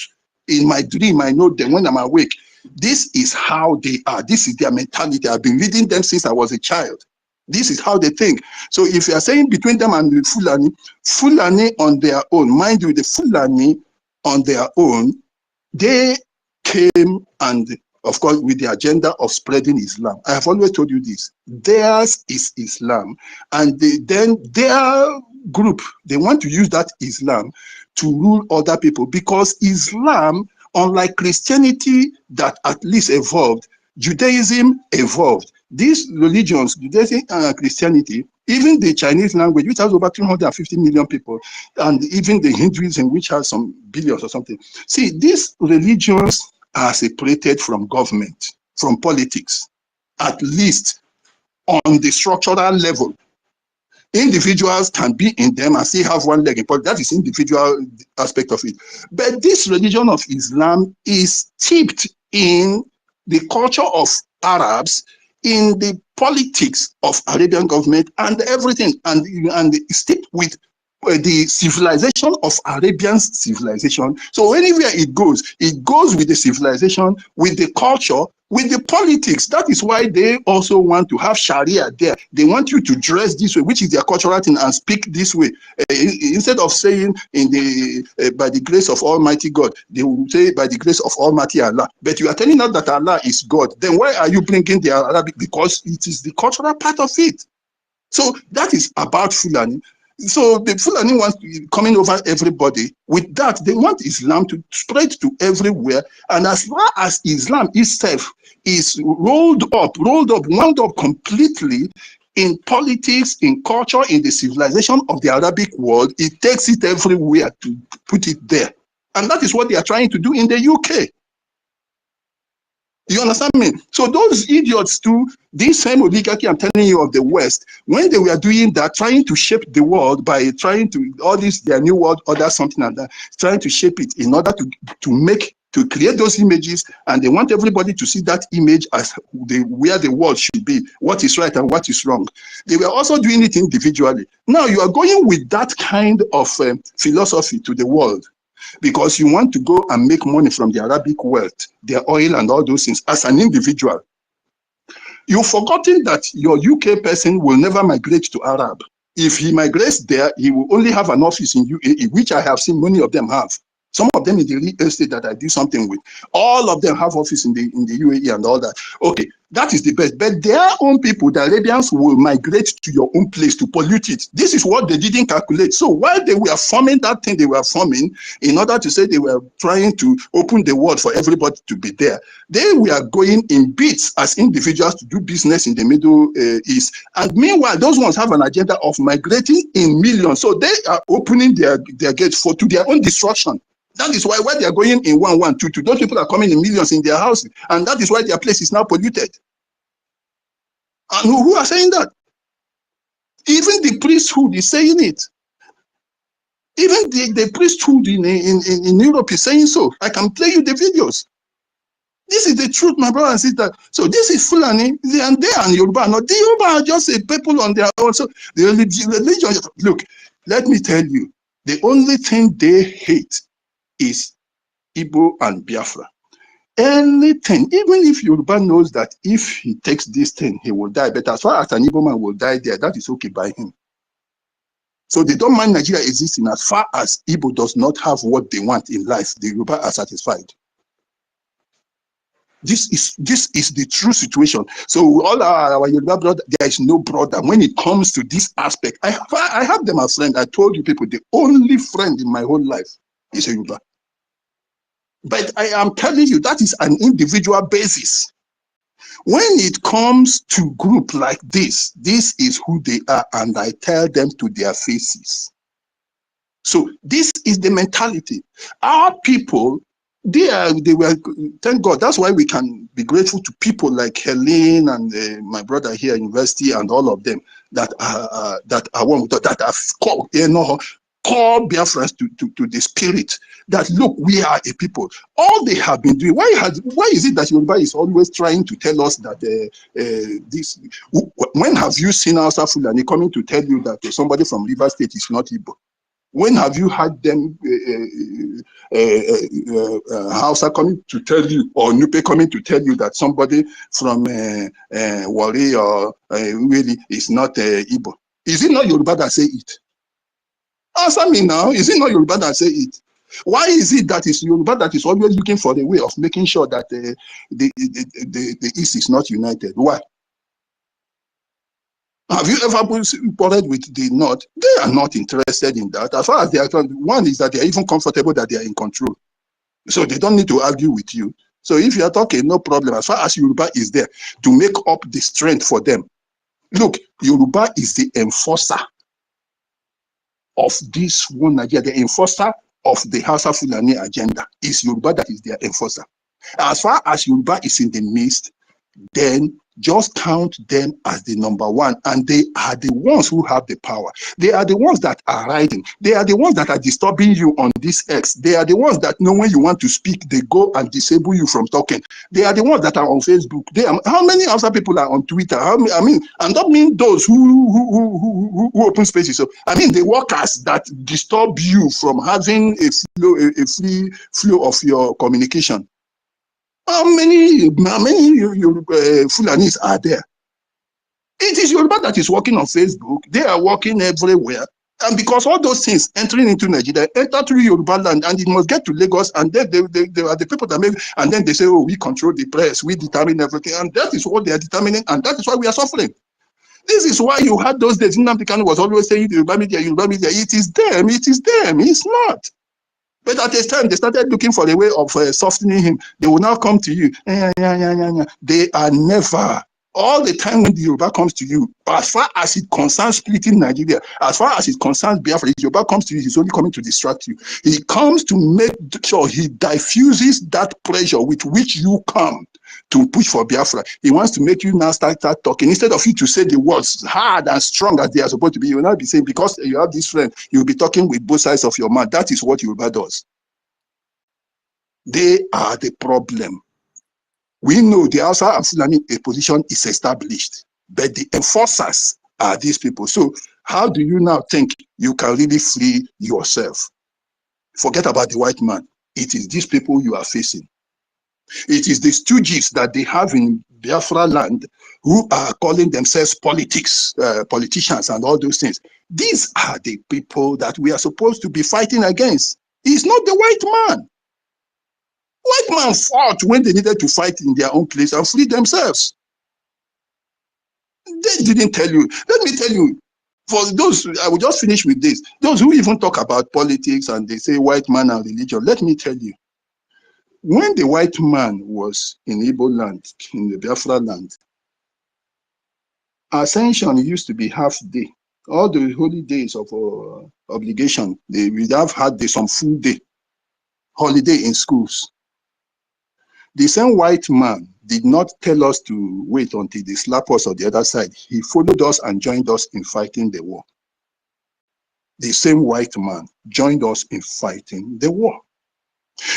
In my dream, I know them when I'm awake. This is how they are. This is their mentality. I've been reading them since I was a child. This is how they think. So if you are saying between them and the Fulani on their own, mind you, the Fulani on their own, they came and, of course, with the agenda of spreading Islam. I have always told you this. Theirs is Islam. And then their group, they want to use that Islam to rule other people, because Islam, unlike Christianity that at least evolved, Judaism evolved. These religions, Judaism and Christianity, even the Chinese language, which has over 350 million people, and even the Hinduism, which has some billions or something. See, these religions are separated from government. from politics, at least on the structural level. Individuals can be in them and still have one leg in politics. That is individual aspect of it. But this religion of Islam is steeped in the culture of Arabs, in the politics of Arabian government and everything, and steeped with the civilization of Arabian civilization. So anywhere it goes with the civilization, with the culture, with the politics. That is why they also want to have Sharia there. They want you to dress this way, which is their cultural thing, and speak this way. Instead of saying in the by the grace of Almighty God, they will say by the grace of Almighty Allah. But you are telling us that Allah is God. Then why are you bringing the Arabic? Because it is the cultural part of it. So that is about Fulani. So the Fulani wants coming over everybody. With that, they want Islam to spread to everywhere. And as far as Islam itself is rolled up, wound up completely in politics, in culture, in the civilization of the Arabic world, it takes it everywhere to put it there. And that is what they are trying to do in the UK. You understand me? So those idiots too, this same oligarchy I'm telling you of the West, when they were doing that, trying to shape the world by trying to, all this, their new world order, something like that, trying to shape it in order to create those images, and they want everybody to see that image as where the world should be, what is right and what is wrong. They were also doing it individually. Now you are going with that kind of philosophy to the world, because you want to go and make money from the Arabic wealth, their oil and all those things as an individual. You've forgotten that your UK person will never migrate to Arab. If he migrates there, he will only have an office in UAE, which I have seen many of them have. Some of them in the real estate that I do something with. All of them have office in the UAE and all that. Okay, that is the best. But their own people, the Arabians, will migrate to your own place to pollute it. This is what they didn't calculate. So while they were forming that thing they were forming, in order to say they were trying to open the world for everybody to be there, they were going in bits as individuals to do business in the Middle East. And meanwhile, those ones have an agenda of migrating in millions. So they are opening their gates to their own destruction. That is why they are going in 1, 1, 2, 2. Those people are coming in millions in their houses, and that is why their place is now polluted. And who are saying that? Even the priesthood is saying it. Even the priesthood in Europe is saying so. I can play you the videos. This is the truth, my brother and sister. So this is Fulani, they are Yoruba. Now the Yoruba are just a people on their own. So the religion, look, let me tell you, the only thing they hate is Igbo and Biafra. Anything, even if Yoruba knows that if he takes this thing, he will die. But as far as an Igbo man will die there, that is okay by him. So they don't mind Nigeria existing as far as Igbo does not have what they want in life. The Yoruba are satisfied. This is the true situation. So all our Yoruba brother, there is no brother when it comes to this aspect. I have them as friends. I told you people, the only friend in my whole life is a Yoruba. But I am telling you, that is an individual basis. When it comes to group like this is who they are, and I tell them to their faces. So this is the mentality. Our people, they were, thank God, that's why we can be grateful to people like Helen and my brother here at university and all of them that are one with that have called, call Biafrans to the spirit that, look, we are a people. All they have been doing, why is it that Yoruba is always trying to tell us that this, when have you seen Hausa Fulani coming to tell you that somebody from River State is not Igbo? When have you had them Hausa coming to tell you, or Nupe coming to tell you that somebody from Wari or really is not Igbo? Is it not Yoruba that say it? Answer me now. Is it not Yoruba that say it? Why is it that it's Yoruba that is always looking for the way of making sure that the East is not united? Why? Have you ever quarreled with the North? They are not interested in that. As far as they are concerned, one is that they are even comfortable that they are in control. So they don't need to argue with you. So if you are talking, no problem. As far as Yoruba is there to make up the strength for them. Look, Yoruba is the enforcer of this one Nigeria. The enforcer of the Hausa Fulani agenda is Yoruba, that is their enforcer. As far as Yoruba is in the midst, then just count them as the number one, and they are the ones who have the power. They are the ones that are riding. They are the ones that are disturbing you on this X. They are the ones that know when you want to speak, they go and disable you from talking. They are the ones that are on Facebook. How many other people are on Twitter? I don't mean those who open spaces. So I mean the workers that disturb you from having a free flow of your communication. How many Fulanis are there? It is Yoruba that is working on Facebook. They are working everywhere. And because all those things entering into Nigeria, enter through Yoruba land, and it must get to Lagos, and then they are the people that make, and then they say, oh, we control the press, we determine everything. And that is what they are determining, and that is why we are suffering. This is why you had those days, Nnamdi Kanu was always saying, Yoruba media, Yoruba media. It is them, it's not. But at this time, they started looking for a way of softening him. They will now come to you. They are never. All the time when the Yoruba comes to you, as far as it concerns splitting Nigeria, as far as it concerns Biafra, if Yoruba comes to you, he's only coming to distract you. He comes to make sure he diffuses that pressure with which you come to push for Biafra. He wants to make you now start talking. Instead of you to say the words hard and strong as they are supposed to be, you will not be saying, because you have this friend, you'll be talking with both sides of your mouth. That is what Yoruba does. They are the problem. We know the Hausa and Fulani position is established, but the enforcers are these people. So how do you now think you can really free yourself? Forget about the white man. It is these people you are facing. It is the stooges that they have in Biafra land who are calling themselves politicians and all those things. These are the people that we are supposed to be fighting against. It's not the white man. White man fought when they needed to fight in their own place and free themselves. They didn't tell you. Let me tell you, for those, I will just finish with this. Those who even talk about politics and they say white man and religion, let me tell you, when the white man was in Igbo land, in the Biafra land, Ascension used to be half day. All the holy days of obligation, they would have had some full day, holiday in schools. The same white man did not tell us to wait until they slap us on the other side. He followed us and joined us in fighting the war. The same white man joined us in fighting the war.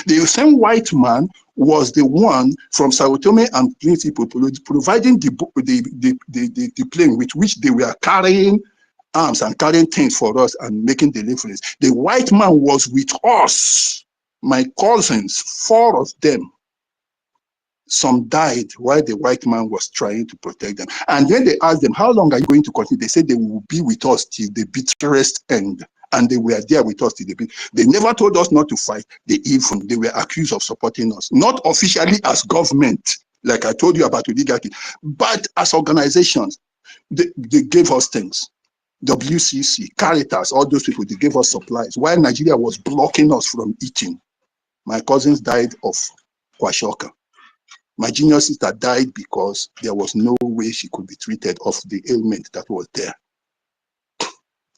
The same white man was the one from Sao Tome and Principe providing the plane with which they were carrying arms and carrying things for us and making deliveries. The white man was with us, my cousins, 4 of them. Some died while the white man was trying to protect them. And when they asked them, how long are you going to continue? They said they will be with us till the bitterest end. And they were there with us till the bitter. They never told us not to fight. They were accused of supporting us. Not officially as government, like I told you about oligarchy, but as organizations. They gave us things. WCC, Caritas, all those people, they gave us supplies. While Nigeria was blocking us from eating, my cousins died of kwashiorkor. My junior sister died because there was no way she could be treated of the ailment that was there.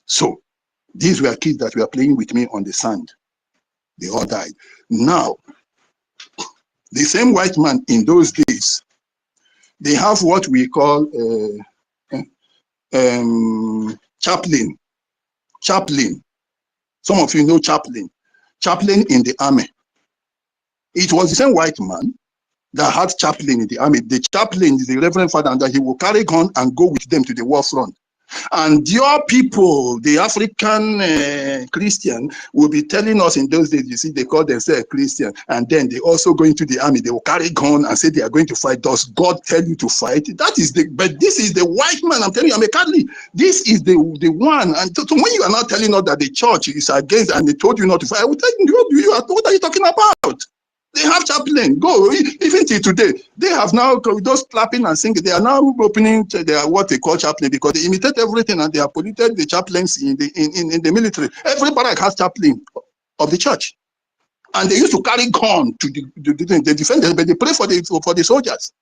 So these were kids that were playing with me on the sand. They all died. Now, the same white man in those days, they have what we call chaplain. Chaplain. Some of you know chaplain. Chaplain in the army. It was the same white man that had chaplain in the army. The chaplain is the reverend father, and that he will carry gun and go with them to the war front. And your people, the African Christian, will be telling us in those days, you see, they call themselves Christian, and then they also go into the army, they will carry gun and say they are going to fight. Does God tell you to fight? That is but this is the white man, I'm telling you, I'm a Catholic. This is the one. And so when you are not telling us that the church is against and they told you not to fight, I will tell you, what are you talking about? They have chaplain. Go, even till today. They have now, those clapping and singing, they are now opening what they call chaplain, because they imitate everything and they have polluted the chaplains in the military. Every barrack has chaplain of the church. And they used to carry gun to the defenders, but they pray for the soldiers.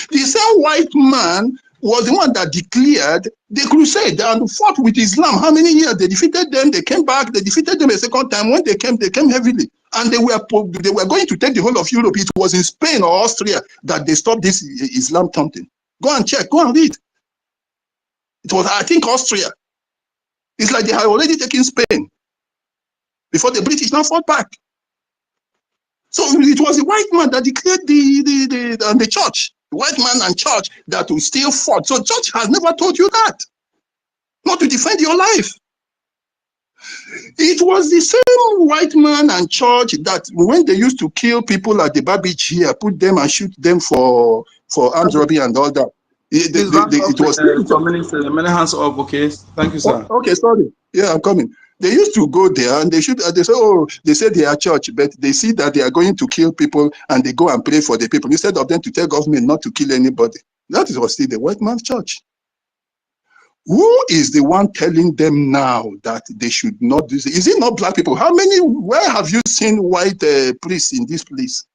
The same white man was the one that declared the crusade and fought with Islam. How many years? They defeated them, they came back, they defeated them a second time. When they came heavily. And they were going to take the whole of Europe. It was in Spain or Austria that they stopped this Islam something. Go and check, go and read. It was, I think, Austria. It's like they had already taken Spain before the British now fought back. So it was the white man that declared the church, the white man and church that will still fought. So church has never told you that, not to defend your life. It was the same white man and church that when they used to kill people at the BRGIE, put them and shoot them for armed robbery and all that. It was many hands up, okay? Thank you, sir. Okay, sorry. Yeah, I'm coming. They used to go there and they say, oh, they say they are church, but they see that they are going to kill people and they go and pray for the people instead of them to tell government not to kill anybody. That was still the white man's church. Who is the one telling them now that they should not do this? Is it not black people? Where have you seen white priests in this place?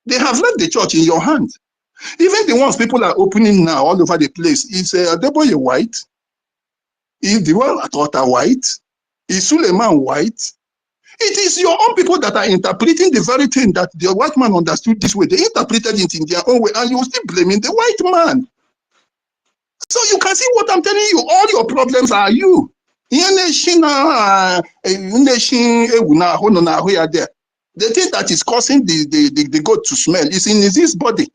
They have left the church in your hand. Even the ones people are opening now all over the place, is Adeboye white? Is the one at Otta white? Is Suleiman white? It is your own people that are interpreting the very thing that the white man understood this way. They interpreted it in their own way, and you're still blaming the white man. So you can see what I'm telling you. All your problems are you. The thing that is causing the goat to smell is in his body.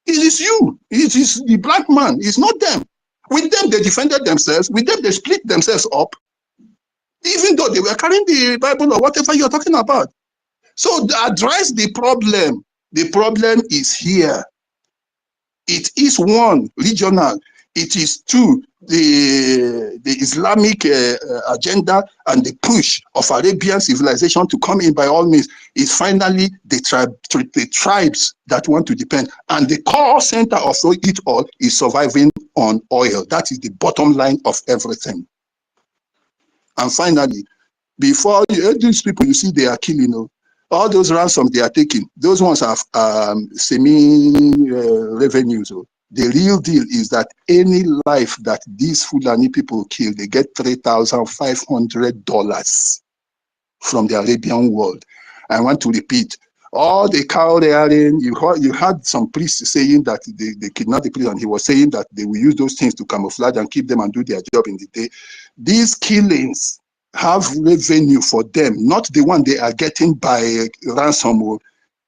It is you. It is the black man. It's not them. With them, they defended themselves. With them, they split themselves up. Even though they were carrying the Bible or whatever you're talking about. So address the problem. The problem is here. It is one, regional. It is two, the Islamic agenda and the push of Arabian civilization to come in by all means is finally the tribes that want to depend. And the core center of it all is surviving on oil. That is the bottom line of everything. And finally, before these people you see they are killing, all those ransoms they are taking, those ones are semi-revenues. The real deal is that any life that these Fulani people kill, they get $3,500 from the Arabian world. I want to repeat, all the cow rearing, you had some priests saying that they kidnapped the priest, and he was saying that they will use those things to camouflage and keep them and do their job in the day. These killings have revenue for them, not the one they are getting by ransom.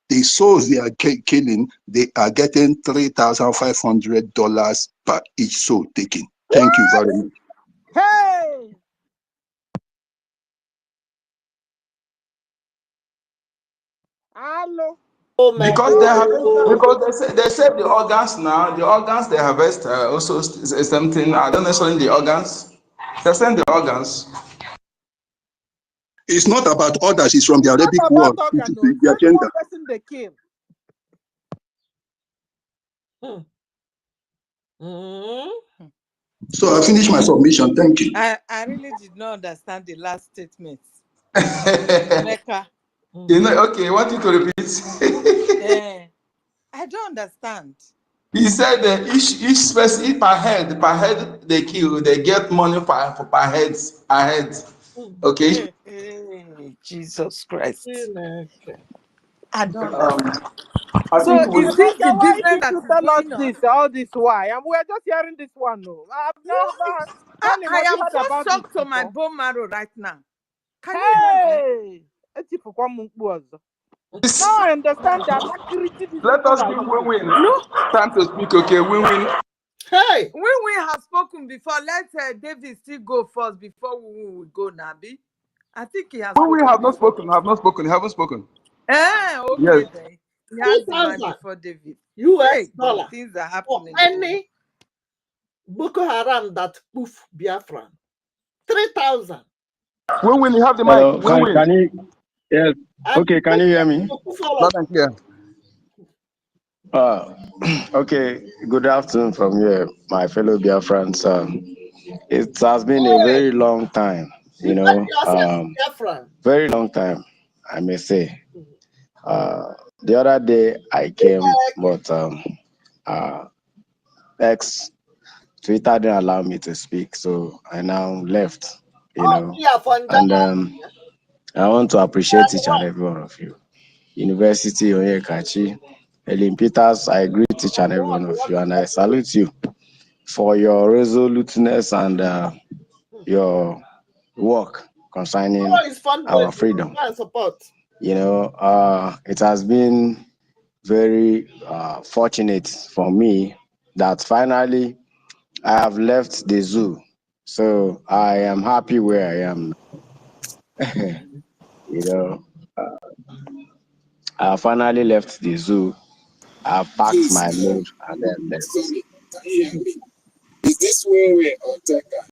The souls they are killing, they are getting $3,500 per each soul taken. Thank you very much. Hey! Hello. Because they say the organs now, the organs they harvest also is something. I don't necessarily the organs. They send the organs. It's not about others, it's from the Arabic world. It is the agenda. Person they kill. So I finished my submission. Thank you. I really did not understand the last statement. You know, okay, I want you to repeat. I don't understand. He said that each person per head they kill, they get money per head. Okay. Jesus Christ. I don't understand. So is this the business that is tell us going on? this, all this why? And we're just hearing this one. No, I am so shocked to my bone marrow right now. Can you imagine? Now I understand that security. Let us give win-win. Time to speak, okay? Win-win. Hey! We have spoken before. Let David still go first before we will go, Nabi. I think he has spoken. We have not spoken. You haven't spoken. Okay, yes. Then. He has the mic before David. US dollar. Things are happening. Any Boko Haram that poof Biafran. 3,000. When you have the mic, can you? Yes. Okay, can you hear me? Loud and clear. Okay. Good afternoon from here, my fellow Biafrans. It has been a very long time, very long time, I may say. The other day I came, but X Twitter didn't allow me to speak, so I now left. And I want to appreciate each and every one of you. University Onyekachi, Ellen Peters, I greet each and every one of you, and I salute you for your resoluteness and your work concerning our freedom. It has been very fortunate for me that finally I have left the zoo. So I am happy where I am. I finally left the zoo. I packed my load and then left. Sorry, can you hear me? Is this where we're on